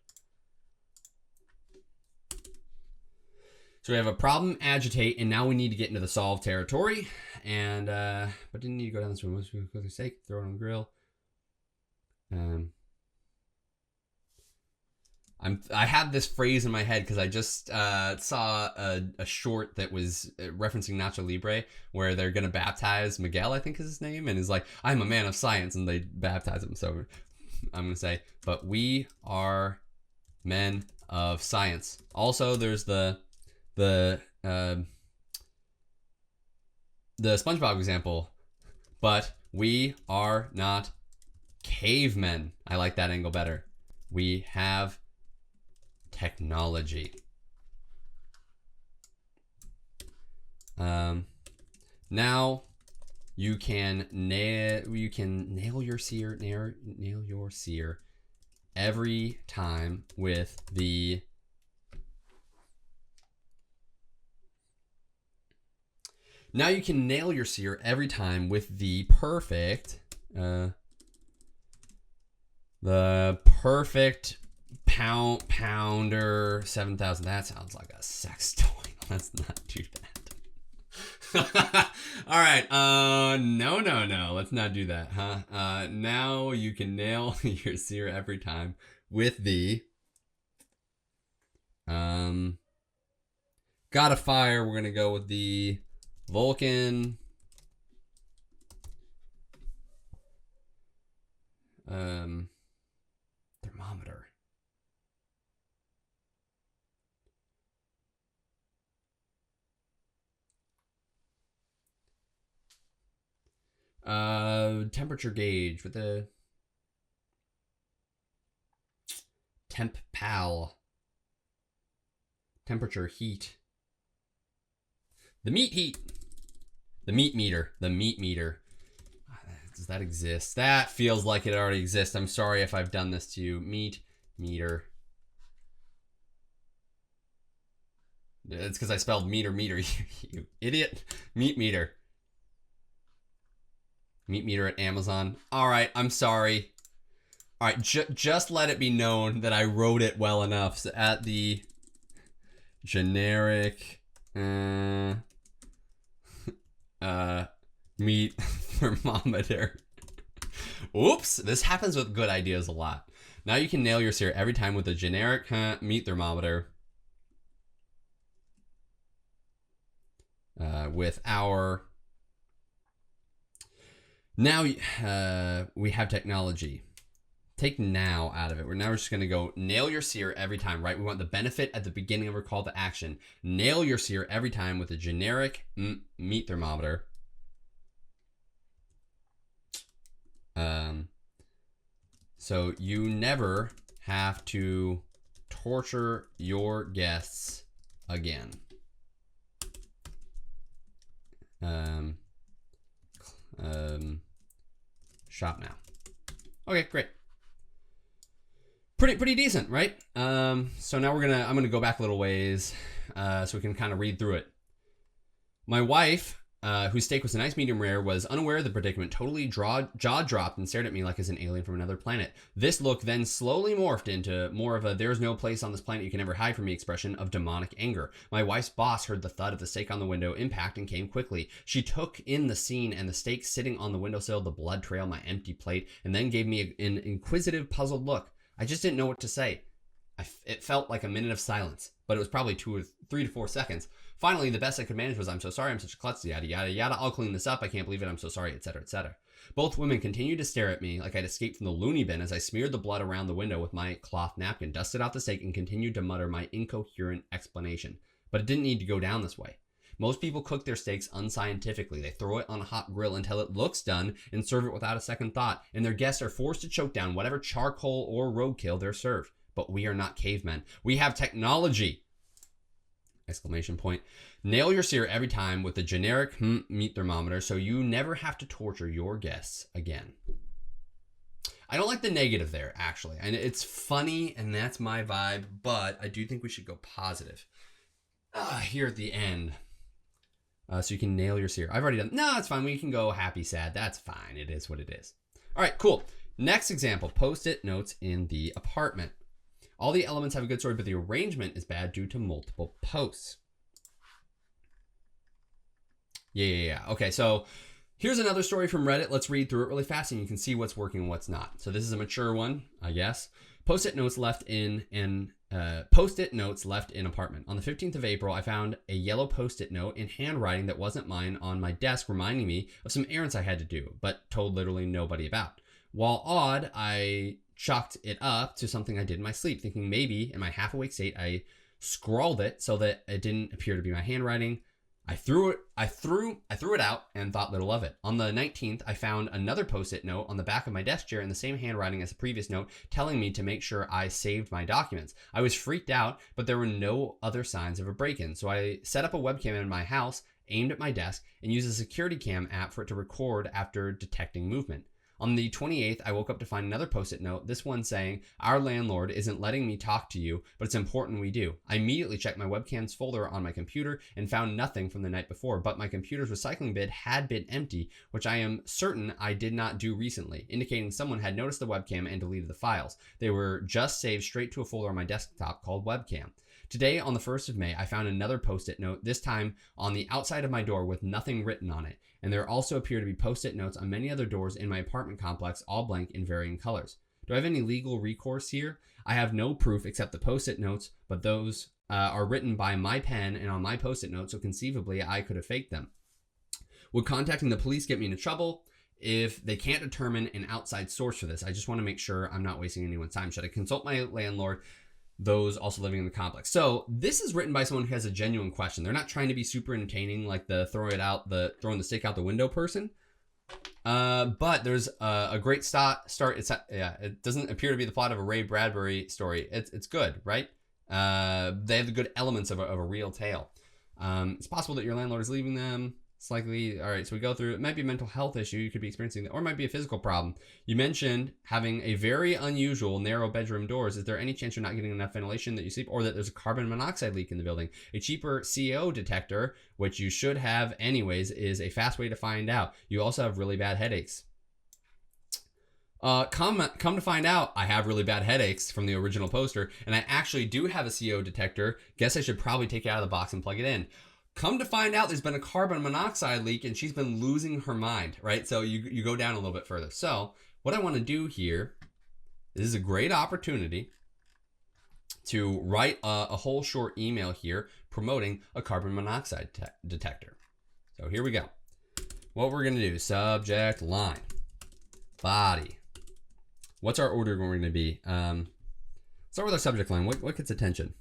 [SPEAKER 1] So we have a problem, agitate, and now we need to get into the solve territory. And but didn't need to go down this way. Most people cook their steak, throw it on the grill. I have this phrase in my head because I just saw a short that was referencing Nacho Libre where they're gonna baptize Miguel, I think is his name, and is like, I'm a man of science, and they baptize him. So I'm gonna say, but we are men of science. Also, there's the SpongeBob example, but we are not cavemen. I like that angle better. We have technology. Now you can nail your seer every time with the Now you can nail your seer every time with the perfect pounder 7,000. That sounds like a sex toy. Let's not do that. All right. No. Let's not do that, huh? Now you can nail your seer every time with the God of Fire. We're gonna go with the Vulcan thermometer. temperature gauge, with the temp pal, temperature heat, the meat heat, the meat meter, the meat meter. Does that exist? That feels like it already exists. I'm sorry if I've done this to you. Meat meter. It's because I spelled meter, you idiot. Meat meter. Meat meter at Amazon. All right, I'm sorry. All right, just let it be known that I wrote it well enough. So at the generic meat thermometer. Oops, this happens with good ideas a lot. Now you can nail your CTA every time with a generic meat thermometer. With our now we have technology. Take now out of it. We're now just going to go nail your CTA every time, right? We want the benefit at the beginning of our call to action. Nail your CTA every time with a generic meat thermometer. So you never have to torture your guests again. Shop now. Okay, great. Pretty decent, right? So now I'm gonna go back a little ways, so we can kind of read through it. My wife, whose steak was a nice medium rare, was unaware of the predicament, totally jaw dropped and stared at me like as an alien from another planet. This look then slowly morphed into more of a "there's no place on this planet you can ever hide from me" expression of demonic anger. My wife's boss heard the thud of the steak on the window impact and came quickly. She took in the scene and the steak sitting on the windowsill, the blood trail, my empty plate, and then gave me an inquisitive, puzzled look. I just didn't know what to say. It felt like a minute of silence, but it was probably 3 to 4 seconds. Finally, the best I could manage was, "I'm so sorry, I'm such a klutz, yada, yada, yada. I'll clean this up. I can't believe it. I'm so sorry," etc., etc. Both women continued to stare at me like I'd escaped from the loony bin as I smeared the blood around the window with my cloth napkin, dusted out the steak, and continued to mutter my incoherent explanation. But it didn't need to go down this way. Most people cook their steaks unscientifically. They throw it on a hot grill until it looks done and serve it without a second thought, and their guests are forced to choke down whatever charcoal or roadkill they're served. But we are not cavemen. We have technology! Exclamation point. Nail your CTA every time with the generic meat thermometer so you never have to torture your guests again. I don't like the negative there, actually. And it's funny, and that's my vibe, but I do think we should go positive here at the end. So you can nail your CTA. I've already done. No, it's fine. We can go happy, sad. That's fine. It is what it is. All right, cool. Next example, post-it notes in the apartment. All the elements have a good story, but the arrangement is bad due to multiple posts. Yeah. Okay, so here's another story from Reddit. Let's read through it really fast and you can see what's working and what's not. So this is a mature one, I guess. Post-it notes left in apartment. On the 15th of April, I found a yellow post-it note in handwriting that wasn't mine on my desk, reminding me of some errands I had to do, but told literally nobody about. While odd, I chalked it up to something I did in my sleep, thinking maybe in my half-awake state I scrawled it so that it didn't appear to be my handwriting. I threw it out and thought little of it. On the 19th, I found another post-it note on the back of my desk chair in the same handwriting as the previous note, telling me to make sure I saved my documents. I was freaked out, but there were no other signs of a break-in, so I set up a webcam in my house, aimed at my desk, and used a security cam app for it to record after detecting movement. On the 28th, I woke up to find another post-it note, this one saying, "Our landlord isn't letting me talk to you, but it's important we do." I immediately checked my webcam's folder on my computer and found nothing from the night before, but my computer's recycling bin had been empty, which I am certain I did not do recently, indicating someone had noticed the webcam and deleted the files. They were just saved straight to a folder on my desktop called webcam. Today, on the 1st of May, I found another post-it note, this time on the outside of my door with nothing written on it. And there also appear to be post-it notes on many other doors in my apartment complex, all blank in varying colors. Do I have any legal recourse here? I have no proof except the post-it notes, but those are written by my pen and on my post-it note, so conceivably I could have faked them. Would contacting the police get me into trouble? If they can't determine an outside source for this, I just want to make sure I'm not wasting anyone's time. Should I consult my landlord? Those also living in the complex. So this is written by someone who has a genuine question. They're not trying to be super entertaining like the throwing the steak out the window person. But there's a great start. It doesn't appear to be the plot of a Ray Bradbury story. It's good, right? They have the good elements of a real tale. It's possible that your landlord is leaving them. It's likely. All right, so we go through. It might be a mental health issue you could be experiencing, or it might be a physical problem. You mentioned having a very unusual narrow bedroom doors. Is there any chance you're not getting enough ventilation that you sleep, or that there's a carbon monoxide leak in the building? A cheaper CO detector, which you should have anyways, is a fast way to find out. You also have really bad headaches. Come to find out, I have really bad headaches from the original poster, and I actually do have a CO detector. Guess I should probably take it out of the box and plug it in. Come to find out, there's been a carbon monoxide leak, and she's been losing her mind, right? So you go down a little bit further. So what I want to do here, this is a great opportunity to write a whole short email here promoting a carbon monoxide detector. So here we go. What we're going to do, subject line, body. What's our order going to be? Start with our subject line. What gets attention?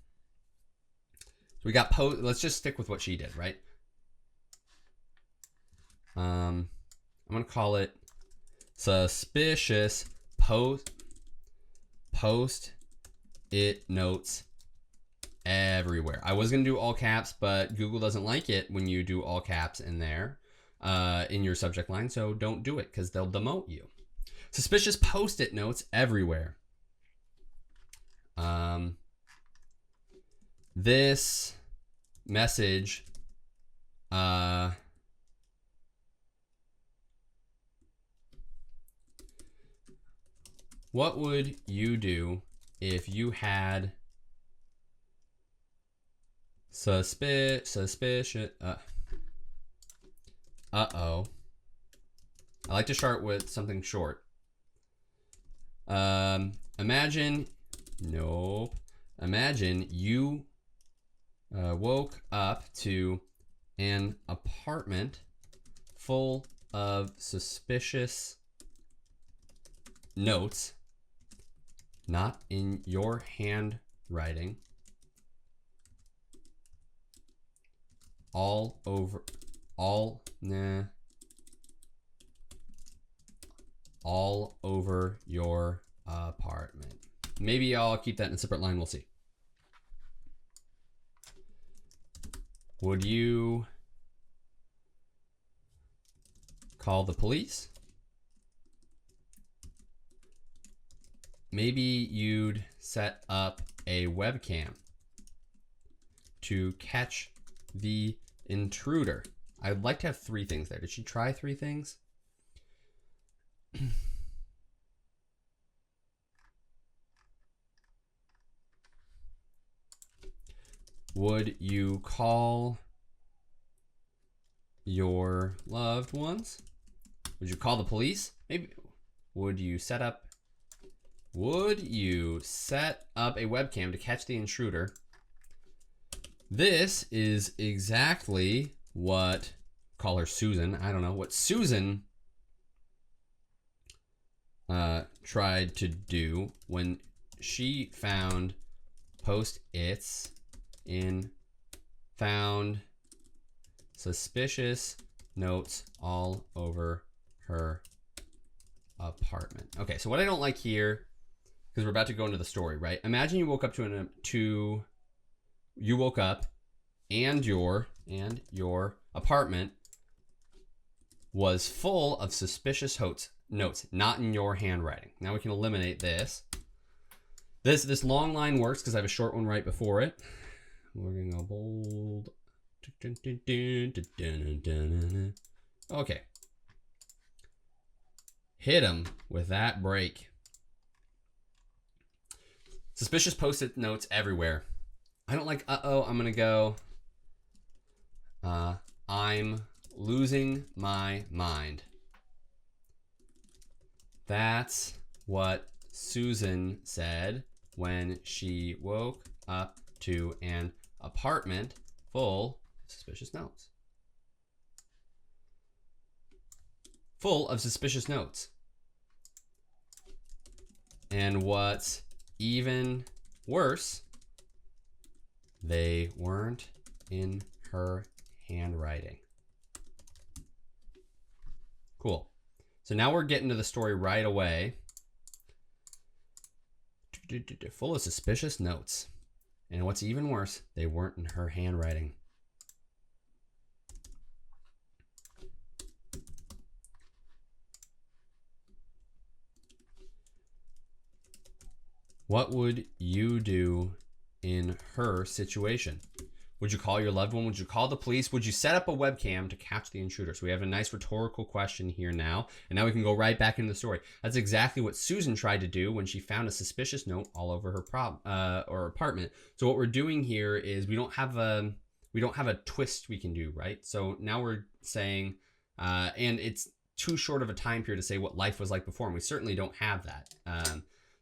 [SPEAKER 1] So we got post. Let's just stick with what she did, right? I'm gonna call it suspicious post-it notes everywhere. I was gonna do all caps, but Google doesn't like it when you do all caps in there in your subject line, so don't do it because they'll demote you. Suspicious post-it notes everywhere. This message what would you do if you had suspicion uh-oh. I like to start with something short. Imagine you woke up to an apartment full of suspicious notes, not in your handwriting, all over your apartment. Maybe I'll keep that in a separate line. We'll see. Would you call the police? Maybe you'd set up a webcam to catch the intruder. I'd like to have 3 things there. Did she try 3 things? Would you call your loved ones? Would you call the police? Maybe. Would you set up a webcam to catch the intruder? This is exactly what, call her Susan, I don't know, what Susan tried to do when she found post-its found suspicious notes all over her apartment. Okay, so what I don't like here, because we're about to go into the story, right? Imagine you woke up you woke up and your apartment was full of suspicious notes, not in your handwriting. Now we can eliminate this. This long line works because I have a short one right before it. We're gonna go bold. Okay. Hit him with that break. Suspicious post-it notes everywhere. I don't like uh-oh. I'm gonna go I'm losing my mind. That's what Susan said when she woke up to an apartment full of suspicious notes. Full of suspicious notes. And what's even worse, they weren't in her handwriting. Cool. So now we're getting to the story right away. Full of suspicious notes. And what's even worse, they weren't in her handwriting. What would you do in her situation? Would you call your loved one? Would you call the police? Would you set up a webcam to catch the intruder? So we have a nice rhetorical question here now. And now we can go right back into the story. That's exactly what Susan tried to do when she found a suspicious note all over her apartment. So what we're doing here is we don't have a twist we can do, right? So now we're saying, and it's too short of a time period to say what life was like before. And we certainly don't have that.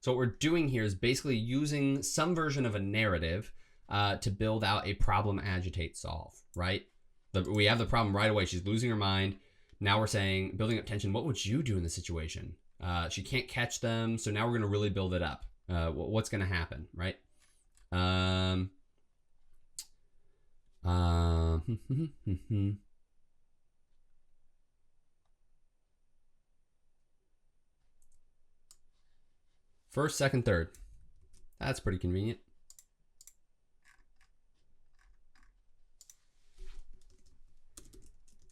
[SPEAKER 1] So what we're doing here is basically using some version of a narrative to build out a problem, agitate, solve, right? We have the problem right away. She's losing her mind. Now we're saying, building up tension. What would you do in this situation? She can't catch them. So now we're going to really build it up. What's going to happen, right? First, second, third. That's pretty convenient.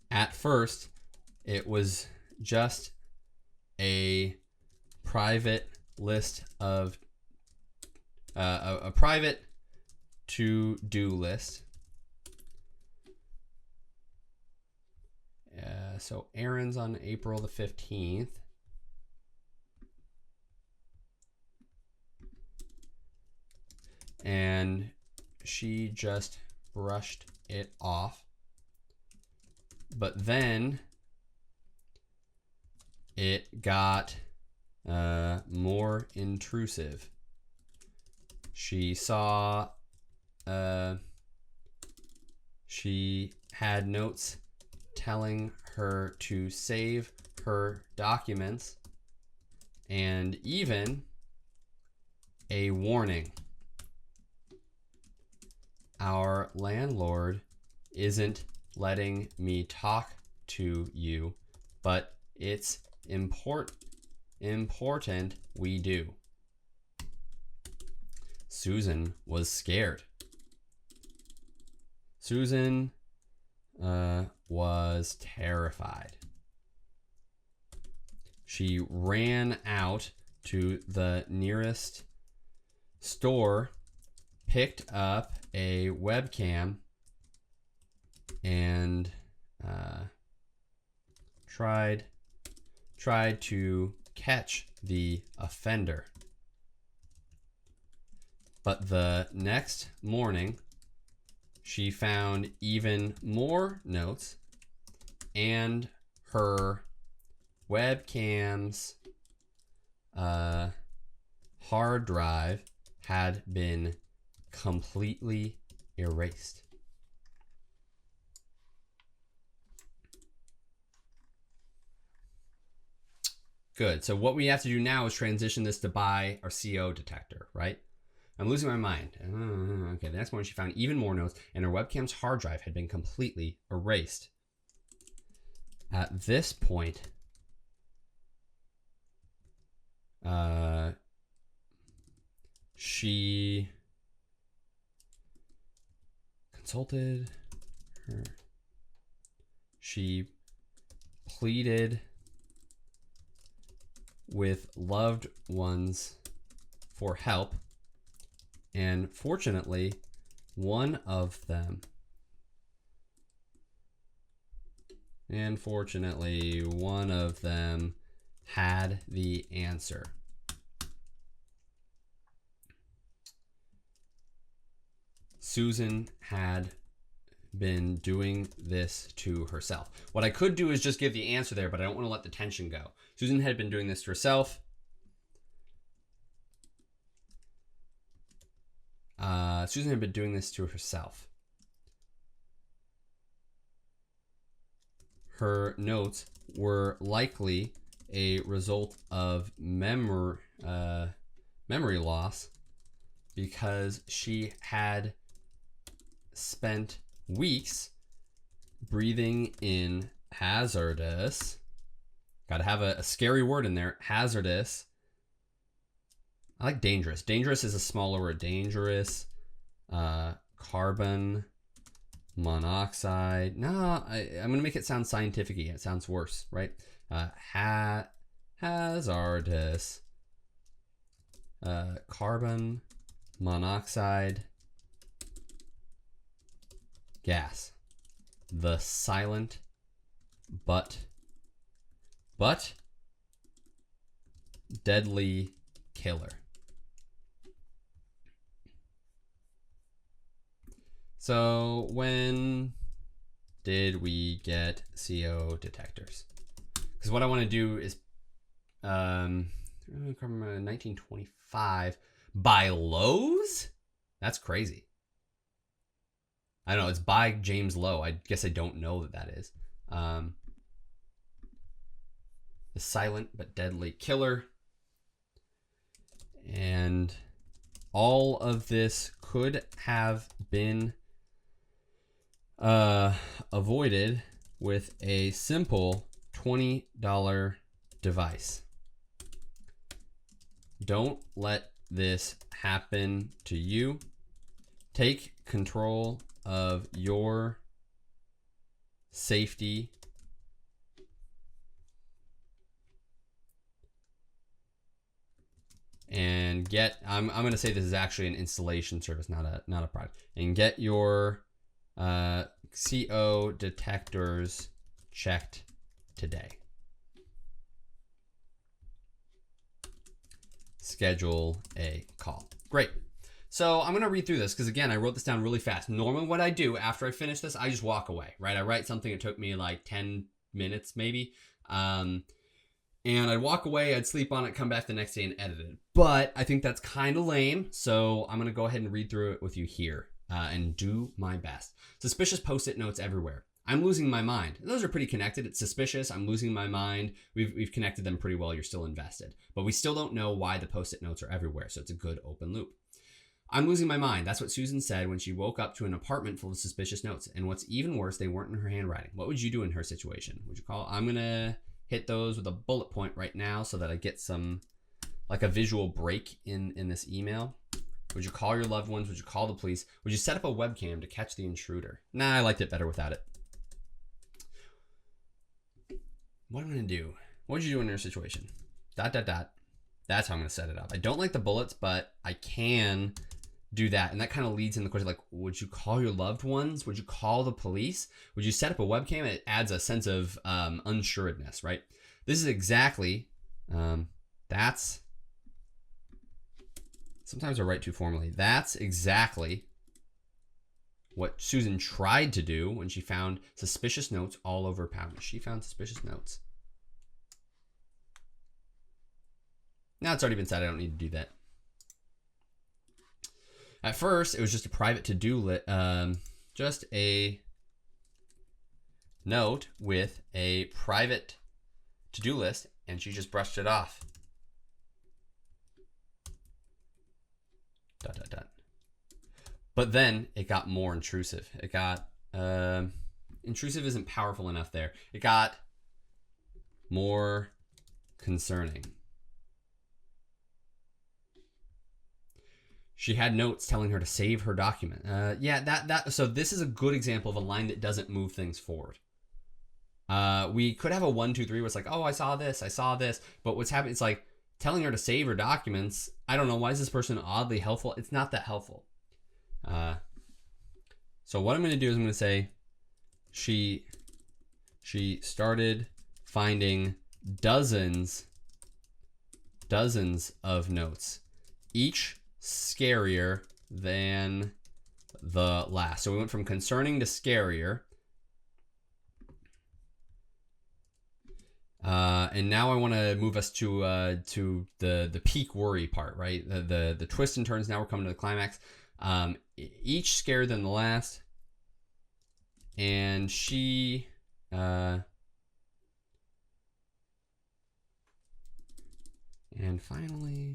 [SPEAKER 1] At first, it was just a private list of a private to-do list. So errands on April the 15th. And she just brushed it off. But then it got more intrusive. She saw, she had notes telling her to save her documents and even a warning. Our landlord isn't letting me talk to you, but it's important we do. Susan was scared. Susan was terrified. She ran out to the nearest store, picked up a webcam, and tried to catch the offender. But the next morning, she found even more notes, and her webcam's hard drive had been completely erased. Good. So what we have to do now is transition this to buy our CO detector, right? I'm losing my mind. Okay, the next morning she found even more notes, and her webcam's hard drive had been completely erased. At this point, she consulted her. She pleaded with loved ones for help, and fortunately, one of them had the answer. Susan had been doing this to herself. What I could do is just give the answer there, but I don't want to let the tension go. Susan had been doing this to herself. Susan had been doing this to herself. Her notes were likely a result of memory loss because she had spent weeks breathing in hazardous Got to have a scary word in there. Hazardous. I like dangerous. Dangerous is a smaller word. Dangerous. Carbon monoxide. No, I'm going to make it sound scientific-y. It sounds worse, right? Hazardous. Carbon monoxide gas. The silent but deadly killer. So when did we get CO detectors? Because what I want to do is 1925 by Lowe's? That's crazy. I don't know. It's by James Lowe. I guess I don't know that is. The silent but deadly killer. And all of this could have been avoided with a simple $20 device. Don't let this happen to you. Take control of your safety and get, I'm going to say this is actually an installation service, not a product, and get your CO detectors checked today. Schedule a call. Great. So I'm going to read through this because, again, I wrote this down really fast. Normally what I do after I finish this, I just walk away, right? I write something. It took me like 10 minutes maybe. And I'd walk away, I'd sleep on it, come back the next day and edit it. But I think that's kind of lame. So I'm going to go ahead and read through it with you here and do my best. Suspicious Post-it notes everywhere. I'm losing my mind. Those are pretty connected. It's suspicious. I'm losing my mind. We've connected them pretty well. You're still invested. But we still don't know why the Post-it notes are everywhere. So it's a good open loop. I'm losing my mind. That's what Susan said when she woke up to an apartment full of suspicious notes. And what's even worse, they weren't in her handwriting. What would you do in her situation? Would you call? I'm going to hit those with a bullet point right now so that I get some, like a visual break in this email. Would you call your loved ones? Would you call the police? Would you set up a webcam to catch the intruder? Nah, I liked it better without it. What am I going to do? What would you do in your situation? ... That's how I'm going to set it up. I don't like the bullets, but I can do that. And that kind of leads in the question, like, would you call your loved ones? Would you call the police? Would you set up a webcam? It adds a sense of unsureness, right? This is exactly, that's, sometimes I write too formally. That's exactly what Susan tried to do when she found suspicious notes all over her pouch. She found suspicious notes. Now it's already been said. I don't need to do that. At first, it was just a private to-do list, just a note with a private to-do list, and she just brushed it off. ... But then it got more intrusive. It got, intrusive isn't powerful enough there. It got more concerning. She had notes telling her to save her document. So this is a good example of a line that doesn't move things forward. We could have a 1, 2, 3 where it's like, oh, I saw this. But what's happening, it's like telling her to save her documents. I don't know. Why is this person oddly helpful? It's not that helpful. So what I'm going to do is I'm going to say she started finding dozens of notes, each scarier than the last. So we went from concerning to scarier. And now I want to move us to the peak worry part, right? The twists and turns. Now we're coming to the climax. Each scarier than the last. And she and finally,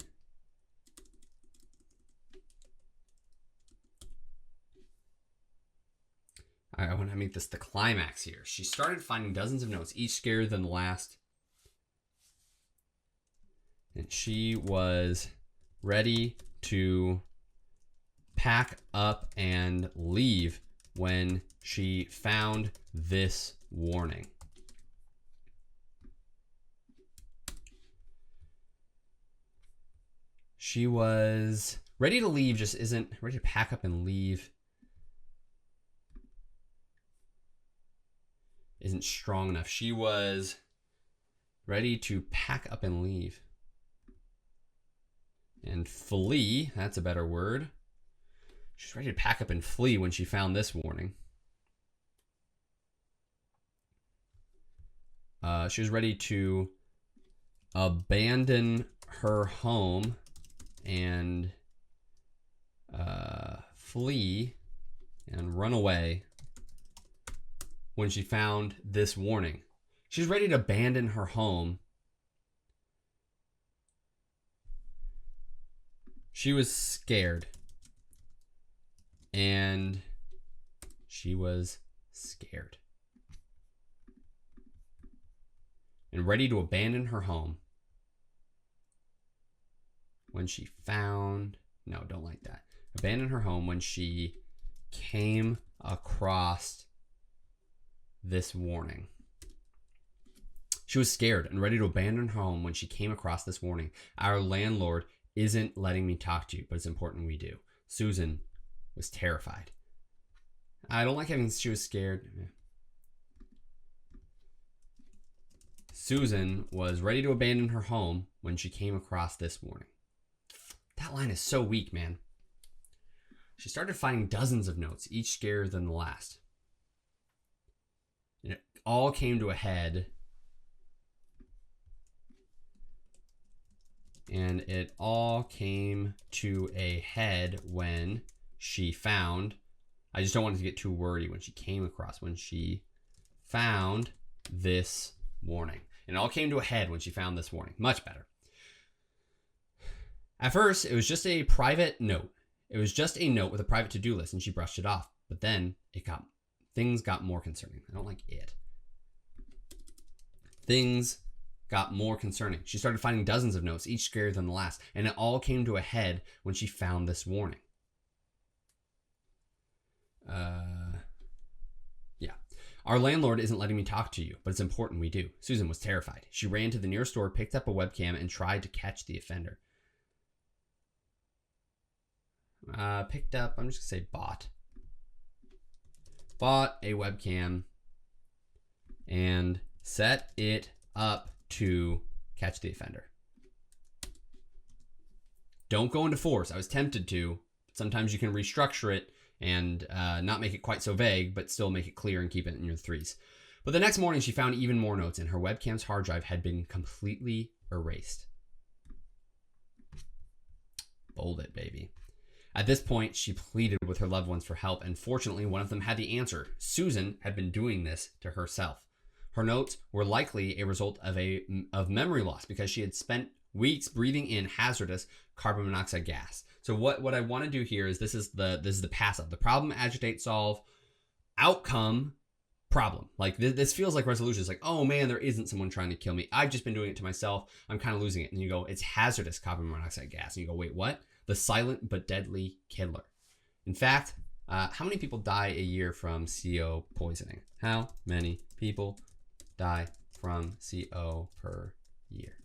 [SPEAKER 1] I want to make this the climax here. She started finding dozens of notes, each scarier than the last. And she was ready to pack up and leave when she found this warning. She was ready to leave, just isn't ready to pack up and leave. Isn't strong enough. She was ready to pack up and leave. And flee, that's a better word. She's ready to pack up and flee when she found this warning. She was ready to abandon her home and flee and run away when she found this warning. She's ready to abandon her home. She was scared. And she was scared. And ready to abandon her home when she found, no, don't like that. Abandon her home when she came across this warning. She was scared and ready to abandon her home when she came across this warning. Our landlord isn't letting me talk to you, but it's important we do. Susan was terrified. I don't like having she was scared. Susan was ready to abandon her home when she came across this warning. That line is so weak, man. She started finding dozens of notes, each scarier than the last. And it all came to a head. And it all came to a head when she found, I just don't want it to get too wordy, when she came across, when she found this warning. And it all came to a head when she found this warning. Much better. At first, it was just a private note. It was just a note with a private to-do list, and she brushed it off. But then things got more concerning. I don't like it. Things got more concerning. She started finding dozens of notes, each scarier than the last, and it all came to a head when she found this warning. Yeah. Our landlord isn't letting me talk to you, but it's important we do. Susan was terrified. She ran to the nearest store, picked up a webcam, and tried to catch the offender. Picked up, I'm just gonna say bought. Bought a webcam and set it up to catch the offender. Don't go into force. I was tempted to. Sometimes you can restructure it and not make it quite so vague, but still make it clear and keep it in your threes. But the next morning, she found even more notes, and her webcam's hard drive had been completely erased. Bold it, baby. At this point, she pleaded with her loved ones for help, and fortunately, one of them had the answer. Susan had been doing this to herself. Her notes were likely a result of memory loss because she had spent weeks breathing in hazardous carbon monoxide gas. So what I want to do here is this is the passive. The problem, agitate, solve, outcome, problem. Like this feels like resolution. It's like, oh man, there isn't someone trying to kill me. I've just been doing it to myself. I'm kind of losing it. And you go, it's hazardous carbon monoxide gas. And you go, wait, what? The silent but deadly killer. In fact, how many people die a year from CO poisoning? How many people die from CO per year?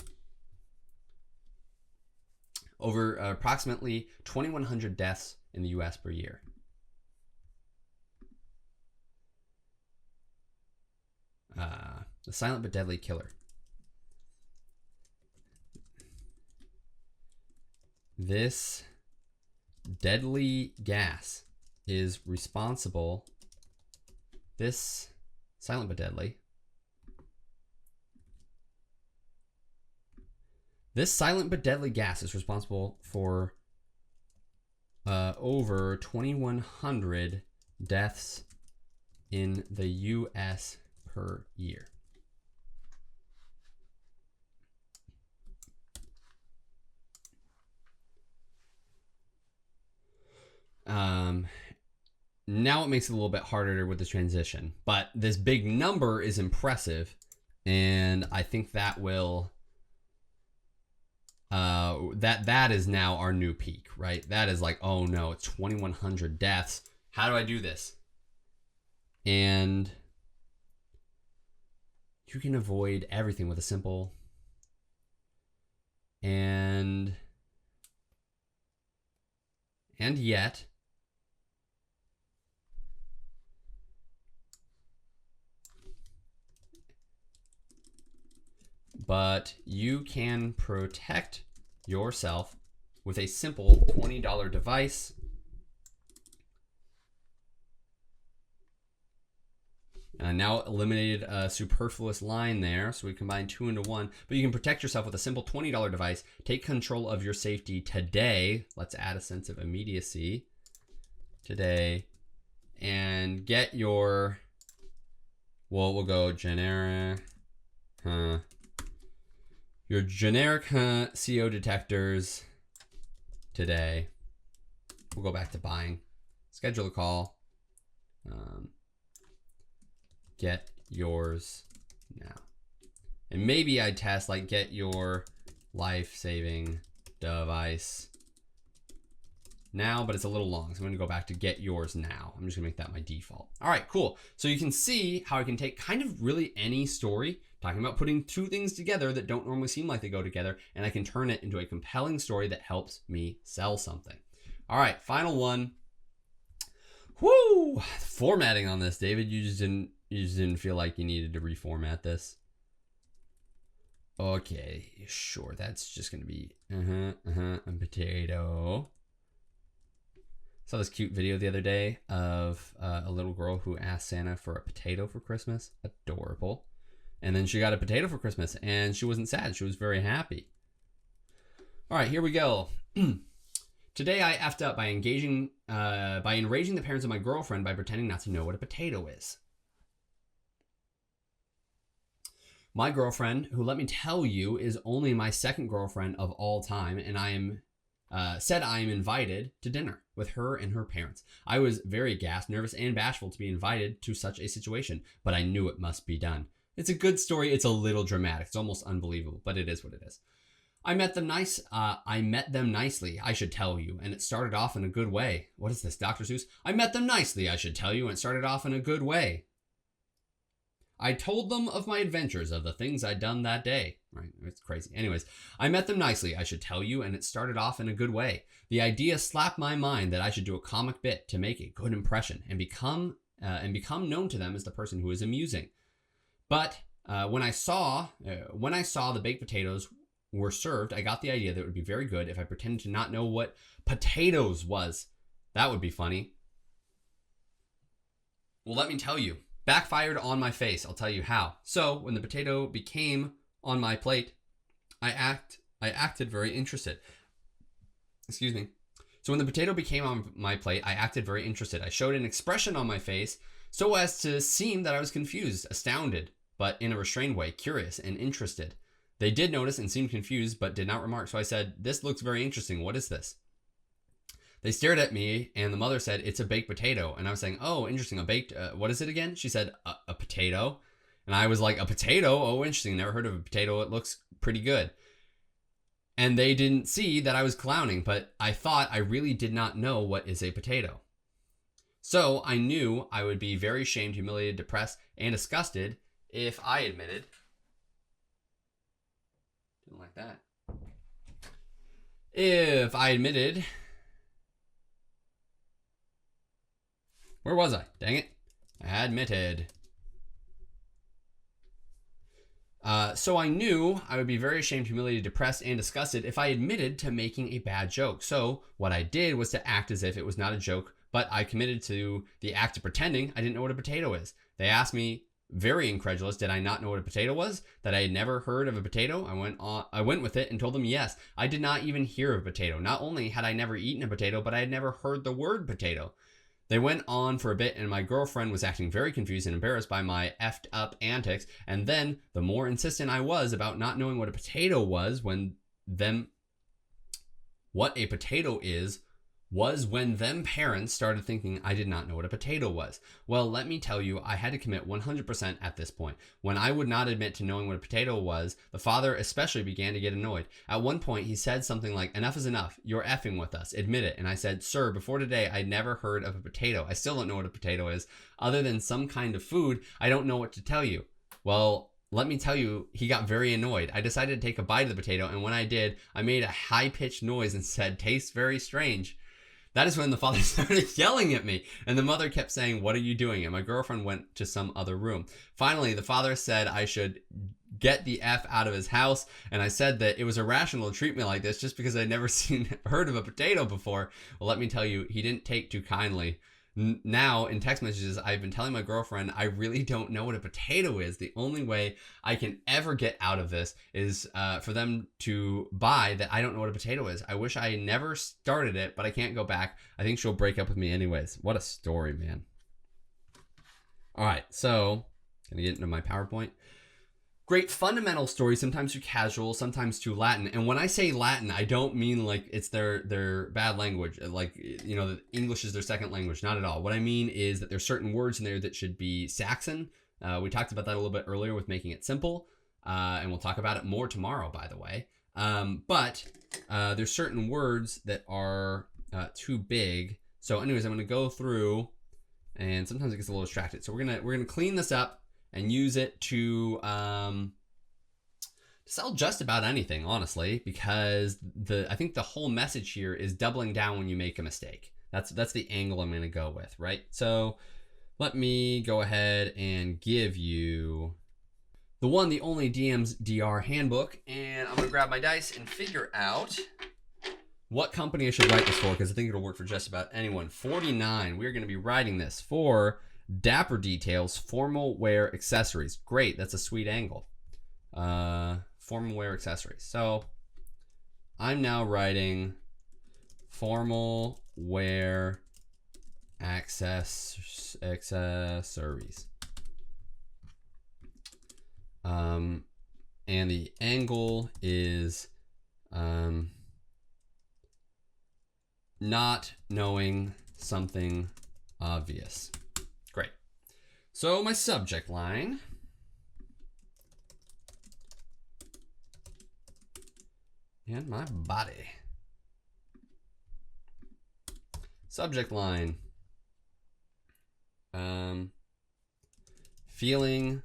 [SPEAKER 1] Over approximately 2,100 deaths in the US per year. The silent but deadly killer. This deadly gas is responsible. This silent but deadly. This silent but deadly gas is responsible for over 2,100 deaths in the U.S. per year. Now it makes it a little bit harder with the transition, but this big number is impressive, and I think that will that is now our new peak, right? That is like, oh no, it's 2,100 deaths. How do I do this? And you can avoid everything with a simple and yet but you can protect yourself with a simple $20 device. Now eliminated a superfluous line there, so we combine 2 into 1. But you can protect yourself with a simple $20 device. Take control of your safety today. Let's add a sense of immediacy today, and get your. Well, we'll go generic. Your generic CO detectors today. We'll go back to buying. Schedule a call. Get yours now. And maybe I'd test like get your life-saving device now, but it's a little long. So I'm gonna go back to get yours now. I'm just gonna make that my default. All right, cool. So you can see how I can take kind of really any story, talking about putting two things together that don't normally seem like they go together, and I can turn it into a compelling story that helps me sell something. All right, final one. Whoo! Formatting on this, David, you just didn't feel like you needed to reformat this. Okay, sure. That's just gonna be a potato. Saw this cute video the other day of a little girl who asked Santa for a potato for Christmas. Adorable. And then she got a potato for Christmas, and she wasn't sad. She was very happy. All right, here we go. Today I effed up by enraging the parents of my girlfriend by pretending not to know what a potato is. My girlfriend, who, let me tell you, is only my second girlfriend of all time, and said I am invited to dinner with her and her parents. I was very gassed, nervous, and bashful to be invited to such a situation, but I knew it must be done. It's a good story. It's a little dramatic. It's almost unbelievable, but it is what it is. I met them nicely, I should tell you, and it started off in a good way. What is this, Dr. Seuss? I met them nicely, I should tell you, and it started off in a good way. I told them of my adventures, of the things I'd done that day. Right, it's crazy. Anyways, I met them nicely, I should tell you, and it started off in a good way. The idea slapped my mind that I should do a comic bit to make a good impression and become known to them as the person who is amusing. But when I saw the baked potatoes were served, I got the idea that it would be very good if I pretended to not know what potatoes was. That would be funny. Well, let me tell you. Backfired on my face. I'll tell you how. So when the potato became on my plate, I acted very interested. Excuse me. So when the potato became on my plate, I acted very interested. I showed an expression on my face so as to seem that I was confused, astounded, but in a restrained way, curious and interested. They did notice and seemed confused, but did not remark. So I said, "This looks very interesting. What is this?" They stared at me, and the mother said, "It's a baked potato." And I was saying, "Oh, interesting, a baked, what is it again?" She said, a potato. And I was like, "A potato? Oh, interesting, never heard of a potato. It looks pretty good." And they didn't see that I was clowning, but I thought I really did not know what is a potato. So I knew I would be very ashamed, humiliated, depressed, and disgusted if I admitted. Didn't like that. If I admitted. Where was I? Dang it. Admitted. So I knew I would be very ashamed, humiliated, depressed, and disgusted if I admitted to making a bad joke. So what I did was to act as if it was not a joke, but I committed to the act of pretending I didn't know what a potato is. They asked me, very incredulous, did I not know what a potato was? That I had never heard of a potato? I went with it and told them yes. I did not even hear of a potato. Not only had I never eaten a potato, but I had never heard the word potato. They went on for a bit, and my girlfriend was acting very confused and embarrassed by my effed up antics. And then, the more insistent I was about not knowing what a potato was, what a potato is, was when them parents started thinking I did not know what a potato was. Well, let me tell you, I had to commit 100% at this point. When I would not admit to knowing what a potato was, the father especially began to get annoyed. At one point, he said something like, "Enough is enough. You're effing with us. Admit it." And I said, "Sir, before today, I never heard of a potato. I still don't know what a potato is. Other than some kind of food, I don't know what to tell you." Well, let me tell you, he got very annoyed. I decided to take a bite of the potato, and when I did, I made a high-pitched noise and said, "Tastes very strange." That is when the father started yelling at me, and the mother kept saying, "What are you doing?" And my girlfriend went to some other room. Finally, the father said I should get the F out of his house, and I said that it was irrational to treat me like this just because I'd never heard of a potato before. Well, let me tell you, he didn't take too kindly. Now, in text messages, I've been telling my girlfriend I really don't know what a potato is. The only way I can ever get out of this is for them to buy that I don't know what a potato is. I wish I never started it, but I can't go back. I think she'll break up with me anyways. What a story, man. All right, so gonna get into my PowerPoint. Great fundamental stories, sometimes too casual, sometimes too Latin. And when I say Latin, I don't mean like it's their bad language, like, you know, English is their second language. Not at all. What I mean is that there's certain words in there that should be Saxon. We talked about that a little bit earlier with making it simple, and we'll talk about it more tomorrow, by the way. But there's certain words that are too big. So anyways, I'm going to go through, and sometimes it gets a little distracted. So we're gonna clean this up and use it to sell just about anything, honestly, because I think the whole message here is doubling down when you make a mistake. That's the angle I'm going to go with, right? So let me go ahead and give you the one, the only DM's DR handbook, and I'm going to grab my dice and figure out what company I should write this for, because I think it'll work for just about anyone. 49. We're going to be writing this for Dapper Details Formal Wear Accessories. Great, that's a sweet angle. Formal wear accessories. So I'm now writing formal wear accessories. And the angle is not knowing something obvious. Great. So my subject line and my body. Subject line. Feeling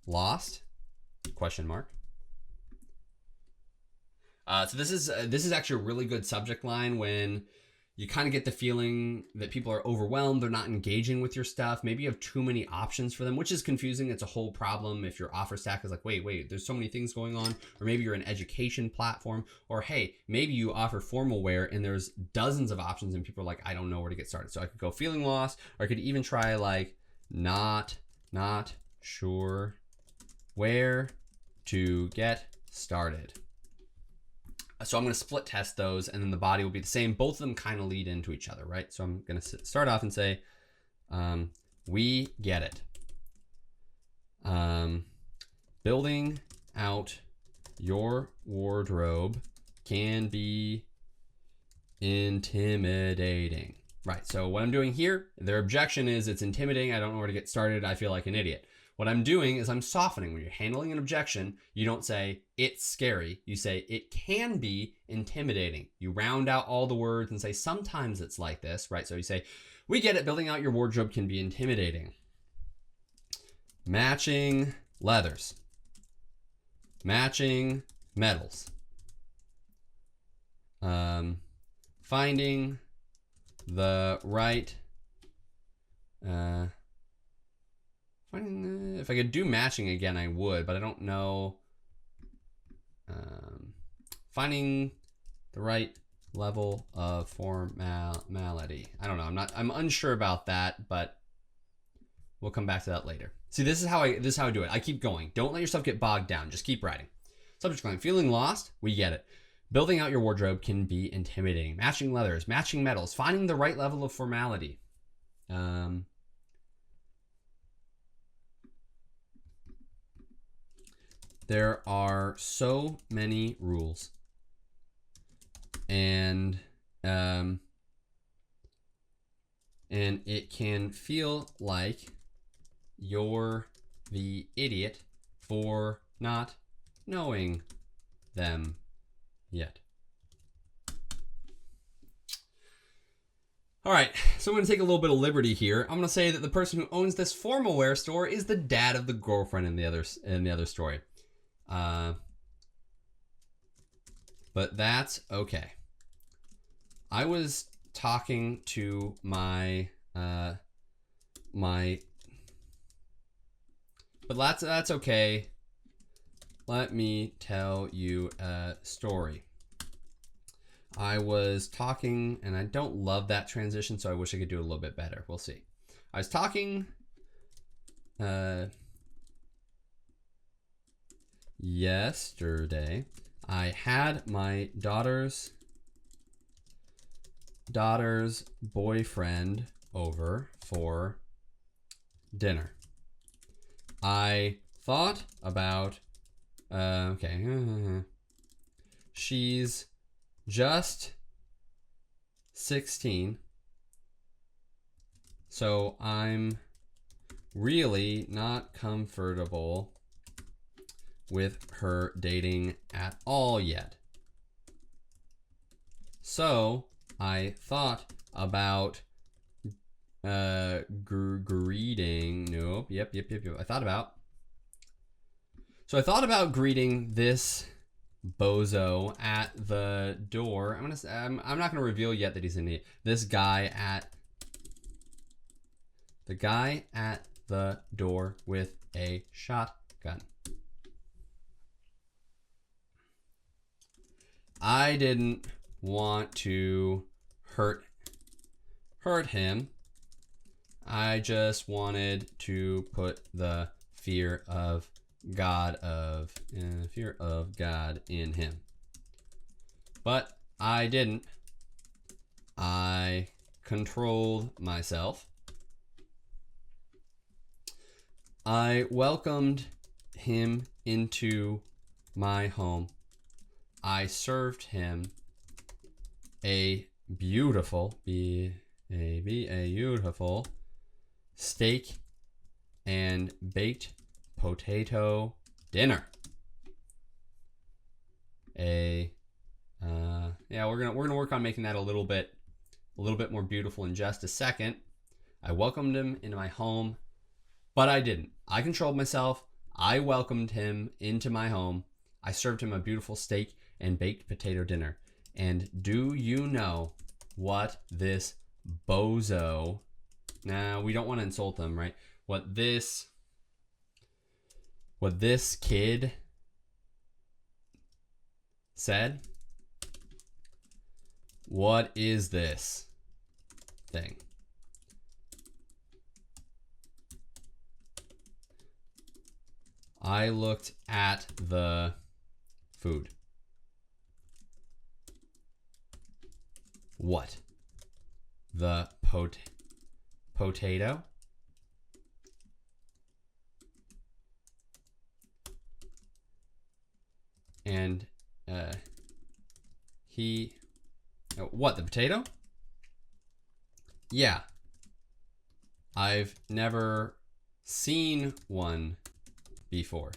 [SPEAKER 1] lost? Question mark. So this is actually a really good subject line when you kind of get the feeling that people are overwhelmed, they're not engaging with your stuff. Maybe you have too many options for them, which is confusing. It's a whole problem if your offer stack is like, wait, there's so many things going on. Or maybe you're an education platform, or hey, maybe you offer formal wear and there's dozens of options and people are like, I don't know where to get started. So I could go feeling lost, or I could even try like not sure where to get started. So I'm going to split test those, and then the body will be the same. Both of them kind of lead into each other, right? So I'm going to start off and say, we get it. Building out your wardrobe can be intimidating. Right, so what I'm doing here, their objection is it's intimidating. I don't know where to get started. I feel like an idiot. What I'm doing is I'm softening. When you're handling an objection, you don't say it's scary. You say it can be intimidating. You round out all the words and say sometimes it's like this, right? So you say, we get it. Building out your wardrobe can be intimidating. Matching leathers. Matching metals. Finding the right... if I could do matching again, I would, but I don't know. Finding the right level of formality. I don't know. I'm unsure about that, but we'll come back to that later. See, this is how I do it. I keep going. Don't let yourself get bogged down. Just keep writing. Subject line: feeling lost? We get it. Building out your wardrobe can be intimidating. Matching leathers, matching metals, finding the right level of formality. There are so many rules, and And it can feel like you're the idiot for not knowing them yet. All right, so I'm going to take a little bit of liberty here. I'm going to say that the person who owns this formal wear store is the dad of the girlfriend in the other story. But that's okay. I was talking to my but that's okay. Let me tell you a story. I was talking, and I don't love that transition, so I wish I could do it a little bit better. We'll see. I was talking yesterday. I had my daughter's boyfriend over for dinner. I thought about, she's just 16, so I'm really not comfortable with her dating at all yet. So I thought about greeting. Nope. Yep. I thought about greeting this bozo at the door. I'm not gonna reveal yet that he's in it. This guy at the door with a shotgun. I didn't want to hurt him. I just wanted to put the fear of God in him. But I didn't. I controlled myself. I welcomed him into my home. I served him a beautiful steak and baked potato dinner. We're gonna work on making that a little bit more beautiful in just a second. I welcomed him into my home, but I didn't. I controlled myself. I welcomed him into my home. I served him a beautiful steak and baked potato dinner. And do you know what this bozo, we don't want to insult them, right? What this kid said? What is this thing? I looked at the food. What? The potato? And what, the potato? Yeah. I've never seen one before.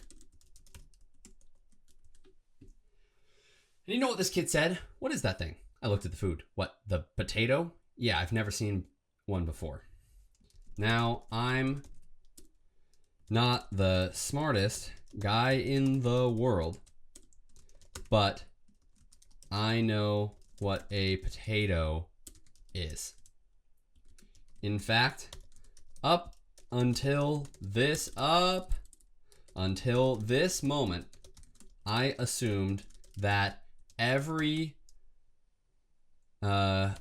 [SPEAKER 1] And you know what this kid said? What is that thing? I looked at the food. What, the potato? Yeah, I've never seen one before. Now, I'm not the smartest guy in the world, but I know what a potato is. In fact, up until this moment, I assumed that every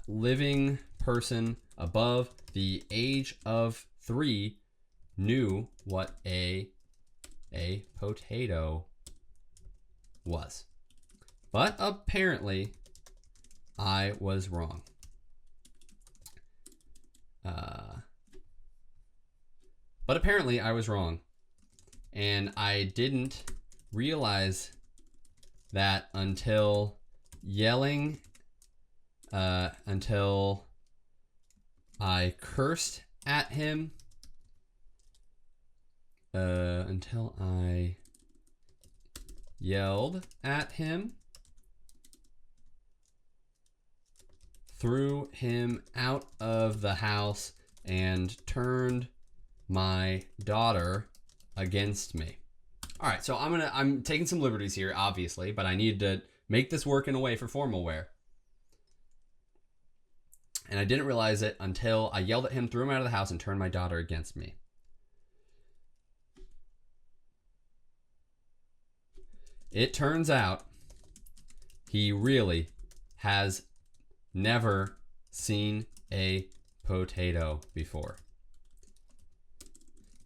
[SPEAKER 1] living person above the age of 3 knew what a potato was. But apparently, I was wrong. And I didn't realize that until I cursed at him until I yelled at him, threw him out of the house, and turned my daughter against me. All right, so I'm taking some liberties here, obviously, but I need to make this work in a way for formal wear. And I didn't realize it until I yelled at him, threw him out of the house, and turned my daughter against me. It turns out he really has never seen a potato before.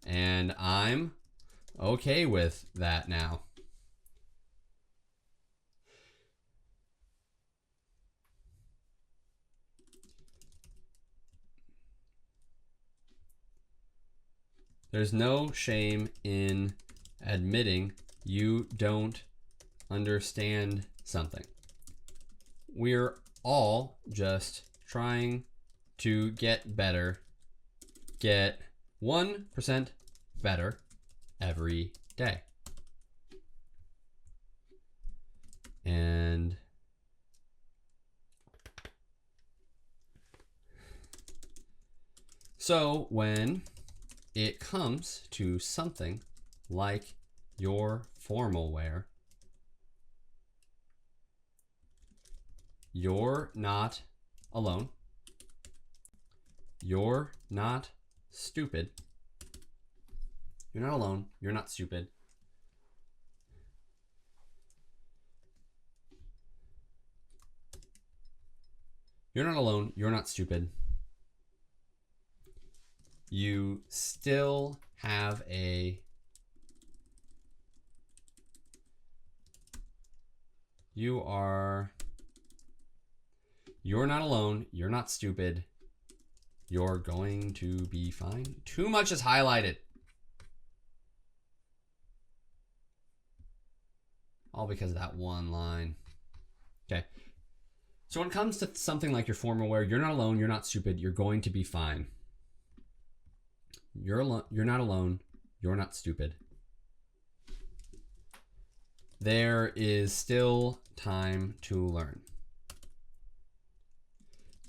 [SPEAKER 1] And I'm okay with that now. There's no shame in admitting you don't understand something. We're all just trying to get better, get 1% better every day. And so when it comes to something like your formal wear, you're not alone. You're not stupid. You're not alone. You're not stupid. You're not alone. You're not stupid. You still have a you're not alone. You're not stupid. You're going to be fine. Too much is highlighted. All because of that one line. Okay. So when it comes to something like your formal wear, you're not alone. You're not stupid. You're going to be fine. You're not alone. You're not stupid. There is still time to learn.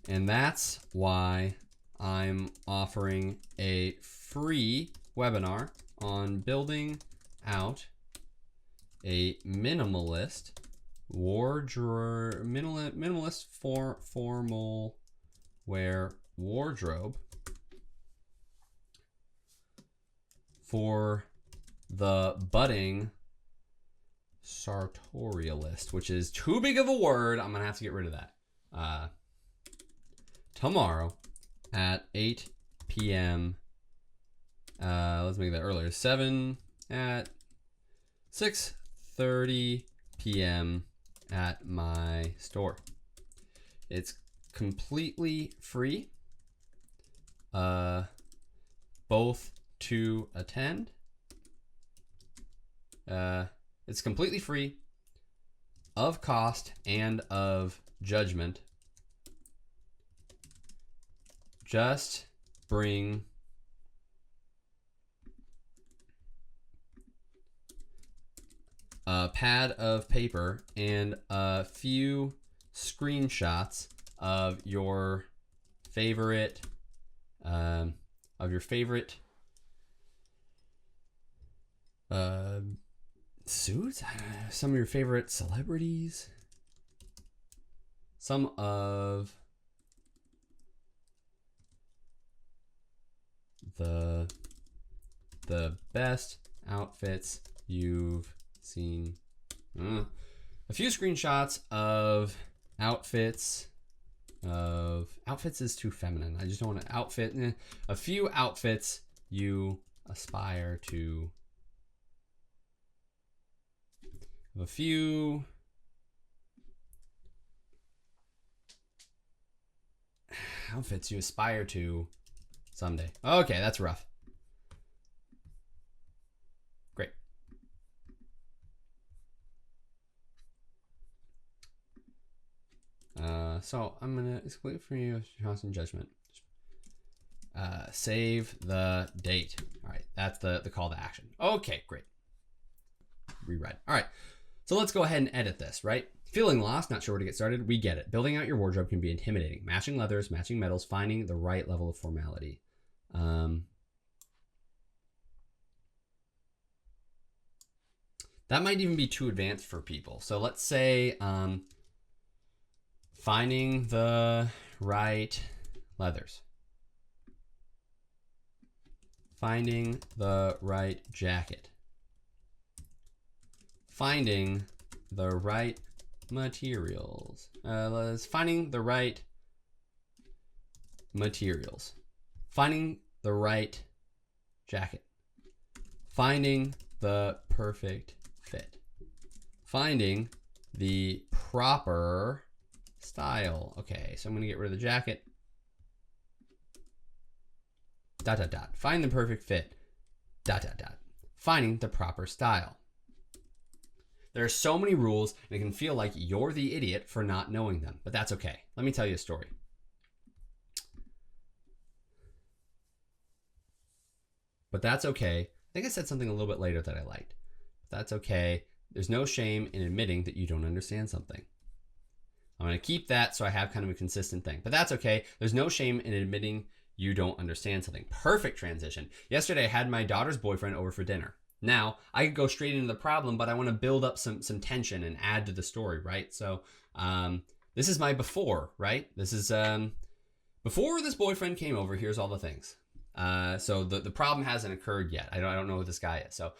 [SPEAKER 1] And that's why I'm offering a free webinar on building out a minimalist wardrobe, minimalist formal wear wardrobe for the budding sartorialist, which is too big of a word. I'm gonna have to get rid of that. Tomorrow at 8 p.m. Let's make that earlier. 6:30 p.m. at my store. It's completely free, both to attend. It's completely free, of cost and of judgment. Just bring a pad of paper and a few screenshots of your favorite suits, some of your favorite celebrities, some of the best outfits you've seen. A few screenshots of outfits. Outfits is too feminine. I just don't want to outfit. A few outfits you aspire to. A few outfits you aspire to someday. Okay, that's rough. Great. So I'm gonna exclude from you constant judgment. Save the date. All right, that's the call to action. Okay, great. Reread. All right, so let's go ahead and edit this, right? Feeling lost, not sure where to get started? We get it. Building out your wardrobe can be intimidating. Matching leathers, matching metals, finding the right level of formality. That might even be too advanced for people. So let's say finding the right leathers. Finding the right jacket. Finding the right materials. Finding the right materials. Finding the right jacket. Finding the perfect fit. Finding the proper style. Okay, so I'm going to get rid of the jacket. ... Find the perfect fit. ... Finding the proper style. There are so many rules, and it can feel like you're the idiot for not knowing them, but that's okay. Let me tell you a story. But that's okay. I think I said something a little bit later that I liked. That's okay. There's no shame in admitting that you don't understand something. I'm going to keep that so I have kind of a consistent thing. But that's okay. There's no shame in admitting you don't understand something. Perfect transition. Yesterday, I had my daughter's boyfriend over for dinner. Now, I could go straight into the problem, but I want to build up some tension and add to the story, right? So this is my before, right? This is before this boyfriend came over. Here's all the things. So the problem hasn't occurred yet. I don't know who this guy is. So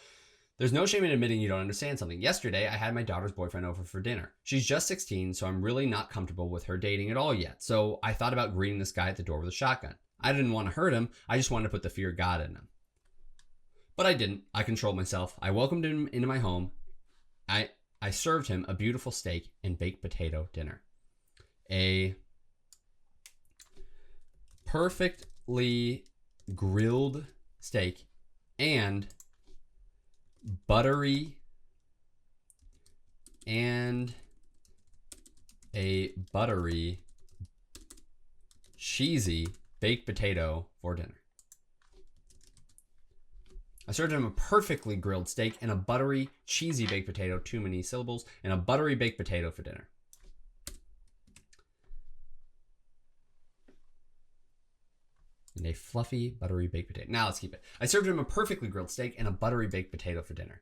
[SPEAKER 1] there's no shame in admitting you don't understand something. Yesterday, I had my daughter's boyfriend over for dinner. She's just 16, so I'm really not comfortable with her dating at all yet. So I thought about greeting this guy at the door with a shotgun. I didn't want to hurt him. I just wanted to put the fear of God in him. But I didn't. I controlled myself. I welcomed him into my home. I served him a beautiful steak and baked potato dinner. A perfectly grilled steak and buttery cheesy baked potato for dinner. I served him a perfectly grilled steak and a buttery cheesy baked potato, too many syllables, and a buttery baked potato for dinner. And a fluffy buttery baked potato. Now let's keep it. I served him a perfectly grilled steak and a buttery baked potato for dinner.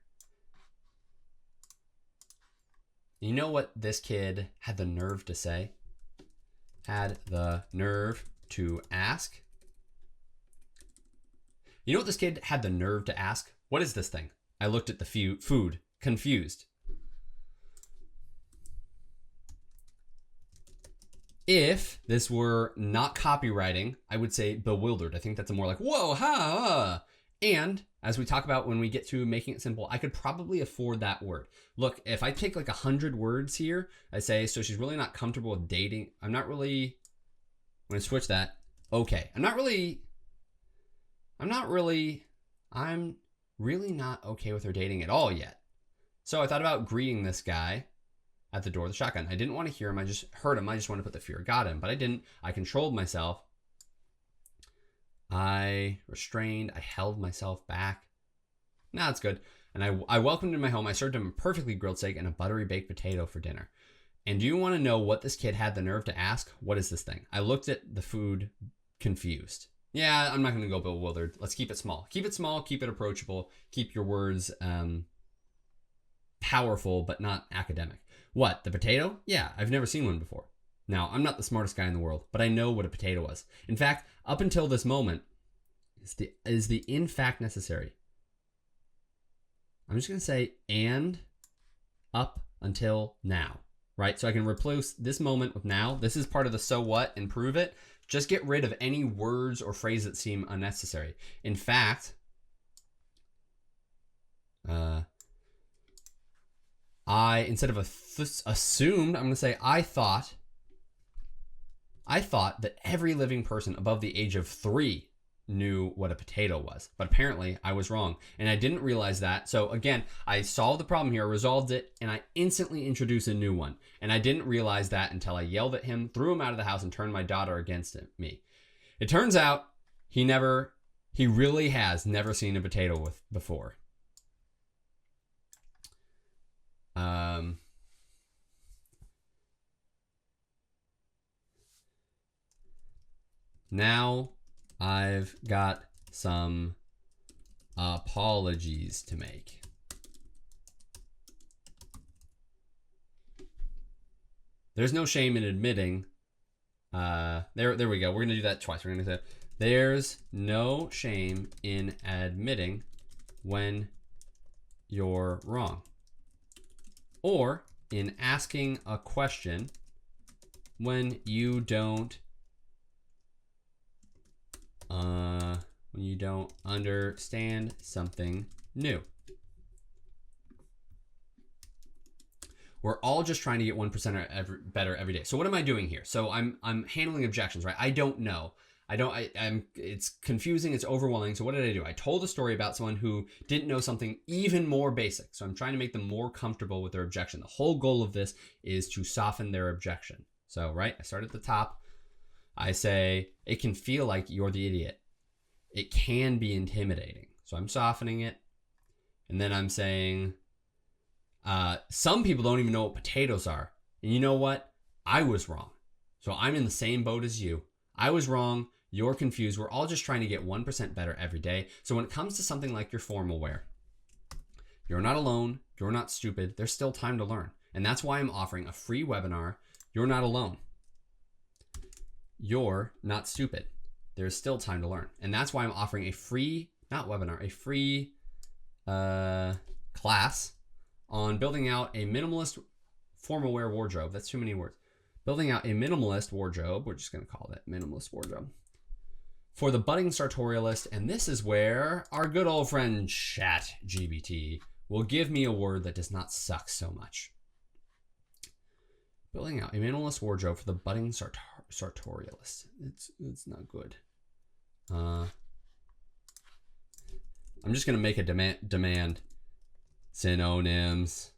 [SPEAKER 1] You know what this kid had the nerve to say? Had the nerve to ask? You know what this kid had the nerve to ask? What is this thing? I looked at the food, confused. If this were not copywriting, I would say bewildered. I think that's a more like, whoa, ha. And as we talk about when we get to making it simple, I could probably afford that word. Look, if I take like 100 words here, I say, so she's really not comfortable with dating. I'm really not okay with her dating at all yet. So I thought about greeting this guy at the door with a shotgun. I didn't want to hear him. I just heard him. I just wanted to put the fear of God in, but I didn't. I controlled myself. I restrained. I held myself back. Now it's good. And I welcomed him in my home. I served him a perfectly grilled steak and a buttery baked potato for dinner. And do you want to know what this kid had the nerve to ask? What is this thing? I looked at the food confused. Yeah, I'm not going to go bewildered. Let's keep it small. Keep it small. Keep it approachable. Keep your words powerful, but not academic. What? The potato? Yeah, I've never seen one before. Now, I'm not the smartest guy in the world, but I know what a potato was. In fact, up until this moment, is the in fact necessary. I'm just going to say and up until now, right? So I can replace this moment with now. This is part of the so what and prove it. Just get rid of any words or phrases that seem unnecessary. In fact, instead of assumed, I'm going to say I thought that every living person above the age of 3 knew what a potato was. But apparently I was wrong. And I didn't realize that. So again, I solved the problem here, resolved it, and I instantly introduced a new one. And I didn't realize that until I yelled at him, threw him out of the house, and turned my daughter against me. It turns out He really has never seen a potato before. Now I've got some apologies to make. There's no shame in admitting. There we go. We're going to do that twice. We're going to say, there's no shame in admitting when you're wrong. Or in asking a question when you don't understand something new. We're all just trying to get 1% better every day. So what am I doing here? So I'm handling objections, right? I don't know. It's confusing, it's overwhelming. So what did I do? I told a story about someone who didn't know something even more basic. So I'm trying to make them more comfortable with their objection. The whole goal of this is to soften their objection. So, right, I start at the top. I say, it can feel like you're the idiot. It can be intimidating. So I'm softening it. And then I'm saying, some people don't even know what potatoes are. And you know what? I was wrong. So I'm in the same boat as you. I was wrong. You're confused. We're all just trying to get 1% better every day. So when it comes to something like your formal wear, you're not alone. You're not stupid. There's still time to learn. And that's why I'm offering a free webinar. You're not alone. You're not stupid. There's still time to learn. And that's why I'm offering a free, not webinar, a free class on building out a minimalist formal wear wardrobe. That's too many words. Building out a minimalist wardrobe. We're just going to call it minimalist wardrobe for the budding sartorialist. And this is where our good old friend ChatGPT will give me a word that does not suck so much. Building out a minimalist wardrobe for the budding sartorialist. It's not good. I'm just going to make a demand. Synonyms.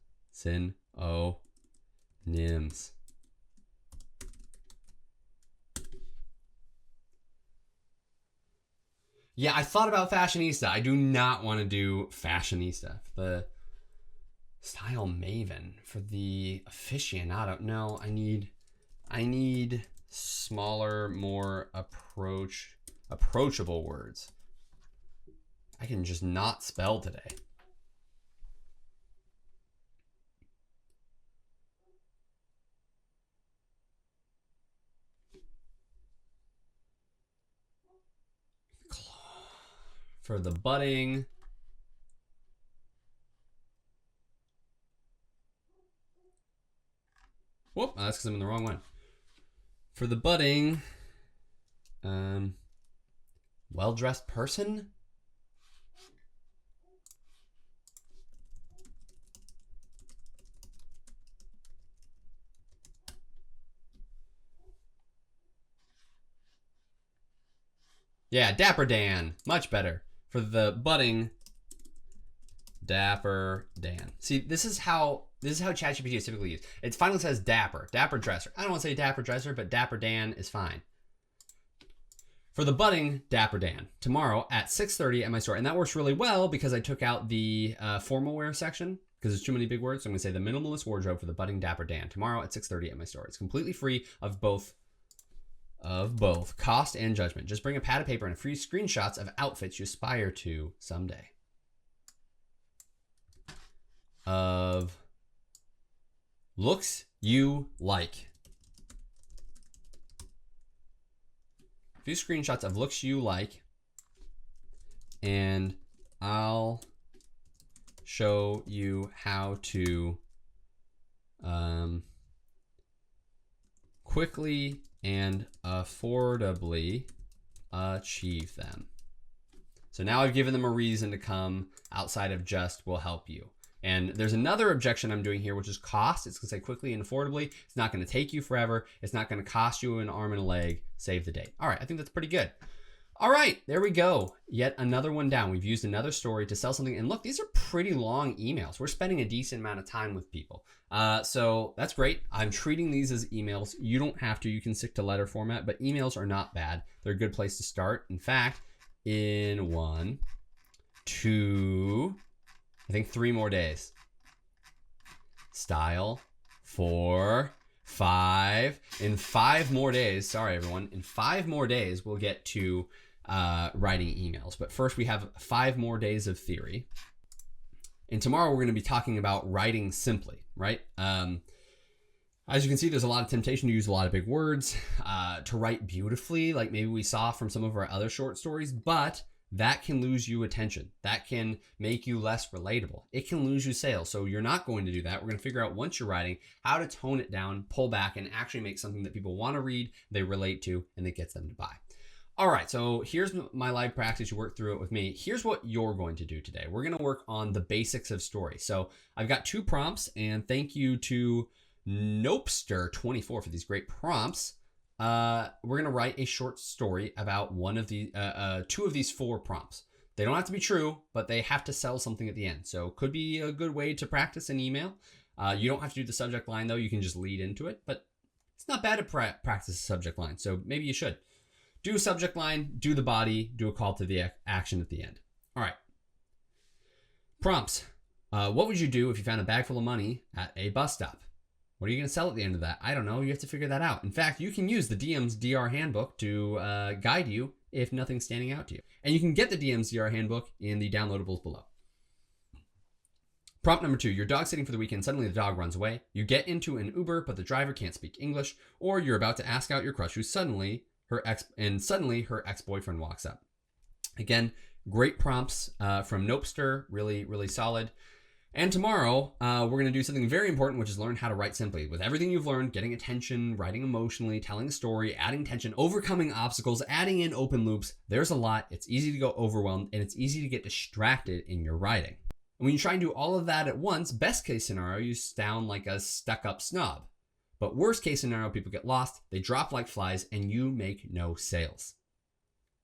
[SPEAKER 1] Yeah, I thought about fashionista. I do not want to do fashionista. The style maven, for the aficionado. No, I need smaller, more approachable words. I can just not spell today. For the budding. Whoop, that's because I'm in the wrong one. For the budding, well-dressed person? Yeah, Dapper Dan, much better. For the budding, Dapper Dan. See, this is how ChatGPT is typically used. It finally says Dapper Dresser. I don't want to say Dapper Dresser, but Dapper Dan is fine. For the budding, Dapper Dan, tomorrow at 6:30 at my store. And that works really well because I took out the formal wear section because there's too many big words. So I'm going to say the minimalist wardrobe for the budding Dapper Dan, tomorrow at 6:30 at my store. It's completely free of both cost and judgment. Just bring a pad of paper and free screenshots of outfits you aspire to someday. Of looks you like. A few screenshots of looks you like, and I'll show you how to quickly and affordably achieve them. So now I've given them a reason to come outside of just will help you. And there's another objection I'm doing here, which is cost. It's going to say quickly and affordably. It's not going to take you forever. It's not going to cost you an arm and a leg. Save the date. All right, I think that's pretty good. All right, there we go. Yet another one down. We've used another story to sell something. And look, these are pretty long emails. We're spending a decent amount of time with people. So that's great. I'm treating these as emails. You don't have to. You can stick to letter format, but emails are not bad. They're a good place to start. In fact, in 1, 2, I think 3 more days. Style, 4, 5. In 5 more days, sorry everyone, in 5 more days, we'll get to writing emails. But first we have 5 more days of theory. And tomorrow we're going to be talking about writing simply, right? As you can see, there's a lot of temptation to use a lot of big words, to write beautifully, like maybe we saw from some of our other short stories, but that can lose you attention. That can make you less relatable. It can lose you sales. So you're not going to do that. We're going to figure out once you're writing how to tone it down, pull back, and actually make something that people want to read, they relate to, and that gets them to buy. All right, so here's my live practice. You work through it with me. Here's what you're going to do today. We're going to work on the basics of story. So I've got 2 prompts, and thank you to Nopester24 for these great prompts. We're going to write a short story about one of the 2 of these 4 prompts. They don't have to be true, but they have to sell something at the end. So could be a good way to practice an email. You don't have to do the subject line though. You can just lead into it, but it's not bad to practice a subject line. So maybe you should do a subject line, do the body, do a call to the action at the end. All right. Prompts. What would you do if you found a bag full of money at a bus stop? What are you going to sell at the end of that? I don't know. You have to figure that out. In fact, you can use the DM's DR handbook to guide you if nothing's standing out to you. And you can get the DM's DR handbook in the downloadables below. Prompt number 2, you're dog sitting for the weekend. Suddenly the dog runs away. You get into an Uber, but the driver can't speak English, or you're about to ask out your crush, who suddenly her ex-boyfriend walks up. Again, great prompts from Nopester, really, really solid. And tomorrow, we're going to do something very important, which is learn how to write simply. With everything you've learned, getting attention, writing emotionally, telling a story, adding tension, overcoming obstacles, adding in open loops, there's a lot. It's easy to go overwhelmed, and it's easy to get distracted in your writing. And when you try and do all of that at once, best case scenario, you sound like a stuck-up snob. But worst case scenario, people get lost, they drop like flies, and you make no sales.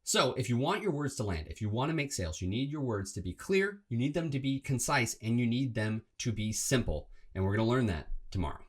[SPEAKER 1] So if you want your words to land, if you want to make sales, you need your words to be clear, you need them to be concise, and you need them to be simple. And we're going to learn that tomorrow.